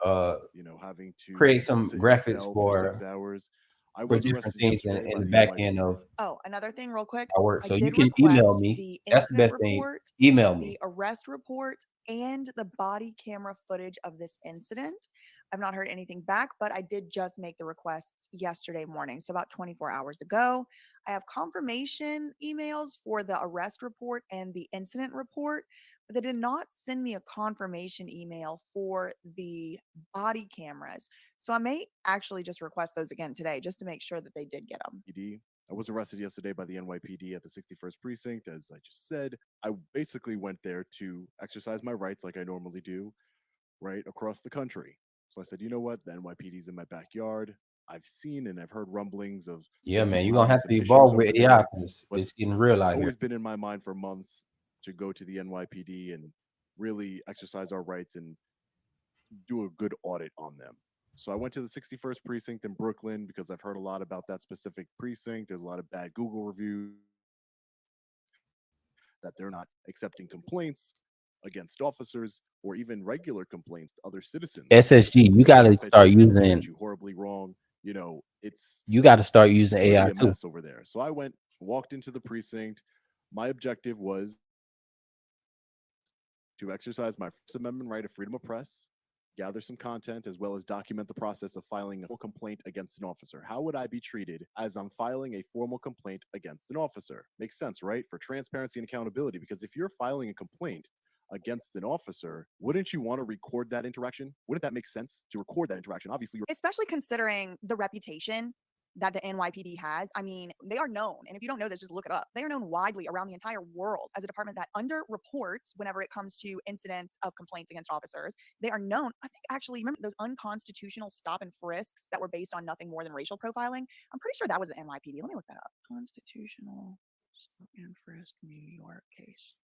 having to create some sit in a graphics cell for 6 hours. I for was different arrested things yesterday in by the the back NYPD. end of Oh, another thing real quick. our work. I So you did can email request me. the That's the incident best thing. report, Email the me. arrest report, and the body camera footage of this incident. I've not heard anything back, but I did just make the requests yesterday morning, so about 24 hours ago. I have confirmation emails for the arrest report and the incident report, but they did not send me a confirmation email for the body cameras. So I may actually just request those again today just to make sure that they did get them. PD. I was arrested yesterday by the NYPD at the 61st precinct. As I just said, I basically went there to exercise my rights like I normally do, right across the country. So I said, you know what? The NYPD's in my backyard. I've seen and I've heard rumblings of Yeah, some man, people you're gonna having have some to issues evolve over with there, AI because but it's getting real it's out here. always been in my mind for months to go to the NYPD and really exercise our rights and do a good audit on them. So I went to the 61st precinct in Brooklyn because I've heard a lot about that specific precinct. There's a lot of bad Google reviews that they're not accepting complaints against officers or even regular complaints to other citizens. SSG, you They gotta laugh at start you, they get using. you horribly wrong. It's You got to start using really AI a too. mess over there. So I walked into the precinct. My objective was to exercise my First Amendment right of freedom of press, gather some content, as well as document the process of filing a complaint against an officer. How would I be treated as I'm filing a formal complaint against an officer? Makes sense, right? For transparency and accountability, because if you're filing a complaint against an officer, wouldn't you want to record that interaction? Wouldn't that make sense to record that interaction? Obviously, you're Especially considering the reputation that the NYPD has. I mean, they are known, and if you don't know this, just look it up. They are known widely around the entire world as a department that underreports whenever it comes to incidents of complaints against officers. They are known, I think actually, remember those unconstitutional stop and frisks that were based on nothing more than racial profiling? I'm pretty sure that was the NYPD. Let me look that up. Constitutional stop and frisk New York case.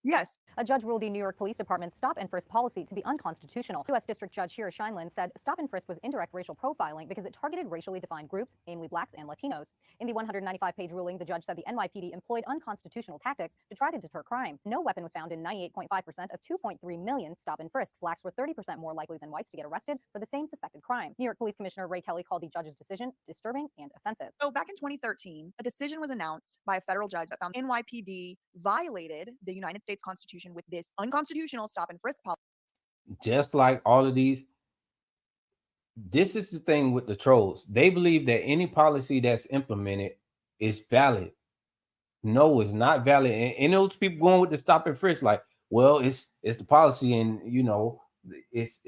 Yes. A judge ruled the New York Police Department's stop and frisk policy to be unconstitutional. U.S. District Judge Shira Scheinlin said stop and frisk was indirect racial profiling because it targeted racially defined groups, namely blacks and Latinos. In the 195-page ruling, the judge said the NYPD employed unconstitutional tactics to try to deter crime. No weapon was found in 98.5% of 2.3 million stop and frisks. Blacks were 30% more likely than whites to get arrested for the same suspected crime. New York Police Commissioner Ray Kelly called the judge's decision disturbing and offensive. So back in 2013, a decision was announced by a federal judge that found NYPD violated the United States Constitution with this unconstitutional stop and frisk policy. Just like all of these, this is the thing with the trolls. They believe that any policy that's implemented is valid. No, it's not valid. And those people going with the stop and frisk, like, well, it's the policy, and you know, it's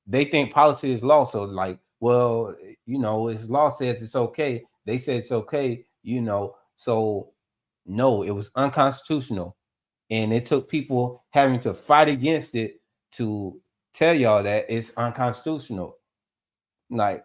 they think policy is law. So like, well, you know, it's law says it's okay. They said it's okay, you know. So no, it was unconstitutional. And it took people having to fight against it to tell y'all that it's unconstitutional. Like,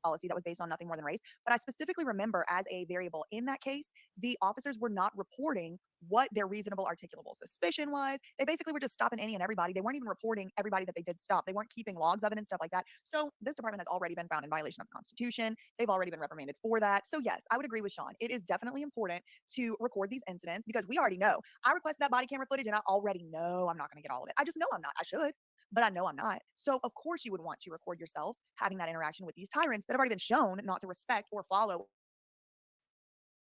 policy that was based on nothing more than race. But I specifically remember as a variable in that case, the officers were not reporting what their reasonable articulable suspicion was. They basically were just stopping any and everybody. They weren't even reporting everybody that they did stop. They weren't keeping logs of it and stuff like that. So this department has already been found in violation of the Constitution. They've already been reprimanded for that. So yes, I would agree with Sean. It is definitely important to record these incidents because we already know. I requested that body camera footage and I already know I'm not going to get all of it. I just know I'm not. I should, but I know I'm not. So of course you would want to record yourself having that interaction with these tyrants that have already been shown not to respect or follow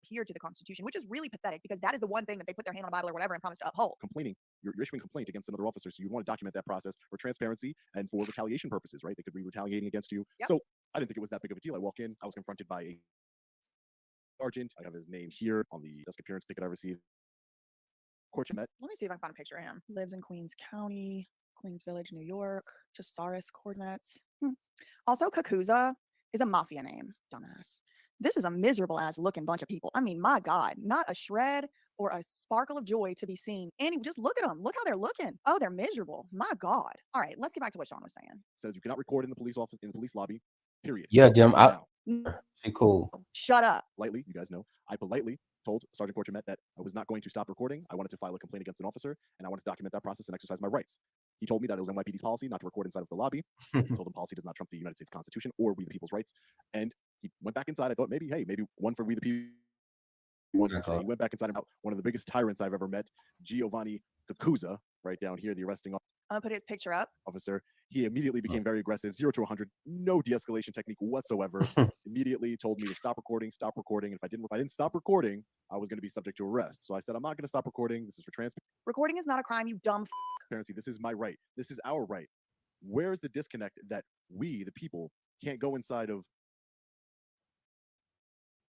here to the Constitution, which is really pathetic because that is the one thing that they put their hand on the Bible or whatever and promise to uphold. Complaining, you're issuing a complaint against another officer, so you want to document that process for transparency and for retaliation purposes, right? They could be retaliating against you. Yep. So I didn't think it was that big of a deal. I walk in, I was confronted by a sergeant. I have his name here on the desk appearance ticket I received. Korchemet. Let me see if I can find a picture of him. Lives in Queens County, Queens Village, New York. Jasaris coordinates. Also, Kakuza is a mafia name. Dumbass. This is a miserable ass looking bunch of people. I mean, my God, not a shred or a sparkle of joy to be seen. And just look at them. Look how they're looking. Oh, they're miserable. My God. All right, let's get back to what Sean was saying. Says you cannot record in the police office, in the police lobby, period. yeah, Jim, Now, she cool. Shut up. politely, you guys know, I politely told Sergeant Korchemet that I was not going to stop recording. I wanted to file a complaint against an officer, and I wanted to document that process and exercise my rights. He told me that it was NYPD's policy not to record inside of the lobby. I told him policy does not trump the United States Constitution or we the people's rights. And he went back inside. I thought maybe one for we the people. He went back inside about one of the biggest tyrants I've ever met, Giovanni Kakuza, right down here, the arresting I'm gonna put his picture up. officer. He immediately became very aggressive, 0 to 100, no de-escalation technique whatsoever. Immediately told me to stop recording. And if I didn't stop recording, I was going to be subject to arrest. So I said, I'm not going to stop recording. This is for Recording is not a crime, you dumb transparency. This is my right. This is our right. Where is the disconnect that we, the people, can't go inside of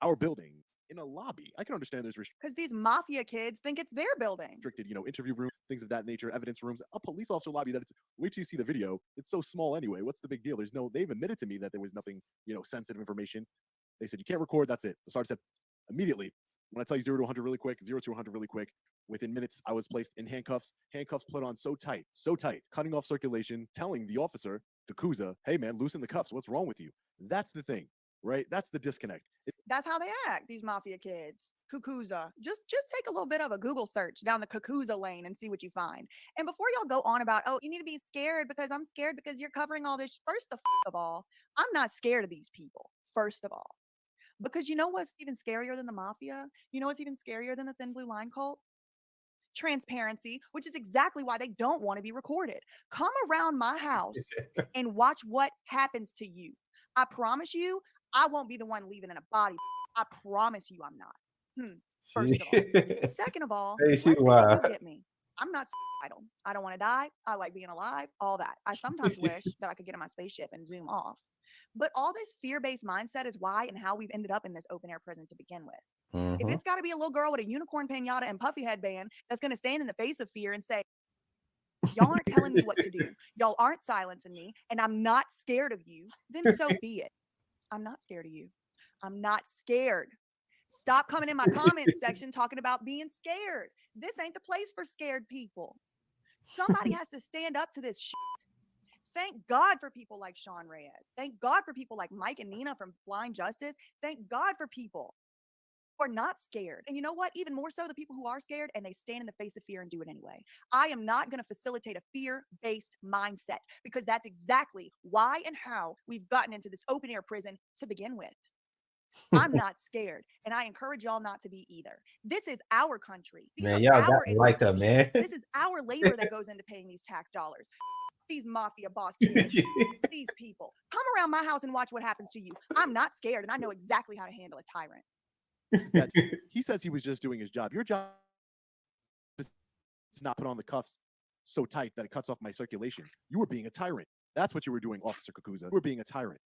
our building in a lobby? I can understand there's because these mafia kids think it's their building. restricted, interview rooms, things of that nature, evidence rooms, a police officer lobby that it's, wait till you see the video. It's so small anyway. What's the big deal? They've admitted to me that there was nothing, sensitive information. They said, you can't record. That's it. The sergeant said, immediately, when I tell you 0 to 100 really quick, 0 to 100 really quick, within minutes, I was placed in handcuffs put on so tight, cutting off circulation, telling the officer, Kakuza, hey man, loosen the cuffs. What's wrong with you? That's the thing, right? That's the disconnect. That's how they act, these mafia kids. Kakuza. Just take a little bit of a Google search down the Kakuza lane and see what you find. And before y'all go on about, oh, you need to be scared because I'm scared because you're covering all this. First of all, I'm not scared of these people. First of all, because you know what's even scarier than the mafia? You know what's even scarier than the Thin Blue Line cult? Transparency, which is exactly why they don't want to be recorded. Come around my house and watch what happens to you. I promise you, I won't be the one leaving in a body. I promise you I'm not. First of all. Second of all, Hey, let's she say they wild. do get me. I'm not suicidal. I don't want to die. I like being alive, all that. I sometimes wish that I could get in my spaceship and zoom off. But all this fear-based mindset is why and how we've ended up in this open-air prison to begin with. If it's got to be a little girl with a unicorn pinata and puffy headband that's going to stand in the face of fear and say, y'all aren't telling me what to do. Y'all aren't silencing me, and I'm not scared of you, then so be it. I'm not scared of you. I'm not scared. Stop coming in my comments section talking about being scared. This ain't the place for scared people. Somebody has to stand up to this shit. Thank God for people like Sean Reyes. Thank God for people like Mike and Nina from Blind Justice. Thank God for people are not scared. And you know what? Even more so, the people who are scared and they stand in the face of fear and do it anyway. I am not going to facilitate a fear-based mindset because that's exactly why and how we've gotten into this open air prison to begin with. I'm not scared, and I encourage y'all not to be either. This is our country. These Man, are y'all our got to like her, institutions. man. This is our labor that goes into paying these tax dollars. These mafia boss kids, these people. Come around my house and watch what happens to you. I'm not scared, and I know exactly how to handle a tyrant. That he says he was just doing his job. Your job is to not put on the cuffs so tight that it cuts off my circulation. You were being a tyrant. That's what you were doing, Officer Kakuza. You were being a tyrant.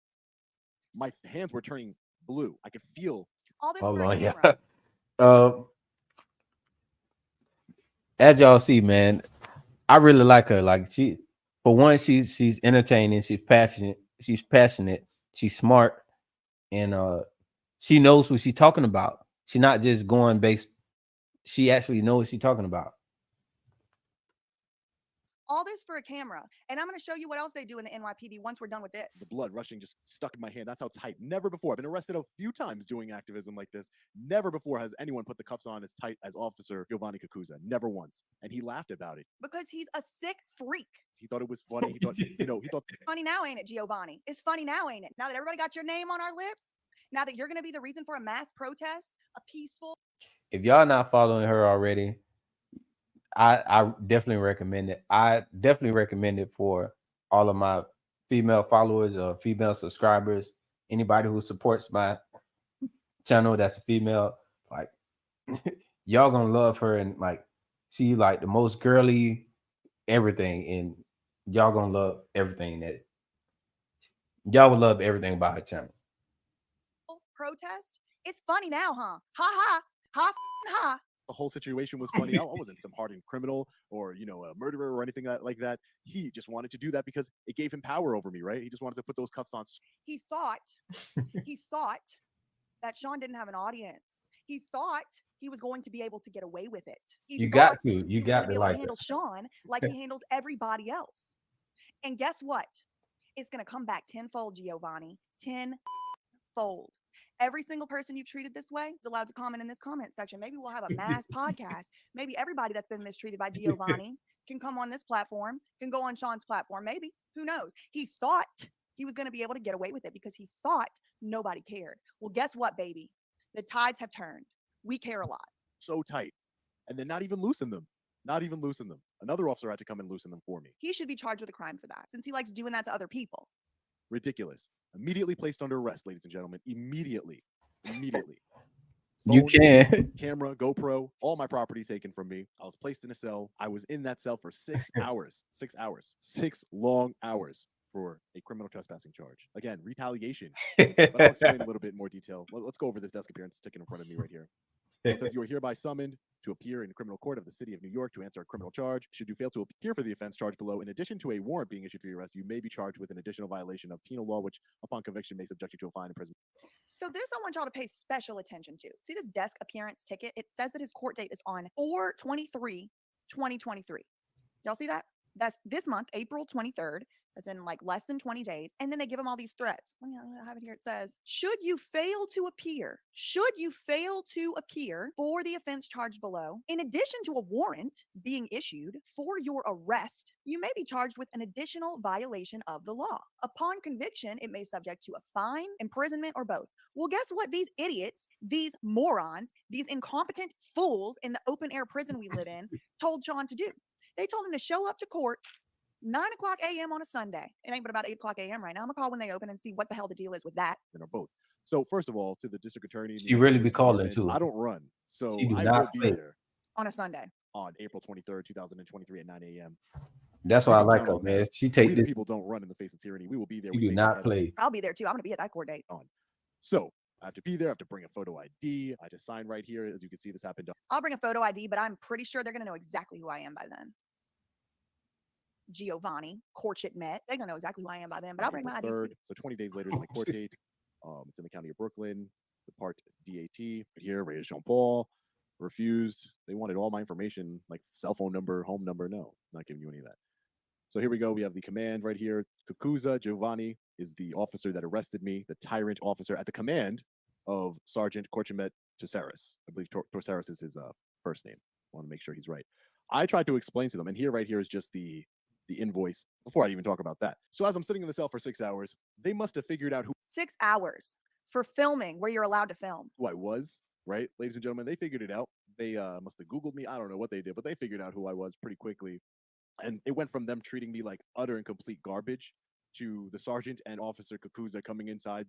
My hands were turning blue. I could feel. All this Hold for a on, yeah. camera. As y'all see, man, I really like her. Like for one, she's entertaining. She's passionate. She's smart, and she knows what she's talking about. She's not just going based. She actually knows what she's talking about. All this for a camera. And I'm going to show you what else they do in the NYPD once we're done with this. The blood rushing just stuck in my hand. That's how tight. Never before. I've been arrested a few times doing activism like this. Never before has anyone put the cuffs on as tight as Officer Giovanni Kakuza. Never once. And he laughed about it. Because he's a sick freak. He thought it was funny. He thought, he thought. Funny now, ain't it, Giovanni? It's funny now, ain't it? Now that everybody got your name on our lips, now that you're going to be the reason for a mass protest, a peaceful. If y'all not following her already, I definitely recommend it. I definitely recommend it for all of my female followers or female subscribers. Anybody who supports my channel that's a female, like y'all gonna love her, and like she like the most girly everything, and y'all gonna love everything that y'all will love everything about her channel. Protest? It's funny now, huh? Ha ha ha ha. The whole situation was funny. I wasn't some hardened criminal or, a murderer or anything like that. He just wanted to do that because it gave him power over me, right? He just wanted to put those cuffs on. He thought that Sean didn't have an audience. He thought he was going to be able to get away with it. You got to like handle Sean like he handles everybody else. And guess what? It's going to come back tenfold, Giovanni. Tenfold. Every single person you've treated this way is allowed to comment in this comment section. Maybe we'll have a mass podcast. Maybe everybody that's been mistreated by Giovanni can come on this platform, can go on Sean's platform. Maybe. Who knows? He thought he was going to be able to get away with it because he thought nobody cared. Well, guess what, baby? The tides have turned. We care a lot. So tight. And then not even loosen them. Not even loosen them. Another officer had to come and loosen them for me. He should be charged with a crime for that since he likes doing that to other people. Ridiculous. Immediately placed under arrest, ladies and gentlemen. Immediately. You can. Camera, GoPro, all my property taken from me. I was placed in a cell. I was in that cell for 6 hours. 6 hours. 6 long hours for a criminal trespassing charge. Again, retaliation. But I'll explain a little bit more detail. Let's go over this desk appearance sticking in front of me right here. It says you are hereby summoned to appear in the criminal court of the city of New York to answer a criminal charge. Should you fail to appear for the offense charged below, in addition to a warrant being issued for your arrest, you may be charged with an additional violation of penal law, which upon conviction may subject you to a fine and prison. So this I want y'all to pay special attention to. See this desk appearance ticket? It says that his court date is on 4/23/2023. Y'all see that? That's this month, April 23rd. That's in like less than 20 days. And then they give him all these threats. Let me have it here. It says, should you fail to appear for the offense charged below, in addition to a warrant being issued for your arrest, you may be charged with an additional violation of the law. Upon conviction, it may subject to a fine, imprisonment, or both. Well, guess what? These idiots, these morons, these incompetent fools in the open air prison we live in told Sean to do. They told him to show up to court 9 o'clock a.m. on a Sunday. It ain't but about 8 o'clock a.m. right now. I'm gonna call when they open and see what the hell the deal is with that. And are both. So first of all, to the district attorney, she really be calling too. I don't run, so I will be there on a Sunday on April 23rd, 2023 at 9 a.m. That's why I like her, man. She take this. People don't run in the face of tyranny. We will be there. You do not play. I'll be there too. I'm gonna be at that court date. So I have to be there. I have to bring a photo ID. I have to sign right here. As you can see, this happened. I'll bring a photo ID, but I'm pretty sure they're gonna know exactly who I am by then. Giovanni, Corchit met. They're gonna know exactly who I am by then, but I'll bring my ID. So 20 days later is my court date. It's in the county of Brooklyn, the part DAT. Right here, Ray Jean Paul refused. They wanted all my information, like cell phone number, home number. No, not giving you any of that. So here we go. We have the command right here. Kakuza Giovanni is the officer that arrested me, the tyrant officer at the command of Sergeant Korchemet Torceris. I believe Torceris is his first name. I want to make sure he's right. I tried to explain to them, and here, right here, is just the invoice before I even talk about that. So as I'm sitting in the cell for 6 hours, they must have figured out 6 hours for filming where you're allowed to film. who I was, right? Ladies and gentlemen, they figured it out. They must have Googled me. I don't know what they did, but they figured out who I was pretty quickly. And it went from them treating me like utter and complete garbage to the sergeant and Officer Kakuza coming inside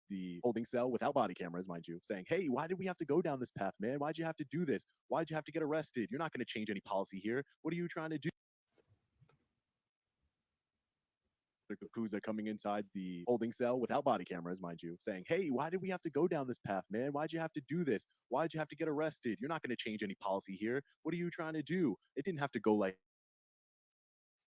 the holding cell without body cameras, mind you, saying, "Hey, why did we have to go down this path, man? Why'd you have to do this? Why'd you have to get arrested? You're not going to change any policy here. What are you trying to do?" Kakuza coming inside the holding cell without body cameras, mind you, saying, "Hey, why did we have to go down this path, man? Why'd you have to do this? Why'd you have to get arrested? You're not going to change any policy here. What are you trying to do? It didn't have to go like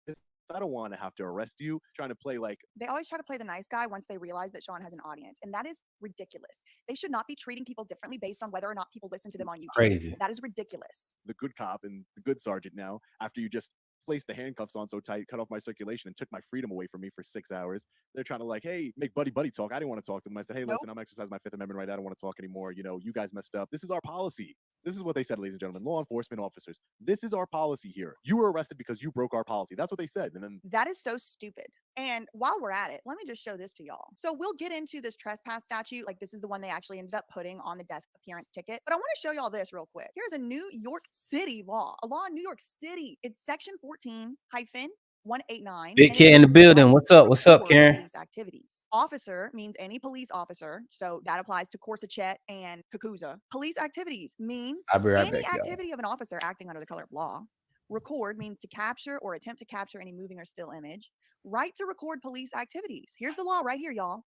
this. I don't want to have to arrest you." Trying to play like They always try to play the nice guy once they realize that Sean has an audience, and that is ridiculous. They should not be treating people differently based on whether or not people listen to them on YouTube. Crazy. That is ridiculous. the good cop and the good sergeant now, after you just placed the handcuffs on so tight, cut off my circulation, and took my freedom away from me for 6 hours. They're trying to like, hey, make buddy talk. I didn't want to talk to them. I said, hey, listen, I'm exercising my Fifth Amendment right. I don't want to talk anymore. You know, you guys messed up. This is our policy. This is what they said, ladies and gentlemen, law enforcement officers. This is our policy here. You were arrested because you broke our policy. That's what they said. And then That is so stupid. And while we're at it, let me just show this to y'all. So we'll get into this trespass statute. Like, this is the one they actually ended up putting on the desk appearance ticket. But I want to show y'all this real quick. Here's a New York City law, a law in New York City. It's section 14-189. Big and K it in the says building. What's up? What's up, record Karen? police activities. Officer means any police officer. So that applies to Corsachet and Kakuza. Police activities mean I'll be right any back, y'all. activity of an officer acting under the color of law. Record means to capture or attempt to capture any moving or still image. Right to record police activities. Here's the law right here, y'all.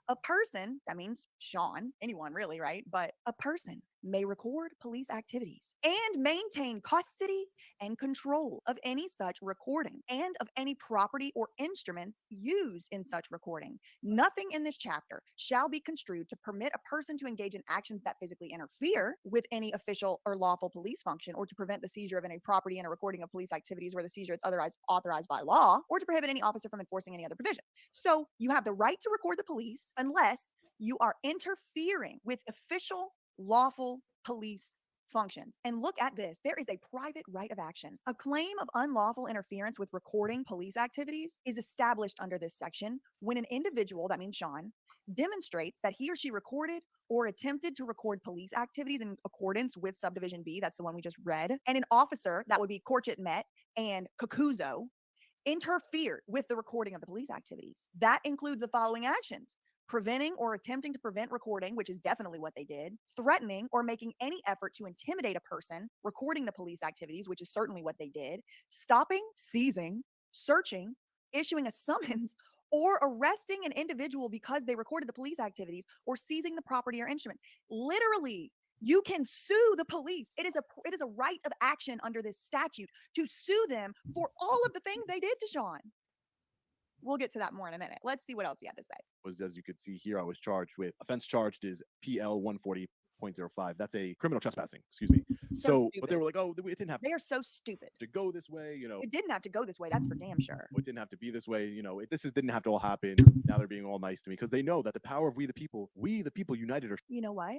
A person, that means Sean, anyone really, right? But a person may record police activities and maintain custody and control of any such recording and of any property or instruments used in such recording. Nothing in this chapter shall be construed to permit a person to engage in actions that physically interfere with any official or lawful police function, or to prevent the seizure of any property and a recording of police activities where the seizure is otherwise authorized by law, or to prohibit any officer from enforcing any other provision. So you have the right to record the police unless you are interfering with official lawful police functions. And look at this. There is a private right of action. A claim of unlawful interference with recording police activities is established under this section when an individual, that means Sean, demonstrates that he or she recorded or attempted to record police activities in accordance with subdivision B, that's the one we just read, and an officer, that would be Korchit Met and Kakuzo, interfered with the recording of the police activities. That includes the following actions: preventing or attempting to prevent recording, which is definitely what they did; threatening or making any effort to intimidate a person recording the police activities, which is certainly what they did; stopping, seizing, searching, issuing a summons, or arresting an individual because they recorded the police activities, or seizing the property or instruments. Literally, you can sue the police. It is a right of action under this statute to sue them for all of the things they did to Sean. We'll get to that more in a minute. Let's see what else he had to say. was, as you could see here, I was charged with offense charged is PL 140.05. That's a criminal trespassing, excuse me. So but they stupid. were like, oh, it didn't have They are so stupid. to go this way, you know. It didn't have to go this way. That's for damn sure. It didn't have to be this way, you know. Didn't have to all happen. Now they're being all nice to me because they know that the power of we the people united are You know what?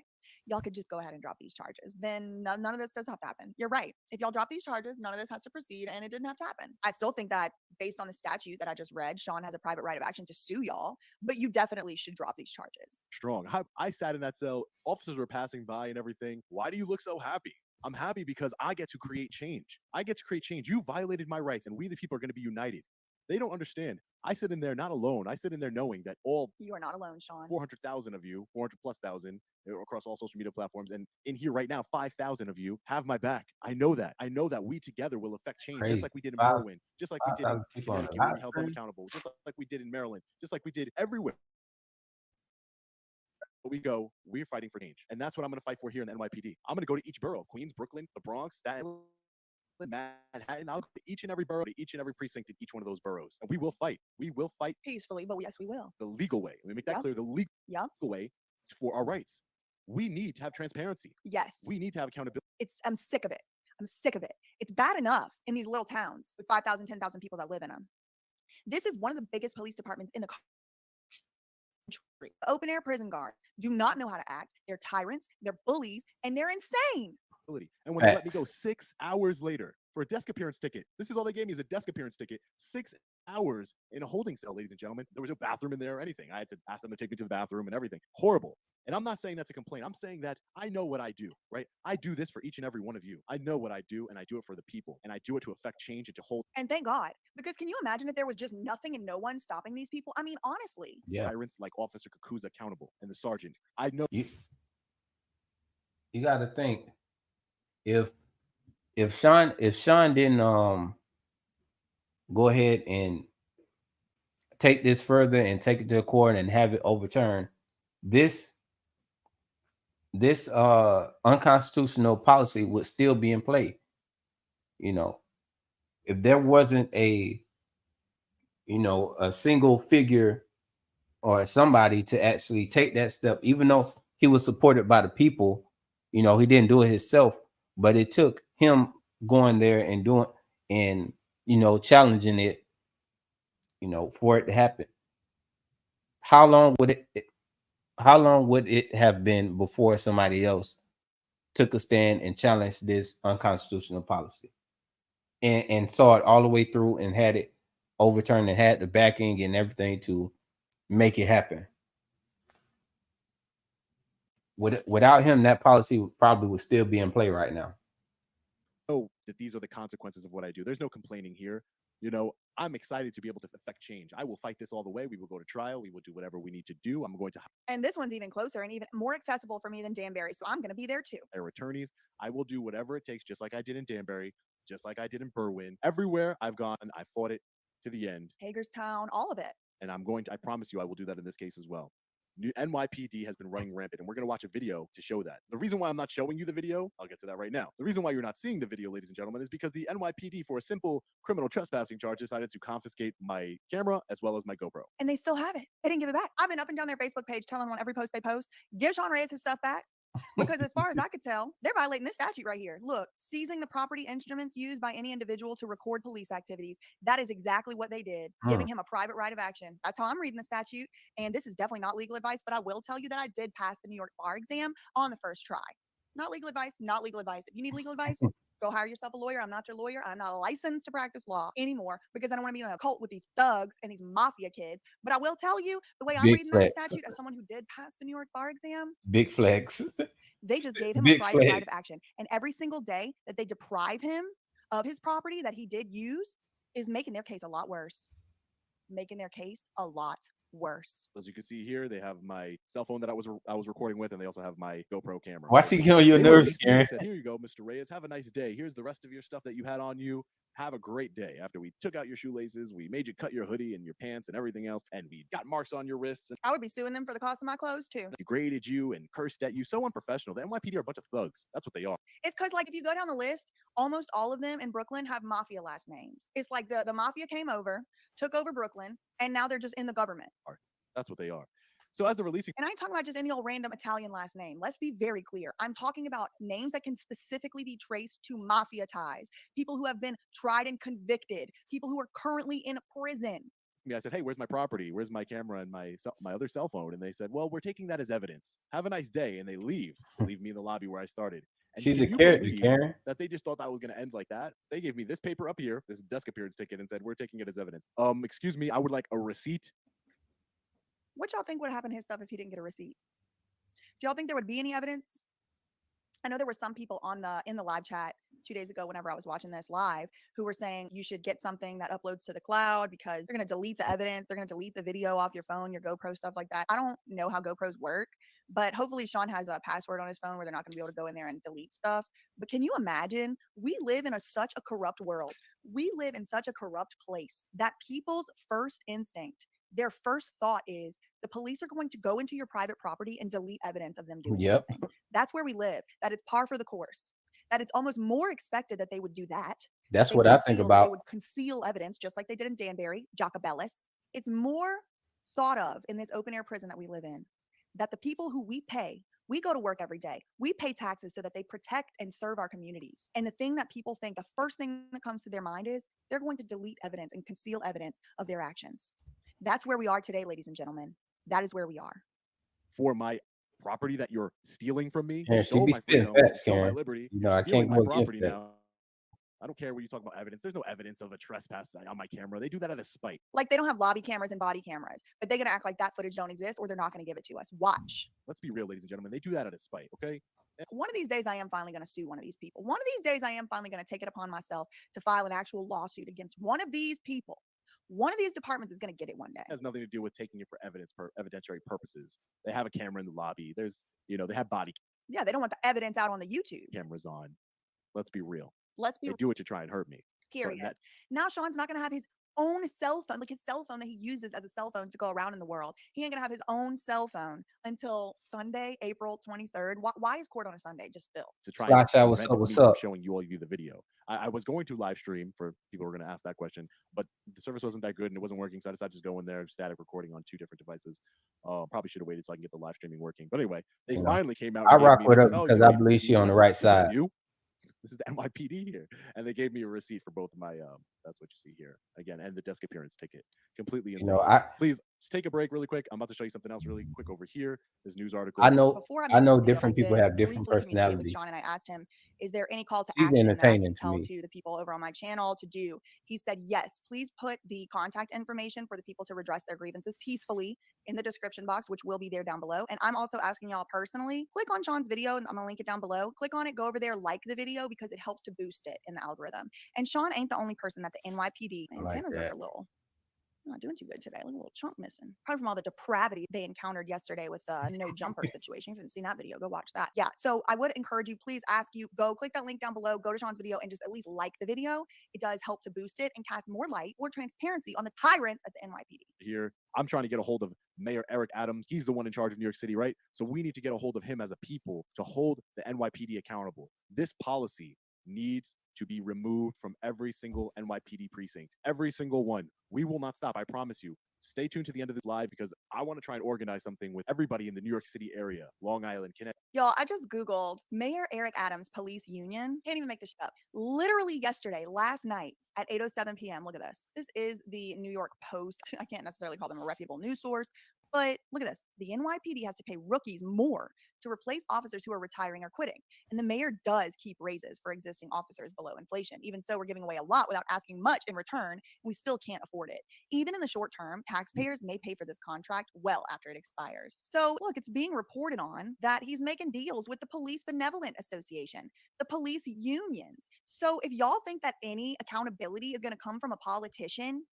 Y'all could just go ahead and drop these charges. Then none of this does have to happen. You're right. If y'all drop these charges, none of this has to proceed, and it didn't have to happen. I still think that based on the statute that I just read, Sean has a private right of action to sue y'all, but you definitely should drop these charges. strong. I sat in that cell, officers were passing by and everything. Why do you look so happy? I'm happy because I get to create change. I get to create change. You violated my rights, and we the people are going to be united. They don't understand. I sit in there not alone. I sit in there knowing that all You are not alone, Sean. 400,000 of you, 400 plus thousand across all social media platforms, and in here right now, 5,000 of you have my back. I know that. I know that we together will affect change, Crazy. just like we did in Five- Merwin, just like we did in 5,000 people on the Connecticut, where we live held them stream? accountable, just like we did in Maryland, just like we did everywhere. We go, we're fighting for change. And that's what I'm going to fight for here in the NYPD. I'm going to go to each borough: Queens, Brooklyn, the Bronx, Staten Island, Manhattan. I'll go to each and every borough, to each and every precinct in each one of those boroughs. And we will fight. We will fight peacefully, but yes, we will. the legal way. Let me make that Yep. clear. The legal Yep. way for our rights. We need to have transparency. Yes. We need to have accountability. I'm sick of it. I'm sick of it. It's bad enough in these little towns with 5,000, 10,000 people that live in them. This is one of the biggest police departments in the country. Open air prison guards do not know how to act. They're tyrants, they're bullies, and they're insane. And when they let me go Facts. 6 hours later for a desk appearance ticket, this is all they gave me is a desk appearance ticket. 6 hours in a holding cell, ladies and gentlemen. There was no bathroom in there or anything. I had to ask them to take me to the bathroom and everything. Horrible. And I'm not saying that's a complaint. I'm saying that I know what I do, right? I do this for each and every one of you. I know what I do, and I do it for the people, and I do it to affect change and to hold And thank God, because can you imagine if there was just nothing and no one stopping these people? I mean, honestly. Yeah. tyrants like Officer Kakuza accountable and the sergeant. I know You got to think if Sean didn't go ahead and take this further and take it to court and have it overturned, this unconstitutional policy would still be in play. You know, if there wasn't a single figure or somebody to actually take that step, even though he was supported by the people, he didn't do it himself, but it took him going there and doing and challenging it, for it to happen. How long would it have been before somebody else took a stand and challenged this unconstitutional policy and saw it all the way through and had it overturned and had the backing and everything to make it happen? Without him, that policy probably would still be in play right now. that these are the consequences of what I do. There's no complaining here. I'm excited to be able to affect change. I will fight this all the way. We will go to trial. We will do whatever we need to do. I'm going to And this one's even closer and even more accessible for me than Danbury. So I'm going to be there too. hire attorneys. I will do whatever it takes, just like I did in Danbury, just like I did in Berwyn. Everywhere I've gone, I fought it to the end. Hagerstown, all of it. And I promise you, I will do that in this case as well. NYPD has been running rampant, and we're going to watch a video to show that. The reason why I'm not showing you the video, I'll get to that right now. The reason why you're not seeing the video, ladies and gentlemen, is because the NYPD, for a simple criminal trespassing charge, decided to confiscate my camera as well as my GoPro. And they still have it. They didn't give it back. I've been up and down their Facebook page telling on every post they post, give Sean Reyes his stuff back. Because as far as I could tell, they're violating this statute right here. Look, seizing the property instruments used by any individual to record police activities. That is exactly what they did, giving him a private right of action. That's how I'm reading the statute. And this is definitely not legal advice, but I will tell you that I did pass the New York bar exam on the first try. Not legal advice, not legal advice. If you need legal advice, go hire yourself a lawyer. I'm not your lawyer. I'm not licensed to practice law anymore because I don't want to be in a cult with these thugs and these mafia kids. But I will tell you, the way I'm Big reading that flex. statute as someone who did pass the New York bar exam, Big flex. they just gave him a Big private right flex. of action. And every single day that they deprive him of his property that he did use is making their case a lot worse. Making their case a lot worse. As you can see here, they have my cell phone that I was recording with, and they also have my GoPro camera. Why she get on your They nerves, released me and Karen? said, "Here you go, Mr. Reyes. Have a nice day. Here's the rest of your stuff that you had on you. Have a great day." After we took out your shoelaces, we made you cut your hoodie and your pants and everything else, and we got marks on your wrists and I would be suing them for the cost of my clothes too. degraded you and cursed at you. So unprofessional. The NYPD are a bunch of thugs. That's what they are. It's because, like, if you go down the list, almost all of them in Brooklyn have mafia last names. It's like the mafia came over, took over Brooklyn, and now they're just in the government. That's what they are. So as they're releasing And I ain't talking about just any old random Italian last name. Let's be very clear. I'm talking about names that can specifically be traced to mafia ties, people who have been tried and convicted, people who are currently in prison. me, I said, "Hey, where's my property? Where's my camera and my other cell phone?" And they said, "Well, we're taking that as evidence. Have a nice day." And they leave me in the lobby where I started. And She's can a you character, believe Karen. that they just thought that was going to end like that? They gave me this paper up here, this desk appearance ticket, and said, "We're taking it as evidence." Excuse me, I would like a receipt. What y'all think would happen to his stuff if he didn't get a receipt? Do y'all think there would be any evidence? I know there were some people in the live chat 2 days ago whenever I was watching this live who were saying you should get something that uploads to the cloud because they're going to delete the evidence. They're going to delete the video off your phone, your GoPro, stuff like that. I don't know how GoPros work, but hopefully Sean has a password on his phone where they're not going to be able to go in there and delete stuff. But can you imagine? We live in such a corrupt world. We live in such a corrupt place that people's first instinct, their first thought is the police are going to go into your private property and delete evidence of them doing Yep. something. That's where we live. That it's par for the course. That it's almost more expected that they would do that. That's They what I think They about. would conceal evidence just like they did in Danbury, Jacobellis. It's more thought of in this open air prison that we live in that the people who we pay, we go to work every day. We pay taxes so that they protect and serve our communities. And the thing that people think, the first thing that comes to their mind is they're going to delete evidence and conceal evidence of their actions. That's where we are today, ladies and gentlemen. That is where we are. for my property that you're stealing from me. You Karen, she stole be my spitting freedom, you facts, stole my Karen. liberty, You know, I stealing can't my go against property that. now. I don't care what you talk about evidence. There's no evidence of a trespass on my camera. They do that out of spite. Like they don't have lobby cameras and body cameras, but they're gonna act like that footage don't exist, or they're not gonna give it to us. Watch. Let's be real, ladies and gentlemen. They do that out of spite, okay? One of these days, I am finally going to sue one of these people. One of these days, I am finally going to take it upon myself to file an actual lawsuit against one of these people. One of these departments is going to get it one day. It has nothing to do with taking it for evidentiary purposes. They have a camera in the lobby. There's, they have body Yeah, they don't want the evidence out on the YouTube. cameras on. Let's be real. Let's be They do it to try and hurt me. So period. that- Now Sean's not going to have his own cell phone, like his cell phone that he uses as a cell phone to go around in the world. He ain't going to have his own cell phone until Sunday, April 23rd. Why is court on a Sunday? Just still. to try Slash and out, what's prevent up, what's me from up? showing you all the video. I was going to live stream for people who are going to ask that question, but the service wasn't that good and it wasn't working, so I decided to just go in there, static recording on 2 different devices. Probably should have waited so I can get the live streaming working. But anyway, they You know, finally came out. I and gave rock me with this, her "Oh, because you I know, you believe she on the what? right This is side. you. This is the NYPD here," and they gave me a receipt for both of my. That's what you see here again, and the desk appearance ticket. Completely You insane. know, Please let's take a break really quick. I'm about to show you something else really quick over here. This news article. I know, Before I I made know this video, different I people did have different briefly communicate with personalities. Sean, and I asked him, "Is there any call to She's action that I entertaining can to tell me. to the people over on my channel to do?" He said, "Yes, please put the contact information for the people to redress their grievances peacefully in the description box, which will be there down below." And I'm also asking y'all personally, click on Sean's video, and I'm gonna link it down below. Click on it, go over there, like the video because it helps to boost it in the algorithm. And Sean ain't the only person that the NYPD I like antennas are that. a little. Not doing too good today. Look, a little chunk missing. Probably from all the depravity they encountered yesterday with the no jumper situation. If you haven't seen that video, go watch that. Yeah. So I would encourage you, please ask you, go click that link down below, go to Sean's video and just at least like the video. It does help to boost it and cast more light, more transparency on the tyrants at the NYPD. Here, I'm trying to get a hold of Mayor Eric Adams. He's the one in charge of New York City, right? So we need to get a hold of him as a people to hold the NYPD accountable. This policy needs to be removed from every single NYPD precinct. Every single one. We will not stop, I promise you. Stay tuned to the end of this live because I want to try and organize something with everybody in the New York City area, Long Island, Connecticut. Y'all, I just Googled Mayor Eric Adams Police Union. Can't even make this shit up. Literally yesterday, last night at 8:07 p.m. Look at this. This is the New York Post. I can't necessarily call them a reputable news source, but look at this. The NYPD has to pay rookies more to replace officers who are retiring or quitting. And the mayor does keep raises for existing officers below inflation. Even so, we're giving away a lot without asking much in return, and we still can't afford it. Even in the short term, taxpayers may pay for this contract well after it expires. So look, it's being reported on that he's making deals with the Police Benevolent Association, the police unions. So if y'all think that any accountability is going to come from a politician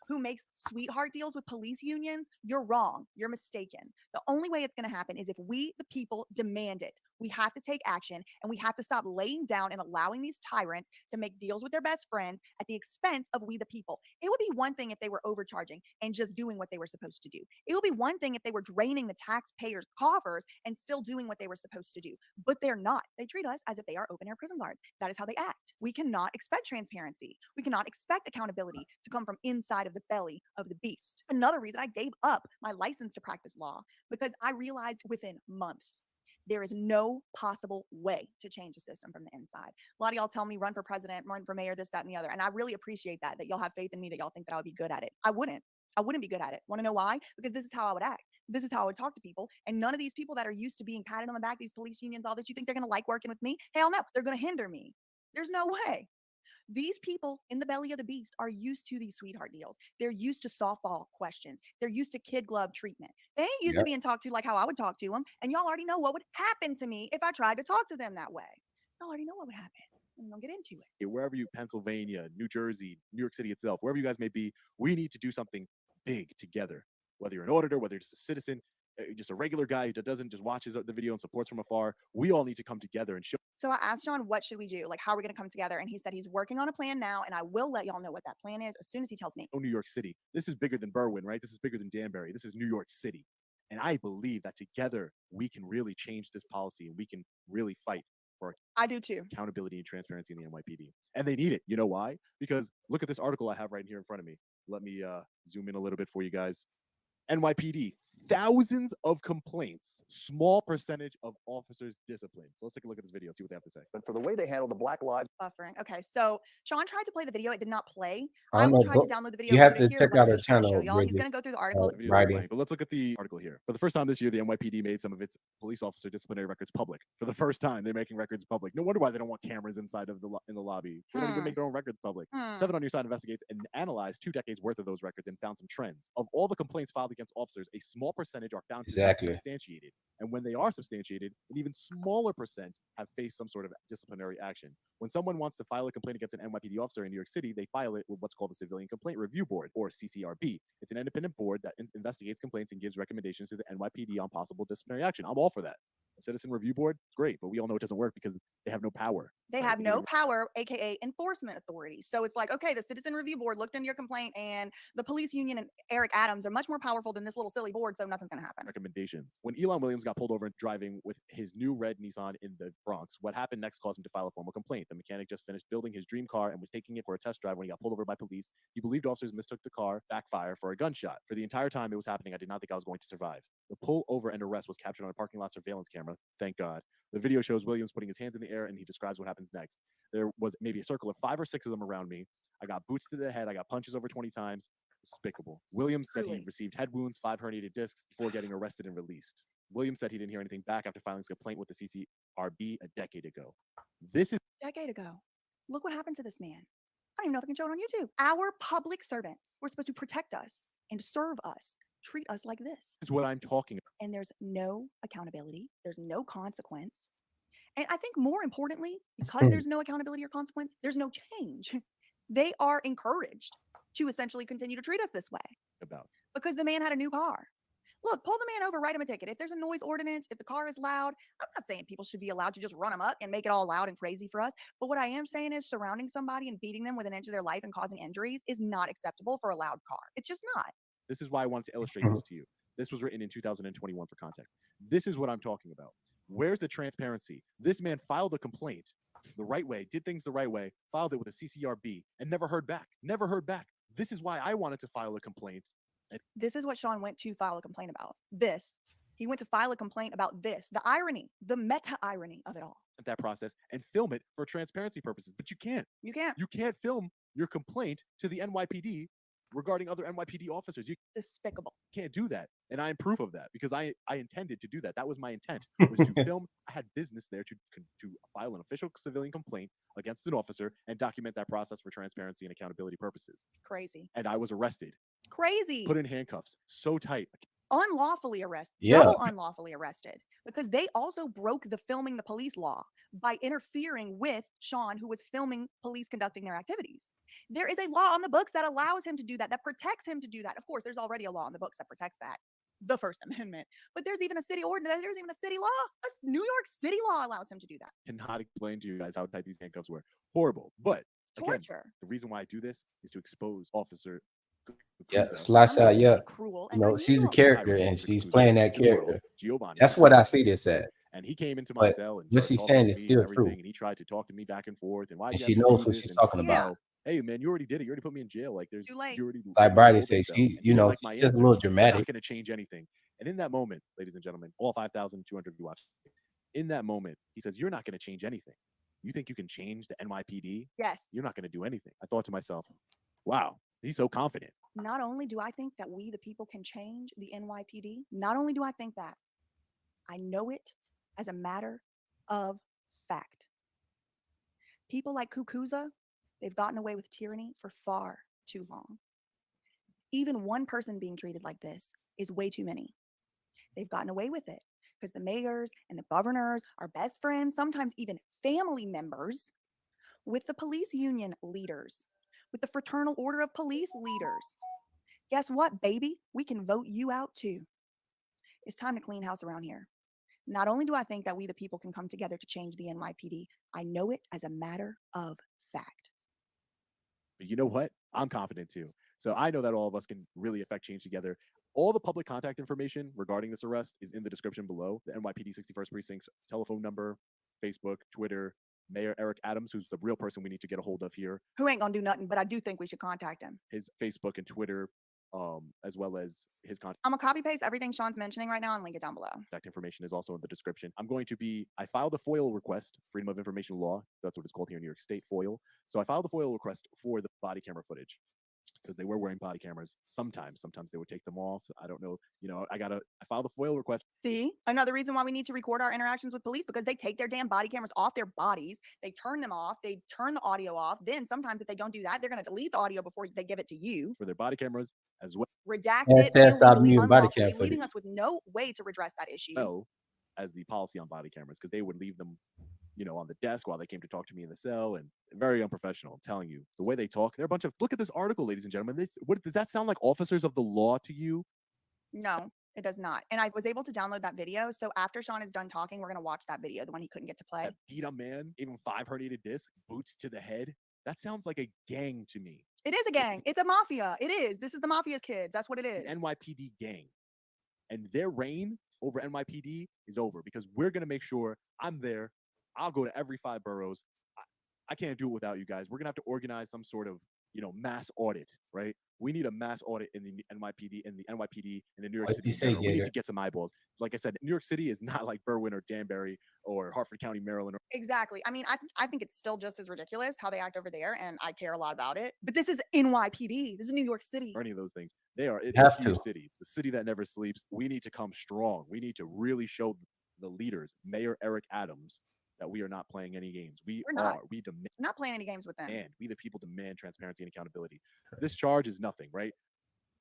who makes sweetheart deals with police unions, you're wrong. You're mistaken. The only way it's going to happen is if we, the people, demand it. We have to take action and we have to stop laying down and allowing these tyrants to make deals with their best friends at the expense of we, the people. It would be one thing if they were overcharging and just doing what they were supposed to do. It would be one thing if they were draining the taxpayers' coffers and still doing what they were supposed to do. But they're not. They treat us as if they are open air prison guards. That is how they act. We cannot expect transparency. We cannot expect accountability to come from inside of the belly of the beast. Another reason I gave up my license to practice law because I realized within months there is no possible way to change the system from the inside. A lot of y'all tell me run for president, run for mayor, this, that, and the other. And I really appreciate that y'all have faith in me, that y'all think that I would be good at it. I wouldn't be good at it. Want to know why? Because this is how I would act. This is how I would talk to people. And none of these people that are used to being patted on the back, these police unions, all that, you think they're going to like working with me? Hell no, they're going to hinder me. There's no way. These people in the belly of the beast are used to these sweetheart deals. They're used to softball questions. They're used to kid glove treatment. They ain't used to being talked to like how I would talk to them. And y'all already know what would happen to me if I tried to talk to them that way. Y'all already know what would happen. I'm gonna get into it. Wherever you, Pennsylvania, New Jersey, New York City itself, wherever you guys may be, we need to do something big together. Whether you're an auditor, whether you're just a citizen, just a regular guy who doesn't just watches the video and supports from afar, we all need to come together and show. So I asked John, what should we do? Like, how are we going to come together? And he said he's working on a plan now, and I will let y'all know what that plan is as soon as he tells me. New York City. This is bigger than Berwyn, right? This is bigger than Danbury. This is New York City. And I believe that together we can really change this policy and we can really fight for I do too. accountability and transparency in the NYPD. And they need it. You know why? Because look at this article I have right here in front of me. Let me zoom in a little bit for you guys. NYPD, thousands of complaints, small percentage of officers disciplined. So let's take a look at this video, see what they have to say. But for the way they handle the Black Lives Buffering. Okay, so Sean tried to play the video. It did not play. I I don't will know. try Go, to download the video. you and have put it to here, check but out I'm her just trying to show channel, y'all. He's Bridget. gonna go through the article. The video is Writing. playing, but let's look at the article here. For the first time this year, the NYPD made some of its police officer disciplinary records public. For the first time, they're making records public. No wonder why they don't want cameras inside of in the lobby. They don't even make their own records public. 7 on Your Side investigates and analyzed 2 decades worth of those records and found some trends. Of all the complaints filed against officers, a small percentage are found to be Exactly. substantiated. And when they are substantiated, an even smaller percent have faced some sort of disciplinary action. When someone wants to file a complaint against an NYPD officer in New York City, they file it with what's called the Civilian Complaint Review Board, or CCRB. It's an independent board that investigates complaints and gives recommendations to the NYPD on possible disciplinary action. I'm all for that. A citizen review board, it's great, but we all know it doesn't work because they have no power. They have no power, aka enforcement authority. So it's like, okay, the Citizen Review Board looked into your complaint, and the police union and Eric Adams are much more powerful than this little silly board, so nothing's gonna happen. Recommendations. When Elon Williams got pulled over driving with his new red Nissan in the Bronx, what happened next caused him to file a formal complaint. The mechanic just finished building his dream car and was taking it for a test drive when he got pulled over by police. He believed officers mistook the car backfire for a gunshot. For the entire time it was happening, I did not think I was going to survive. The pull over and arrest was captured on a parking lot surveillance camera. Thank God. The video shows Williams putting his hands in the air, and he describes what happens next. There was maybe a circle of 5 or 6 of them around me. I got boots to the head. I got punches over 20 times. Despicable. Williams said he received head wounds, 5 herniated discs before getting arrested and released. Williams said he didn't hear anything back after filing his complaint with the CCRB a decade ago. This is Decade ago. Look what happened to this man. I don't even know if I can show it on YouTube. Our public servants were supposed to protect us and serve us, treat us like this. what I'm talking about. And there's no accountability. There's no consequence. And I think more importantly, because there's no accountability or consequence, there's no change. They are encouraged to essentially continue to treat us this way because the man had a new car. Look, pull the man over, write him a ticket. If there's a noise ordinance, if the car is loud, I'm not saying people should be allowed to just run amok and make it all loud and crazy for us. But what I am saying is surrounding somebody and beating them within an inch of their life and causing injuries is not acceptable for a loud car. It's just not. This is why I wanted to illustrate this to you. This was written in 2021 for context. This is what I'm talking about. Where's the transparency? This man filed a complaint the right way, did things the right way, filed it with a CCRB, and never heard back. Never heard back. This is why I wanted to file a complaint. This is what Sean went to file a complaint about. This. He went to file a complaint about this. The irony, the meta irony of it all. That process and film it for transparency purposes. But you can't. You can't. You can't film your complaint to the NYPD regarding other NYPD officers. You Despicable. can't do that. And I am proof of that because I intended to do that. That was my intent, was to film. I had business there to file an official civilian complaint against an officer and document that process for transparency and accountability purposes. Crazy. And I was arrested, Crazy. put in handcuffs, so tight. Unlawfully arrested. Yeah. Double unlawfully arrested. Because they also broke the filming the police law by interfering with Sean, who was filming police conducting their activities. There is a law on the books that allows him to do that, that protects him to do that. Of course, there's already a law on the books that protects that, the First Amendment. But there's even a city ordinance, there's even a city law. New York City law allows him to do that. Cannot explain to you guys how tight these handcuffs were. Horrible. But again, Torture. the reason why I do this is to expose Officer Yeah, Cucuzzo. Slice out. Yeah, Cruel you and know, she's a unusual. character and she's playing that character. Giovanni. That's what I see this at. And he came into my But cell and what started she's talking saying to is me and still everything, true. and he tried to talk to me back and forth. And why And you she have to knows do what this? she's And, talking you about. know, hey man, you already did it. You already put me in jail. Like there's Too late. you already Like Bridie rolled said, this out, she, and you didn't know, like my she's just a answers. little You're not dramatic. going to change anything. And in that moment, ladies and gentlemen, all 5,200 you watch. In that moment, he says, "You're not going to change anything. You think you can change the NYPD? Yes. You're not going to do anything." I thought to myself, "Wow, he's so confident." Not only do I think that we, the people, can change the NYPD, not only do I think that, I know it as a matter of fact. People like Cucuzzo, they've gotten away with tyranny for far too long. Even one person being treated like this is way too many. They've gotten away with it because the mayors and the governors are best friends, sometimes even family members, with the police union leaders, with the Fraternal Order of Police leaders. Guess what, baby? We can vote you out too. It's time to clean house around here. Not only do I think that we, the people, can come together to change the NYPD, I know it as a matter of fact. But you know what? I'm confident too. So I know that all of us can really affect change together. All the public contact information regarding this arrest is in the description below. The NYPD 61st Precinct's telephone number, Facebook, Twitter, Mayor Eric Adams, who's the real person we need to get a hold of here. Who ain't gonna do nothing, but I do think we should contact him. His Facebook and Twitter as well as his contact I'm gonna copy paste everything Sean's mentioning right now and link it down below. information is also in the description. I filed a FOIL request, Freedom of Information Law. That's what it's called here in New York State, FOIL. So I filed a FOIL request for the body camera footage because they were wearing body cameras. Sometimes they would take them off. I don't know. I filed a FOIL request. See, another reason why we need to record our interactions with police, because they take their damn body cameras off their bodies. They turn them off. They turn the audio off. Then sometimes if they don't do that, they're going to delete the audio before they give it to you. For their body cameras as well. Redacted, stop illegally, using body unlawfully, cam leaving footage. us with no way to redress that issue. As the policy on body cameras, because they would leave them, on the desk while they came to talk to me in the cell, and very unprofessional. I'm telling you, the way they talk, they're a bunch of. Look at this article, ladies and gentlemen. What does that sound like? Officers of the law to you? No, it does not. And I was able to download that video. So after Sean is done talking, we're going to watch that video, the one he couldn't get to play. That beat a man, even 5 herniated discs, boots to the head. That sounds like a gang to me. It is a gang. It's a mafia. It is. This is the mafia's kids. That's what it is. The NYPD gang. And their reign over NYPD is over because we're going to make sure I'm there. I'll go to every 5 boroughs. I can't do it without you guys. We're going to have to organize some sort of, mass audit, right? We need a mass audit in the NYPD and in the New York What'd City. you in say, general. We need Gator? to get some eyeballs. Like I said, New York City is not like Berwyn or Danbury or Hartford County, Maryland. Exactly. I mean, I think it's still just as ridiculous how they act over there, and I care a lot about it. But this is NYPD. This is New York City. Or any of those things. It's Have a huge to. city. It's the city that never sleeps. We need to come strong. We need to really show the leaders, Mayor Eric Adams, that we are not playing any games. We're not. We demand. I'm not playing any games with them. And we the people demand transparency and accountability. This charge is nothing, right?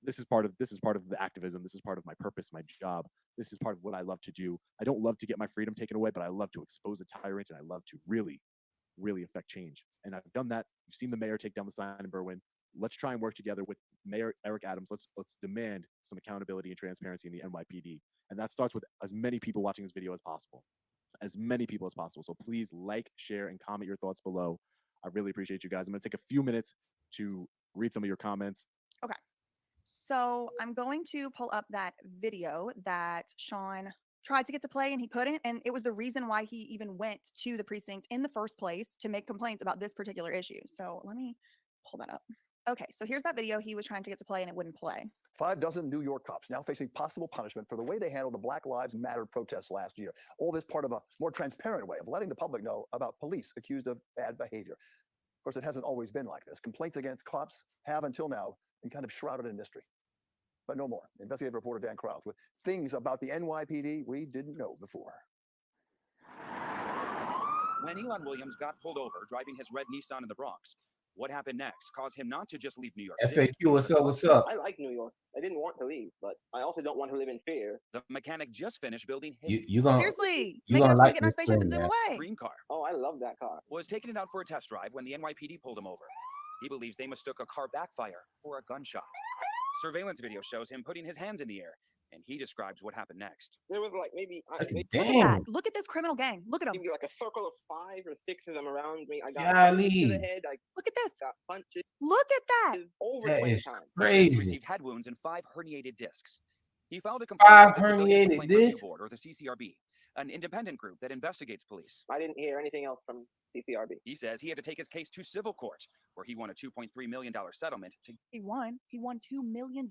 This is part of the activism. This is part of my purpose, my job. This is part of what I love to do. I don't love to get my freedom taken away, but I love to expose a tyrant, and I love to really, really affect change. And I've done that. You've seen the mayor take down the sign in Berwyn. Let's try and work together with Mayor Eric Adams. Let's demand some accountability and transparency in the NYPD. And that starts with as many people watching this video as possible. As many people as possible. So please like, share, and comment your thoughts below. I really appreciate you guys. I'm going to take a few minutes to read some of your comments. Okay. So I'm going to pull up that video that Sean tried to get to play and he couldn't. And it was the reason why he even went to the precinct in the first place to make complaints about this particular issue. So let me pull that up. Okay, so here's that video he was trying to get to play and it wouldn't play. 5 dozen New York cops now facing possible punishment for the way they handled the Black Lives Matter protests last year. All this part of a more transparent way of letting the public know about police accused of bad behavior. Of course, it hasn't always been like this. Complaints against cops have until now been kind of shrouded in mystery. But no more. Investigative reporter Dan Krauth with things about the NYPD we didn't know before. When Elon Williams got pulled over driving his red Nissan in the Bronx, what happened next caused him not to just leave New York City. FAQ, what's up? What's up? I like New York. I didn't want to leave, but I also don't want to live in fear. The mechanic just finished building his You gonna Seriously, you making gonna us want like to get in our this spaceship and thing, zoom man. away. dream car. Oh, I love that car. Was taking it out for a test drive when the NYPD pulled him over. He believes they mistook a car backfire for a gunshot. Surveillance video shows him putting his hands in the air, and he describes what happened next. There was like maybe Look at that. Look at this criminal gang. Look at them. maybe like a circle of 5 or 6 of them around me. I got Golly. punches to the head. I Look at this. got punches Look at that. over That 20 is times. He says crazy. He received head wounds and 5 herniated discs. He filed a complaint 5 with the Civilian herniated Complaint Review discs? Board, or the CCRB, an independent group that investigates police. I didn't hear anything else from CCRB. He says he had to take his case to civil court, where he won a $2.3 million settlement to He won $2 million.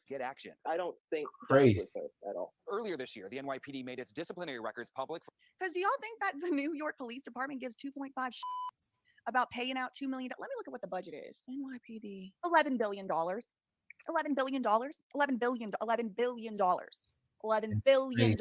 get action. I don't think Crazy. justice was served at all. Earlier this year, the NYPD made its disciplinary records public. Because do y'all think that the New York Police Department gives 2.5 shits about paying out $2 million? Let me look at what the budget is. NYPD, $11 billion. $11 billion. $11 billion. $11 billion. $11 billion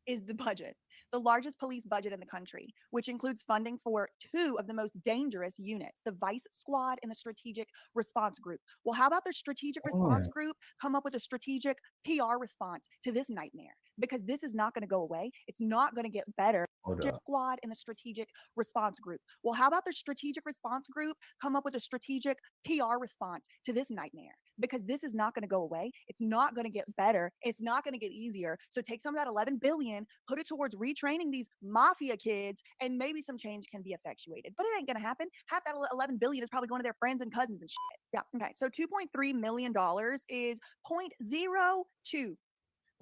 is the budget. The largest police budget in the country, which includes funding for 2 of the most dangerous units, the Vice Squad and the Strategic Response Group. Well, how about the Strategic Response Group come up with a strategic PR response to this nightmare? Because this is not going to go away. It's not going to get better. Hold Strategic up. Squad and the Strategic Response Group. Well, how about the Strategic Response Group come up with a strategic PR response to this nightmare? Because this is not going to go away. It's not going to get better. It's not going to get easier. So take some of that 11 billion, put it towards retraining these mafia kids, and maybe some change can be effectuated. But it ain't going to happen. Half that 11 billion is probably going to their friends and cousins and shit. Yeah. Okay. So $2.3 million is 0.02.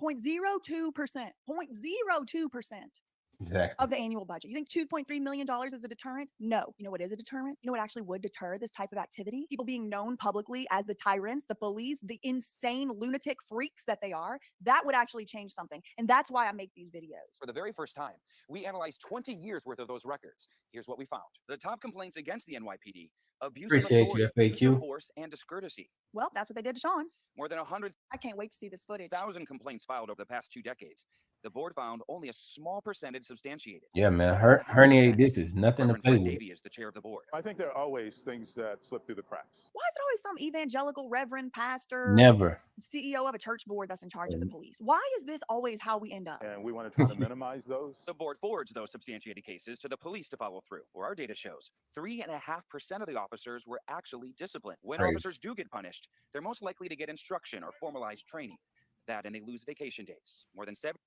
0.02%. 0.02%. Exactly. of the annual budget. You think $2.3 million is a deterrent? No. You know what is a deterrent? You know what actually would deter this type of activity? People being known publicly as the tyrants, the bullies, the insane lunatic freaks that they are. That would actually change something. And that's why I make these videos. For the very first time, we analyzed 20 years worth of those records. Here's what we found. The top complaints against the NYPD: abuse of Appreciate authority, you, use of FAQ. force, and discourtesy. Well, that's what they did to Sean. More than 100,000 I can't wait to see this footage. complaints filed over the past 2 decades. The board found only a small percentage substantiated. Yeah, man. 7.5%. Herniate this is nothing to Reverend play Frank with. Davey is the chair of the board. I think there are always things that slip through the cracks. Why is it always some evangelical reverend pastor, Never. CEO of a church board that's in charge of the police? Why is this always how we end up? And we want to try to minimize those. The board forwards those substantiated cases to the police to follow through. Where our data shows 3.5% of the officers were actually disciplined. When Crazy. officers do get punished, they're most likely to get instruction or formalized training. That and they lose vacation days. More than 7.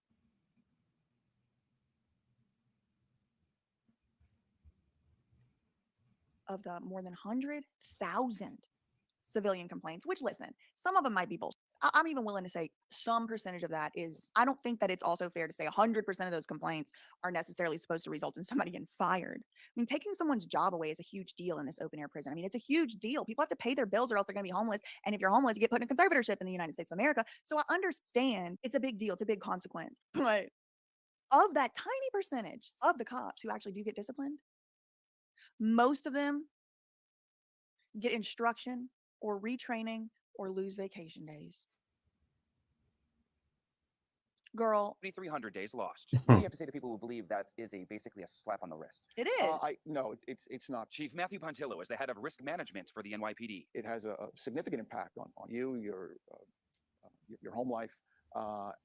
Of the more than 100,000 civilian complaints, which listen, some of them might be bullshit. I'm even willing to say some percentage of that is, I don't think that it's also fair to say 100% of those complaints are necessarily supposed to result in somebody getting fired. I mean, taking someone's job away is a huge deal in this open air prison. I mean, it's a huge deal. People have to pay their bills or else they're going to be homeless. And if you're homeless, you get put in a conservatorship in the United States of America. So I understand it's a big deal. It's a big consequence. But of that tiny percentage of the cops who actually do get disciplined, most of them get instruction or retraining or lose vacation days. Girl, 2,300 days lost. What do you have to say to people who believe that is basically a slap on the wrist? it is. No, it's not. Chief Matthew Pontillo is the head of risk management for the NYPD. It has a significant impact on you, your home life,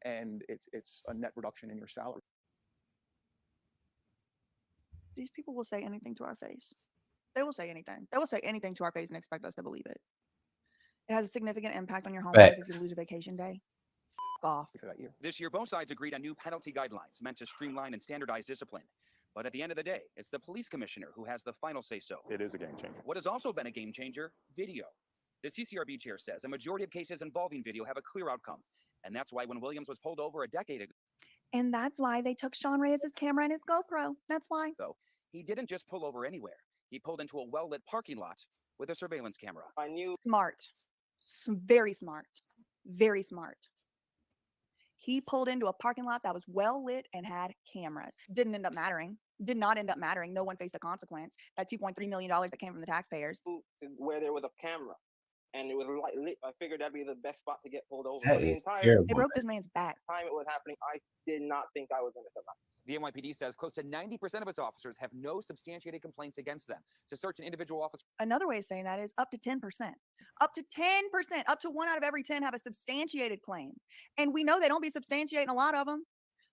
and it's a net reduction in your salary. These people will say anything to our face. They will say anything. They will say anything to our face and expect us to believe it. It has a significant impact on your home life if Facts. you lose a vacation day. F off. This year, both sides agreed on new penalty guidelines meant to streamline and standardize discipline. But at the end of the day, it's the police commissioner who has the final say-so. It is a game changer. What has also been a game changer? Video. The CCRB chair says a majority of cases involving video have a clear outcome. And that's why when Williams was pulled over a decade And that's why they took Sean Reyes' camera and his GoPro. That's why. ago, he didn't just pull over anywhere. He pulled into a well-lit parking lot with a surveillance camera. I knew Smart. Very smart. Very smart. He pulled into a parking lot that was well lit and had cameras. Didn't end up mattering. Did not end up mattering. No one faced a consequence. That $2.3 million that came from the taxpayers. to where there was a camera, and it was lit. I figured that'd be the best spot to get pulled over. That But the is entire terrible. It broke this man's back. time it was happening, I did not think I was going to survive. The NYPD says close to 90% of its officers have no substantiated complaints against them. To search an individual officer Another way of saying that is up to 10%. Up to 10%. Up to 1 out of every 10 have a substantiated claim. And we know they don't be substantiating a lot of them.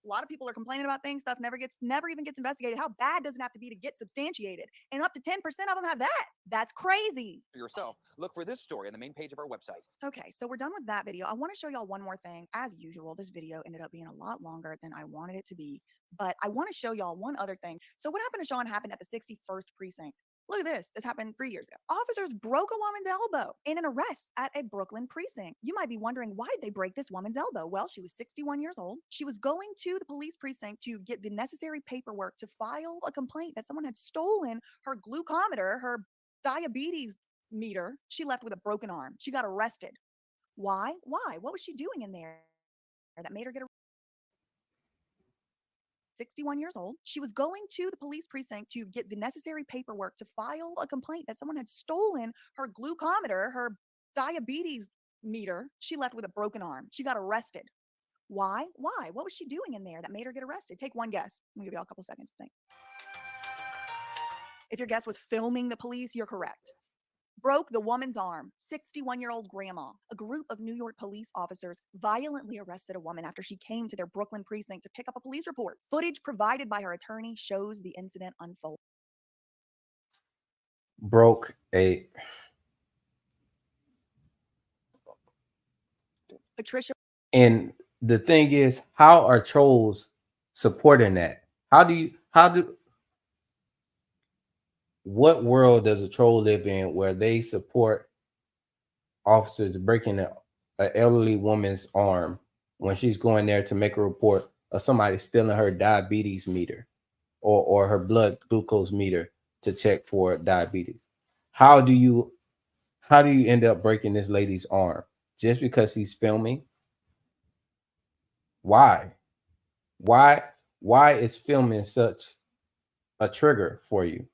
A lot of people are complaining about things, stuff never even gets investigated. How bad does it have to be to get substantiated? And up to 10% of them have that. That's crazy. for yourself, look for this story on the main page of our website. Okay, so we're done with that video. I want to show y'all one more thing. As usual, this video ended up being a lot longer than I wanted it to be, but I want to show y'all one other thing. So what happened to Sean happened at the 61st precinct. Look at this. This happened 3 years ago. Officers broke a woman's elbow in an arrest at a Brooklyn precinct. You might be wondering, why did they break this woman's elbow? Well, she was 61 years old. She was going to the police precinct to get the necessary paperwork to file a complaint that someone had stolen her glucometer, her diabetes meter. She left with a broken arm. She got arrested. Why? Why? What was she doing in there that made her get arrested? 61 years old. She was going to the police precinct to get the necessary paperwork to file a complaint that someone had stolen her glucometer, her diabetes meter. She left with a broken arm. She got arrested. Why? Why? What was she doing in there that made her get arrested? Take one guess. I'm gonna give you all a couple seconds to think. If your guess was filming the police, you're correct. Broke the woman's arm. 61-year-old grandma. A group of New York police officers violently arrested a woman after she came to their Brooklyn precinct to pick up a police report. Footage provided by her attorney shows the incident unfold. Broke a Patricia. And the thing is, how are trolls supporting that? What world does a troll live in where they support officers breaking an elderly woman's arm when she's going there to make a report of somebody stealing her diabetes meter or her blood glucose meter to check for diabetes. How do you end up breaking this lady's arm just because he's filming? Why is filming such a trigger for you?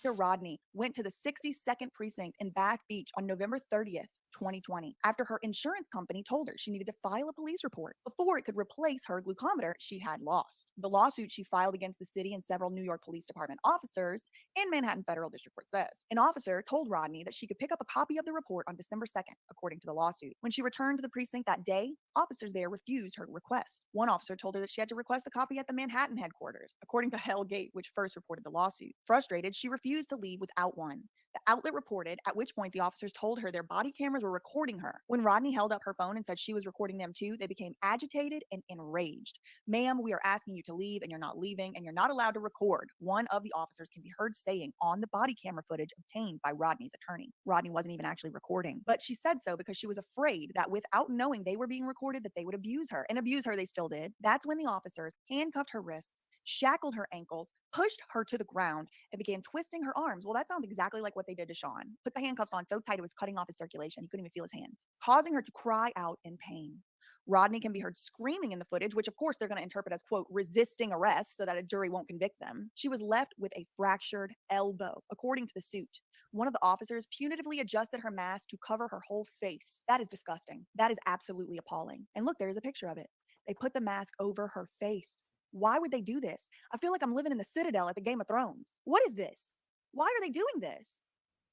Rodney went to the 62nd precinct in Bath Beach on November 30th, 2020, after her insurance company told her she needed to file a police report before it could replace her glucometer she had lost. The lawsuit she filed against the city and several New York Police Department officers in Manhattan Federal District Court says an officer told Rodney that she could pick up a copy of the report on December 2nd, according to the lawsuit. When she returned to the precinct that day, officers there refused her request. One officer told her that she had to request a copy at the Manhattan headquarters, according to Hellgate, which first reported the lawsuit. Frustrated, she refused to leave without one. The outlet reported, at which point the officers told her their body cameras were recording her. When Rodney held up her phone and said she was recording them too, they became agitated and enraged. "Ma'am, we are asking you to leave and you're not leaving and you're not allowed to record," one of the officers can be heard saying on the body camera footage obtained by Rodney's attorney. Rodney wasn't even actually recording, but she said so because she was afraid that without knowing they were being recorded, that they would abuse her. And abuse her they still did. That's when the officers handcuffed her wrists, shackled her ankles, pushed her to the ground, and began twisting her arms. Well, that sounds exactly like what they did to Sean. Put the handcuffs on so tight it was cutting off his circulation. He couldn't even feel his hands, causing her to cry out in pain. Rodney can be heard screaming in the footage, which of course they're going to interpret as, quote, resisting arrest so that a jury won't convict them. She was left with a fractured elbow, according to the suit. One of the officers punitively adjusted her mask to cover her whole face. That is disgusting. That is absolutely appalling. And look, there's a picture of it. They put the mask over her face. Why would they do this? I feel like I'm living in the Citadel at the Game of Thrones. What is this? Why are they doing this?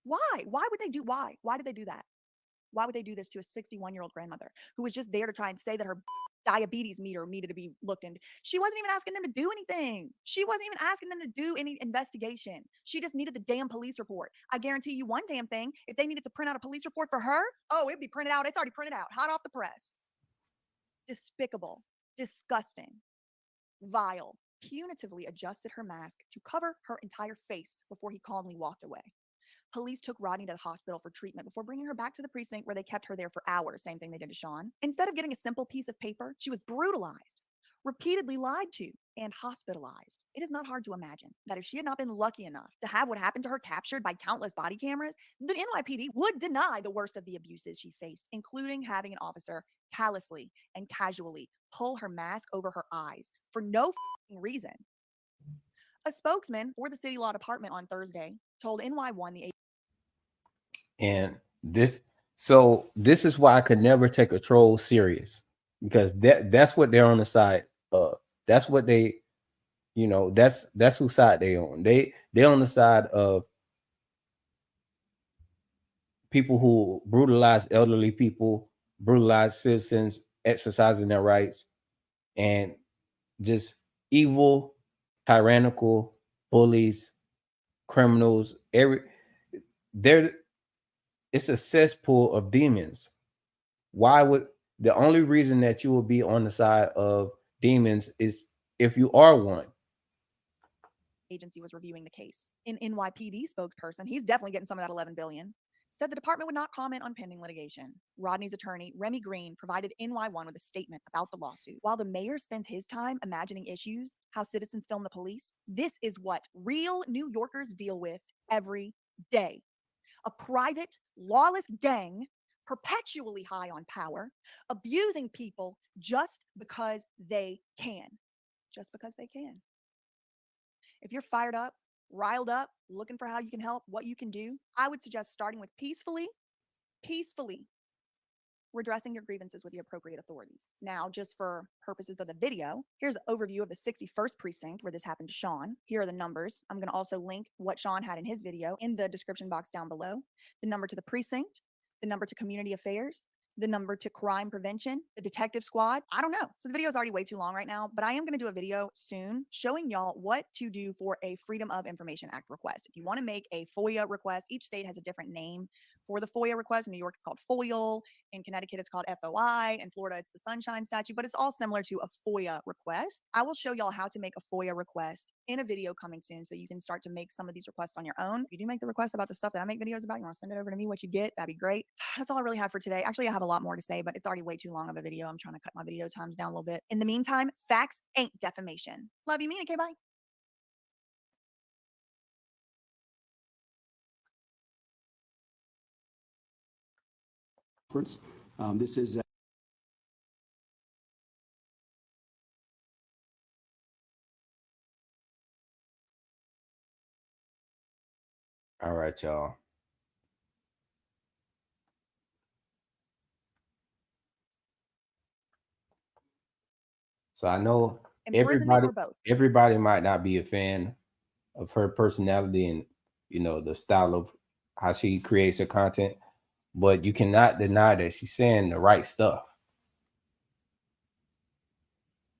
Why? Why would they do why? Why did they do that? Why would they do this to a 61-year-old grandmother who was just there to try and say that her diabetes meter needed to be looked into? She wasn't even asking them to do anything. She wasn't even asking them to do any investigation. She just needed the damn police report. I guarantee you one damn thing. If they needed to print out a police report for her, oh, it'd be printed out. It's already printed out, hot off the press. Despicable, disgusting, vile, punitively adjusted her mask to cover her entire face before he calmly walked away. Police took Rodney to the hospital for treatment before bringing her back to the precinct where they kept her there for hours. Same thing they did to Sean. Instead of getting a simple piece of paper, she was brutalized, repeatedly lied to, and hospitalized. It is not hard to imagine that if she had not been lucky enough to have what happened to her captured by countless body cameras, the NYPD would deny the worst of the abuses she faced, including having an officer callously and casually pull her mask over her eyes for no reason. A spokesman for the city law department on Thursday told NY1 the And this is why I could never take a troll serious, because that's what they're on the side of. That's what they, that's whose side they on. They're on the side of people who brutalize elderly people, brutalize citizens exercising their rights, and just evil, tyrannical bullies, criminals. It's a cesspool of demons. Why would the only reason that you will be on the side of demons is if you are one? Agency was reviewing the case. An NYPD spokesperson, he's definitely getting some of that $11 billion, said the department would not comment on pending litigation. Rodney's attorney, Remy Green, provided NY1 with a statement about the lawsuit. While the mayor spends his time imagining issues, how citizens film the police, this is what real New Yorkers deal with every day. A private, lawless gang perpetually high on power, abusing people just because they can. Just because they can. If you're fired up, riled up, looking for how you can help, what you can do, I would suggest starting with peacefully redressing your grievances with the appropriate authorities. Now, just for purposes of the video, here's an overview of the 61st precinct where this happened to Sean. Here are the numbers. I'm going to also link what Sean had in his video in the description box down below. The number to the precinct, the number to community affairs, the number to crime prevention, the detective squad. I don't know. So the video is already way too long right now, but I am going to do a video soon showing y'all what to do for a Freedom of Information Act request. If you want to make a FOIA request, each state has a different name for the FOIA request. In New York, it's called FOIL. In Connecticut, it's called FOI. In Florida, it's the Sunshine Statute, but it's all similar to a FOIA request. I will show y'all how to make a FOIA request in a video coming soon so you can start to make some of these requests on your own. If you do make the request about the stuff that I make videos about, you want to send it over to me, what you get, that'd be great. That's all I really had for today. Actually, I have a lot more to say, but it's already way too long of a video. I'm trying to cut my video times down a little bit. In the meantime, facts ain't defamation. Love you, Mina. Okay, bye. This is All right, y'all. So I know Imprisonment or both. everybody might not be a fan of her personality and, you know, the style of how she creates her content, but you cannot deny that she's saying the right stuff.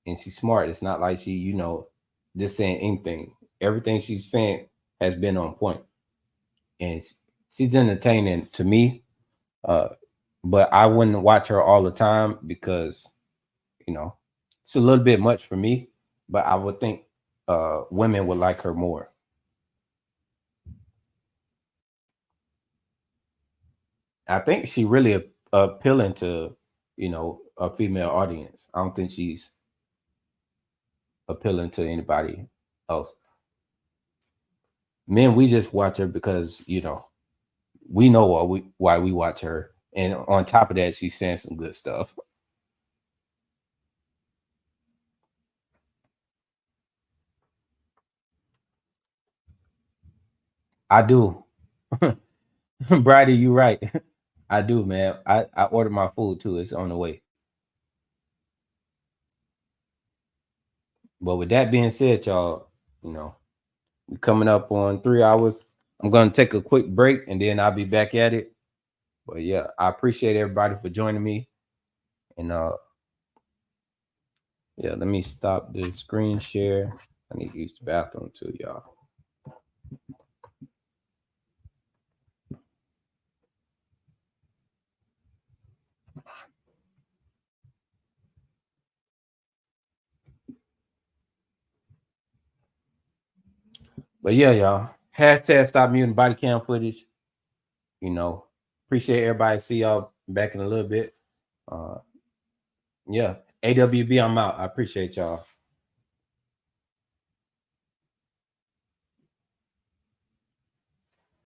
And she's smart. It's not like she, you know, just saying anything. Everything she's saying has been on point. And she's entertaining to me. But I wouldn't watch her all the time because, you know, it's a little bit much for me, but I would think women would like her more. I think she really appealing to, you know, a female audience. I don't think she's appealing to anybody else. Men, we just watch her because, you know, we know why we watch her. And on top of that, she's saying some good stuff. I do. Brady, you right. I do, man. I ordered my food too. It's on the way. But with that being said, y'all, you know, we're coming up on 3 hours. I'm going to take a quick break and then I'll be back at it. But yeah, I appreciate everybody for joining me. And yeah, let me stop the screen share. I need to use the bathroom too, y'all. But yeah, y'all. Hashtag stop muting body cam footage. You know, appreciate everybody. See y'all back in a little bit. Yeah, AWB, I'm out. I appreciate y'all.